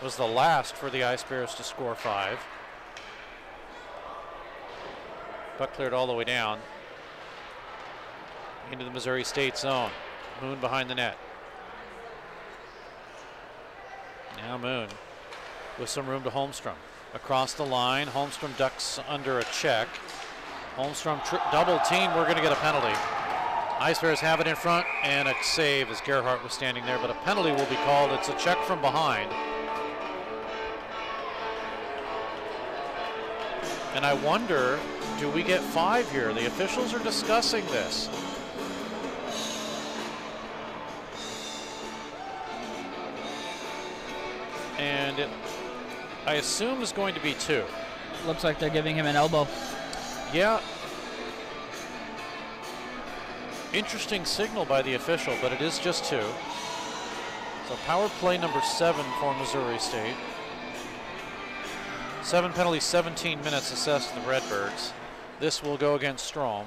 S: was the last for the Ice Bears to score 5. Puck cleared all the way down into the Missouri State zone. Moon behind the net. Now Moon with some room to Holmstrom. Across the line, Holmstrom ducks under a check. Holmstrom double team, we're gonna get a penalty. Ice Bears have it in front, and a save as Gerhardt was standing there, but a penalty will be called. It's a check from behind. And I wonder, do we get 5 here? The officials are discussing this. And it, I assume, is going to be 2.
T: Looks like they're giving him an elbow.
S: Yeah. Interesting signal by the official, but it is just 2. So power play number 7 for Missouri State.
F: 7 penalties, 17 minutes assessed to the Redbirds. This will go against Strom.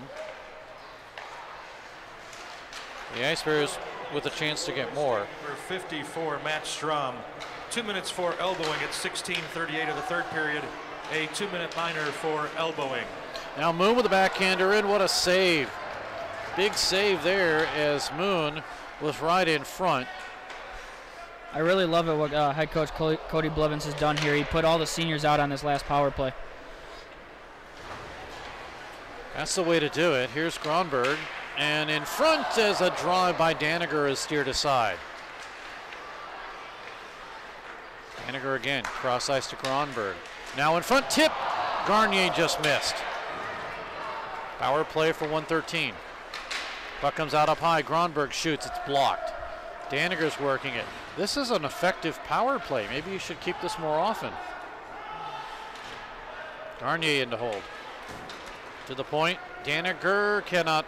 F: The Ice Bears with a chance to get more.
U: Number 54, Matt Strom. 2 minutes for elbowing at 16:38 of the third period. A 2-minute minor for elbowing.
F: Now Moon with the backhander in. What a save. Big save there as Moon was right in front.
T: I really love it what head coach Cody Blevins has done here. He put all the seniors out on this last power play.
F: That's the way to do it. Here's Gronberg. And in front as a drive by Daniger is steered aside. Daniger again, cross ice to Gronberg. Now in front, tip. Garnier just missed. Power play for 113. Puck comes out up high. Gronberg shoots. It's blocked. Daniger's working it. This is an effective power play. Maybe you should keep this more often. Garnier in to hold. To the point. Daniger cannot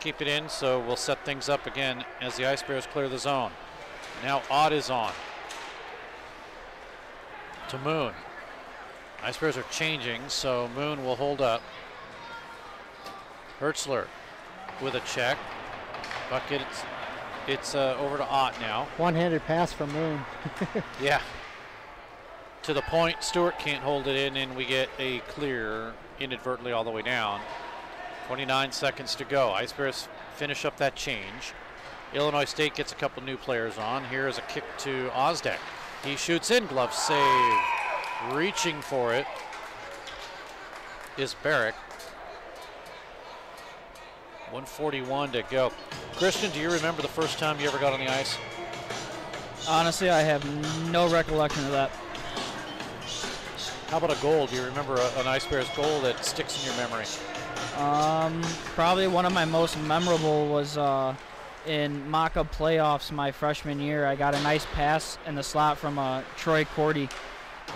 F: keep it in, so we'll set things up again as the Ice Bears clear the zone. Now Ott is on. To Moon. Ice Bears are changing, so Moon will hold up. Hertzler with a check. Bucket, it's over to Ott now.
C: One-handed pass from Moon.
F: Yeah. To the point, Stewart can't hold it in, and we get a clear inadvertently all the way down. 29 seconds to go. Ice Bears finish up that change. Illinois State gets a couple new players on. Here is a kick to Osdek. He shoots in, glove save. Reaching for it is Barrick. 1:41 to go. Christian, do you remember the first time you ever got on the ice?
T: Honestly, I have no recollection of that.
F: How about a goal? Do you remember an Ice Bears goal that sticks in your memory?
T: Probably one of my most memorable was in mock-up playoffs my freshman year. I got a nice pass in the slot from Troy Cordy,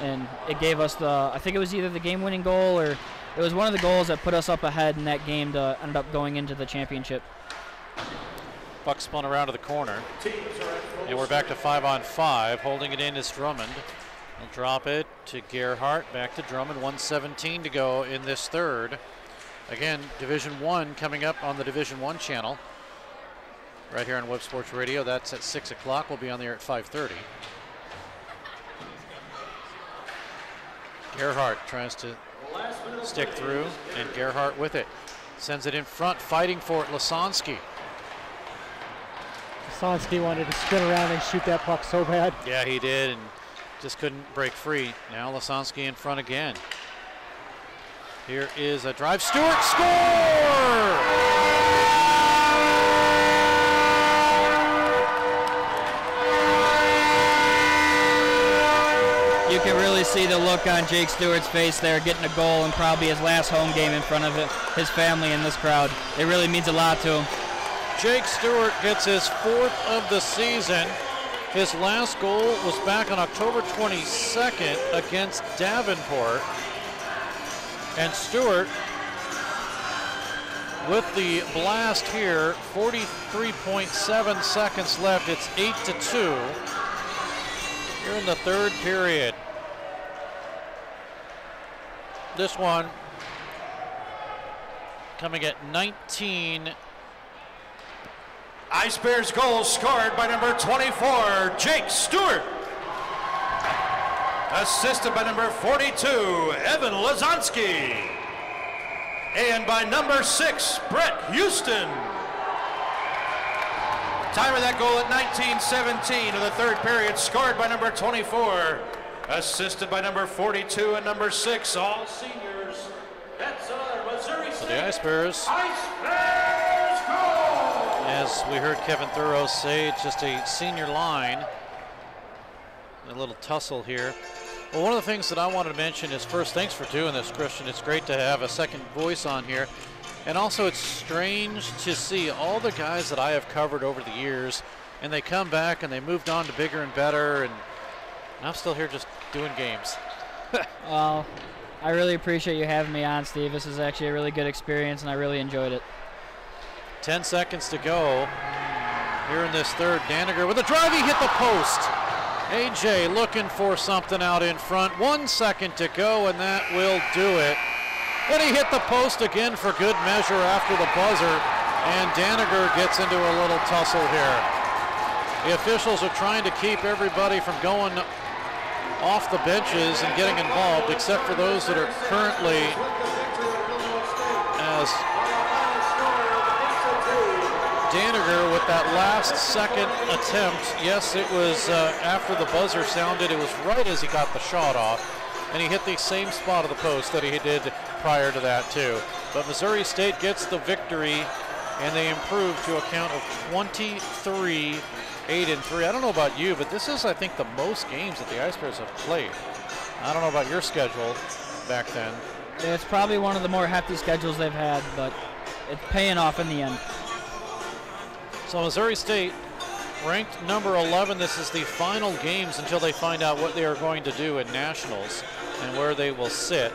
T: and it gave us I think it was either the game-winning goal or it was one of the goals that put us up ahead in that game to end up going into the championship.
F: Puck spun around to the corner, and we're back to 5-on-5. Holding it in is Drummond. He'll drop it to Gerhardt, back to Drummond. 1:17 to go in this third. Again, Division I coming up on the Division I channel. Right here on Web Sports Radio. That's at 6 o'clock. We'll be on there at 5:30. Gerhardt tries to stick through, and Gerhardt with it. Sends it in front, fighting for it, Lasansky.
C: Lasansky wanted to spin around and shoot that puck so bad.
F: Yeah, he did, and just couldn't break free. Now Lasansky in front again. Here is a drive. Stewart score!
T: You can really see the look on Jake Stewart's face there, getting a goal in probably his last home game in front of his family and this crowd. It really means a lot to him.
F: Jake Stewart gets his 4th of the season. His last goal was back on October 22nd against Davenport. And Stewart, with the blast here, 43.7 seconds left. It's 8-2 here in the third period. This one coming at 19.
U: Ice Bears goal scored by number 24, Jake Stewart. Assisted by number 42, Evan Lasansky. And by number 6, Brett Houston. Time of that goal at 19:17 of the third period, scored by number 24, assisted by number 42 and number 6, all seniors. That's another Missouri State.
F: So the Ice Bears.
U: Ice Bears goal!
F: As we heard Kevin Thurow say, it's just a senior line. A little tussle here. Well, one of the things that I wanted to mention is first, thanks for doing this, Christian. It's great to have a second voice on here. And also, it's strange to see all the guys that I have covered over the years, and they come back and they moved on to bigger and better, and I'm still here just doing games.
T: Well, I really appreciate you having me on, Steve. This is actually a really good experience, and I really enjoyed it.
F: 10 seconds to go here in this third. Daniger with a drive, he hit the post.
S: AJ looking for something out in front. 1 second to go, and that will do it. And he hit the post again for good measure after the buzzer, and Daniger gets into a little tussle here. The officials are trying to keep everybody from going off the benches and getting involved, except for those that are currently as Daniger with that last second attempt. Yes, it was after the buzzer sounded. It was right as he got the shot off, and he hit the same spot of the post that he did prior to that too. But Missouri State gets the victory, and they improve to a count of 23-8-3. I don't know about you, but this is, I think, the most games that the Ice Bears have played. I don't know about your schedule back then.
T: It's probably one of the more hefty schedules they've had, but it's paying off in the end.
S: So Missouri State ranked number 11. This is the final games until they find out what they are going to do in nationals and where they will sit.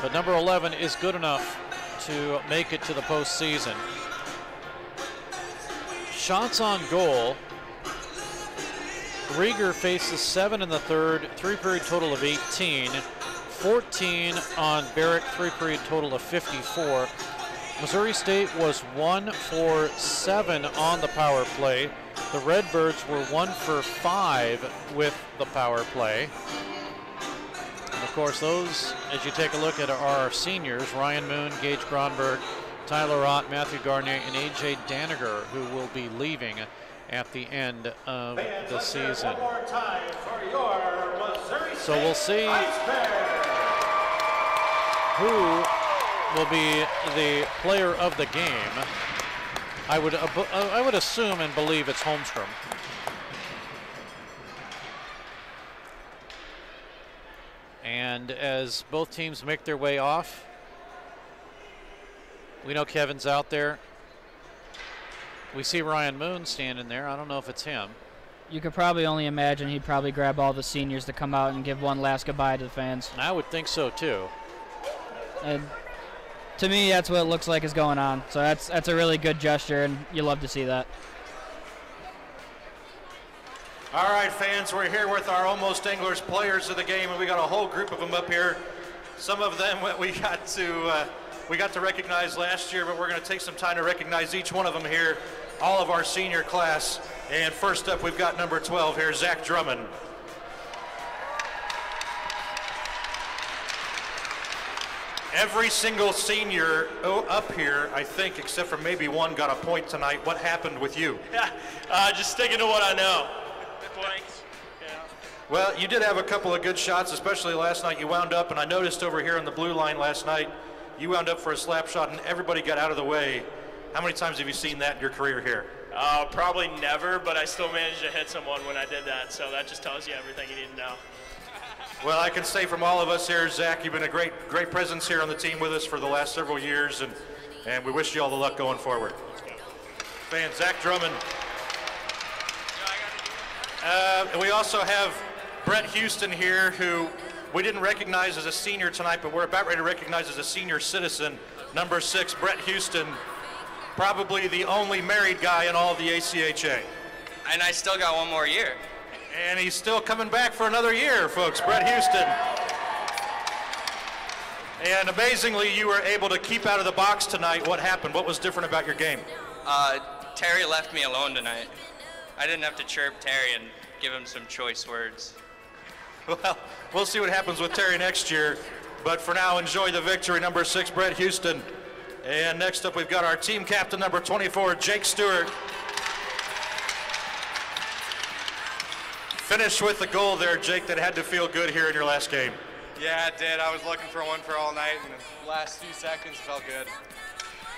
S: But number 11 is good enough to make it to the postseason. Shots on goal. Rieger faces 7 in the third, 3-period total of 18. 14 on Barrett, 3-period total of 54. Missouri State was 1 for 7 on the power play. The Redbirds were 1 for 5 with the power play. And of course, those, as you take a look at, are our seniors: Ryan Moon, Gage Gronberg, Tyler Ott, Matthew Garnier, and AJ Daniger, who will be leaving at the end of the season. So we'll see who will be the player of the game. I would assume and believe it's Holmstrom. And as both teams make their way off, we know Kevin's out there. We see Ryan Moon standing there. I don't know if it's him.
T: You could probably only imagine he'd probably grab all the seniors to come out and give one last goodbye to the fans.
S: I would think so too.
T: And to me, that's what it looks like is going on. So that's a really good gesture, and you love to see that.
U: All right, fans, we're here with our Almost Anglers players of the game, and we got a whole group of them up here. Some of them we got to recognize last year, but we're going to take some time to recognize each one of them here, all of our senior class. And first up, we've got number 12 here, Zach Drummond. Every single senior up here, I think, except for maybe one, got a point tonight. What happened with you?
A: Just sticking to what I know. Points. Yeah.
U: Well, you did have a couple of good shots, especially last night. You wound up, and I noticed over here on the blue line last night, you wound up for a slap shot, and everybody got out of the way. How many times have you seen that in your career here?
A: Probably never, but I still managed to hit someone when I did that, so that just tells you everything you need to know.
U: Well, I can say from all of us here, Zach, you've been a great presence here on the team with us for the last several years, and we wish you all the luck going forward. Fan Zach Drummond. We also have Brett Houston here, who we didn't recognize as a senior tonight, but we're about ready to recognize as a senior citizen. Number 6, Brett Houston, probably the only married guy in all of the ACHA.
B: And I still got one more year.
U: And he's still coming back for another year, folks, Brett Houston. And amazingly, you were able to keep out of the box tonight. What happened? What was different about your game?
B: Terry left me alone tonight. I didn't have to chirp Terry and give him some choice words.
U: Well, we'll see what happens with Terry next year. But for now, enjoy the victory, number 6, Brett Houston. And next up, we've got our team captain, number 24, Jake Stewart. Finished with the goal there, Jake, that had to feel good here in your last game.
J: Yeah, it did. I was looking for one for all night, and the last few seconds felt good.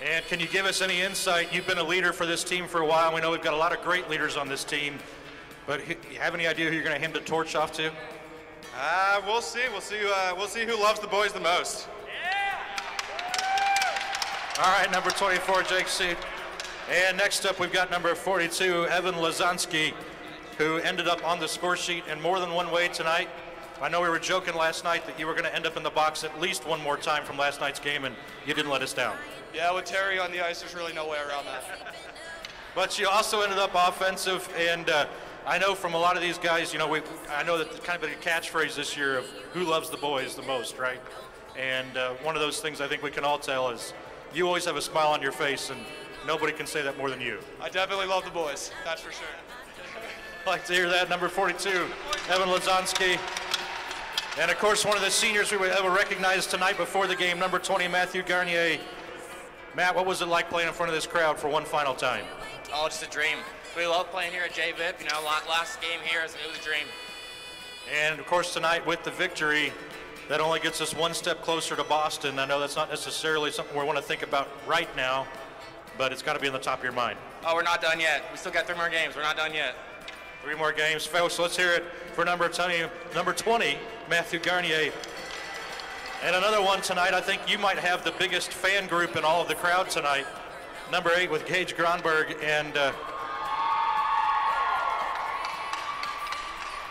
U: And can you give us any insight? You've been a leader for this team for a while. We know we've got a lot of great leaders on this team, but you have any idea who you're going to hand the torch off to?
J: We'll see. We'll see who loves the boys the most.
U: All right, number 24, Jake C. And next up, we've got number 42, Evan Lazansky, who ended up on the score sheet in more than one way tonight. I know we were joking last night that you were going to end up in the box at least one more time from last night's game, and you didn't let us down.
J: Yeah, with Terry on the ice, there's really no way around that.
U: But you also ended up offensive, and
G: I know from a lot of these guys, you know, I know that kind of a catchphrase this year of who loves the boys the most, right? And one of those things I think we can all tell is you always have a smile on your face, and nobody can say that more than you.
J: I definitely love the boys, that's for sure.
G: I'd like to hear that. Number 42, Evan Lazonsky. And of course, one of the seniors we would ever recognize tonight before the game, number 20, Matthew Garnier. Matt, what was it like playing in front of this crowd for one final time?
K: Oh, it's a dream. We love playing here at JVIP. You know, last game here, it was a dream.
G: And of course, tonight with the victory, that only gets us one step closer to Boston. I know that's not necessarily something we want to think about right now, but it's got to be on the top of your mind.
K: Oh, we're not done yet. We still got 3 more games. We're not done yet.
G: 3 more games, folks. Let's hear it for number 20, Matthew Garnier. And another one tonight, I think you might have the biggest fan group in all of the crowd tonight. Number 8 with Gage Gronberg. And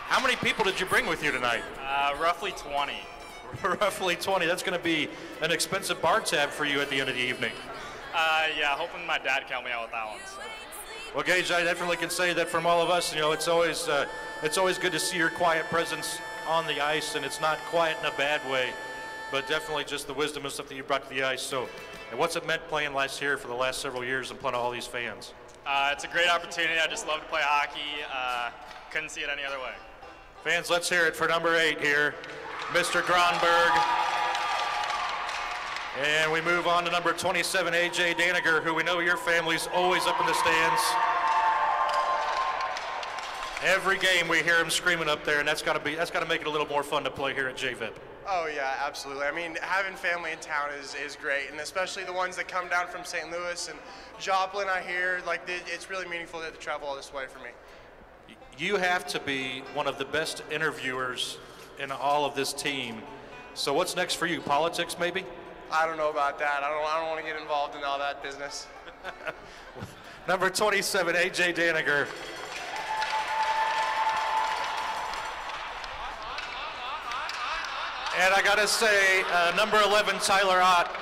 G: how many people did you bring with you tonight?
K: Roughly 20.
G: Roughly 20. That's going to be an expensive bar tab for you at the end of the evening.
K: Yeah, hoping my dad can help me out with that one. So.
G: Well, Gage, I definitely can say that from all of us, you know, it's always good to see your quiet presence on the ice, and it's not quiet in a bad way, but definitely just the wisdom and stuff that you brought to the ice. So, and what's it meant playing last year for the last several years in front of all these fans?
K: It's a great opportunity. I just love to play hockey. Couldn't see it any other way.
G: Fans, let's hear it for number 8 here, Mr. Gronberg. And we move on to number 27, A.J. Daniger, who we know your family's always up in the stands. Every game we hear him screaming up there, and that's got to make it a little more fun to play here at JVIP.
J: Oh yeah, absolutely. I mean, having family in town is great, and especially the ones that come down from St. Louis and Joplin. I hear like it's really meaningful to travel all this way for me.
G: You have to be one of the best interviewers in all of this team. So what's next for you? Politics, maybe?
J: I don't know about that. I don't want to get involved in all that business.
G: Number 27, A.J. Daniger. And I got to say, number 11, Tyler Ott,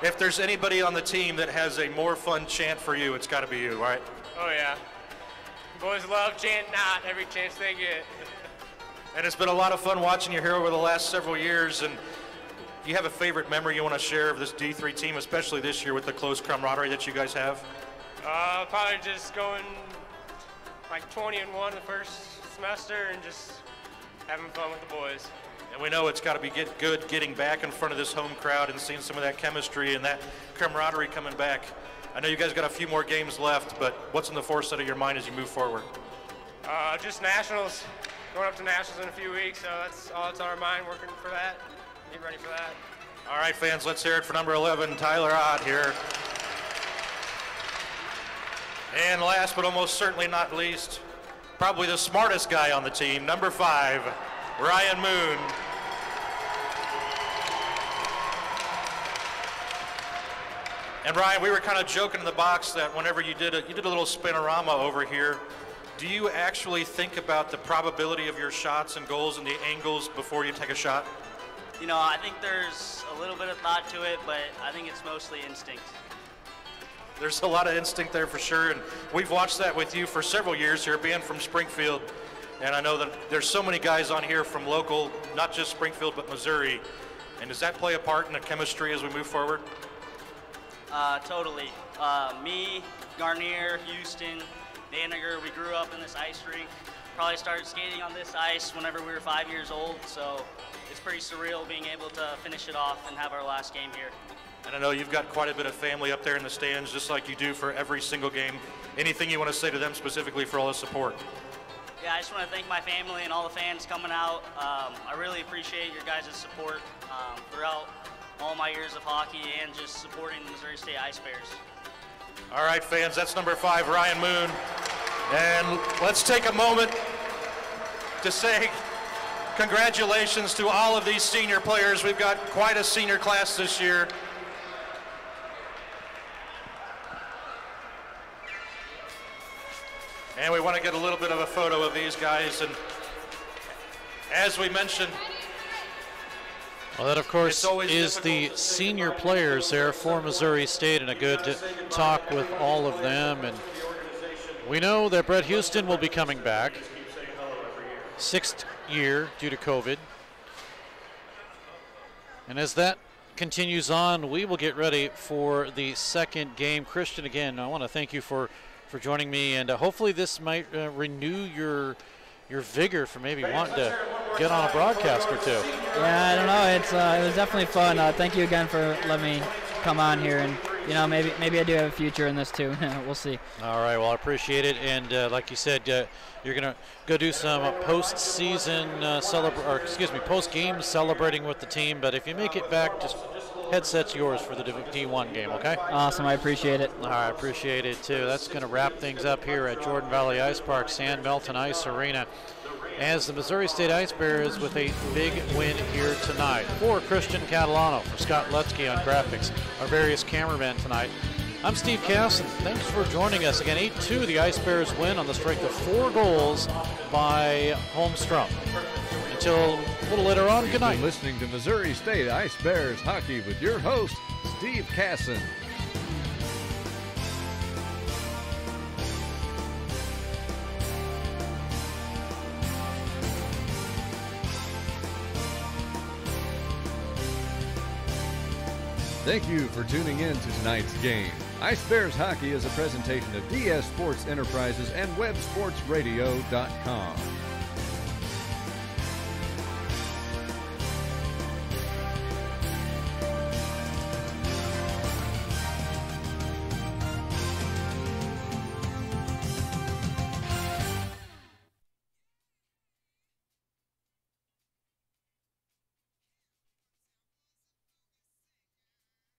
G: if there's anybody on the team that has a more fun chant for you, it's got to be you, right?
J: Oh, yeah. Boys love chanting Ott every chance they get.
G: And it's been a lot of fun watching you here over the last several years. And do you have a favorite memory you want to share of this D3 team, especially this year with the close camaraderie that you guys have?
J: Probably just going like 20-1 the first semester and just having fun with the boys.
G: And we know it's got to be good getting back in front of this home crowd and seeing some of that chemistry and that camaraderie coming back. I know you guys got a few more games left, but what's in the foresight of your mind as you move forward?
J: Just nationals. Going up to nationals in a few weeks, so that's all that's on our mind, working for that. Get ready for that.
G: All right, fans, let's hear it for number 11, Tyler Ott here. And last but almost certainly not least, probably the smartest guy on the team, number 5, Ryan Moon. And Ryan, we were kind of joking in the box that whenever you did a little spinorama over here, do you actually think about the probability of your shots and goals and the angles before you take a shot?
L: You know, I think there's a little bit of thought to it, but I think it's mostly instinct.
G: There's a lot of instinct there for sure, and we've watched that with you for several years here, being from Springfield. And I know that there's so many guys on here from local, not just Springfield, but Missouri. And does that play a part in the chemistry as we move forward?
L: Totally. Me, Garnier, Houston, Daniger, we grew up in this ice rink. Probably started skating on this ice whenever we were 5 years old, so it's pretty surreal being able to finish it off and have our last game here.
G: And I know you've got quite a bit of family up there in the stands, just like you do for every single game. Anything you want to say to them specifically for all the support?
L: Yeah, I just want to thank my family and all the fans coming out. I really appreciate your guys' support throughout all my years of hockey and just supporting the Missouri State Ice Bears.
G: All right, fans, that's number 5, Ryan Moon. And let's take a moment to say congratulations to all of these senior players. We've got quite a senior class this year. And we want to get a little bit of a photo of these guys. And as we mentioned,
F: well, that, of course, is the senior players there for Missouri State, and a good talk with all of them. And we know that Brett Houston will be coming back.
S: 6th year due to COVID. And as that continues on, we will get ready for the second game. Christian, again, I want to thank you for joining me, and hopefully this might renew your vigor for maybe wanting to get on a broadcast or two.
T: Yeah, I don't know. It was definitely fun. Thank you again for letting me come on here, and maybe I do have a future in this too. We'll see.
S: All right, well, I appreciate it, and like you said, you're gonna go do some post-season post-game celebrating with the team. But if you make it back, just headset's yours for the D1 game, okay?
T: Awesome, I appreciate it.
S: All right, I appreciate it too. That's going to wrap things up here at Jordan Valley Ice Park, Sand Melton Ice Arena, as the Missouri State Ice Bears with a big win here tonight. For Christian Catalano, for Scott Lutzke on graphics, our various cameramen tonight, I'm Steve Casson. Thanks for joining us. Again, 8-2, the Ice Bears win on the strength of 4 goals by Holmstrom. Until a little later on, good night.
R: You've been listening to Missouri State Ice Bears hockey with your host, Steve Casson. Thank you for tuning in to tonight's game. Ice Bears hockey is a presentation of DS Sports Enterprises and WebSportsRadio.com.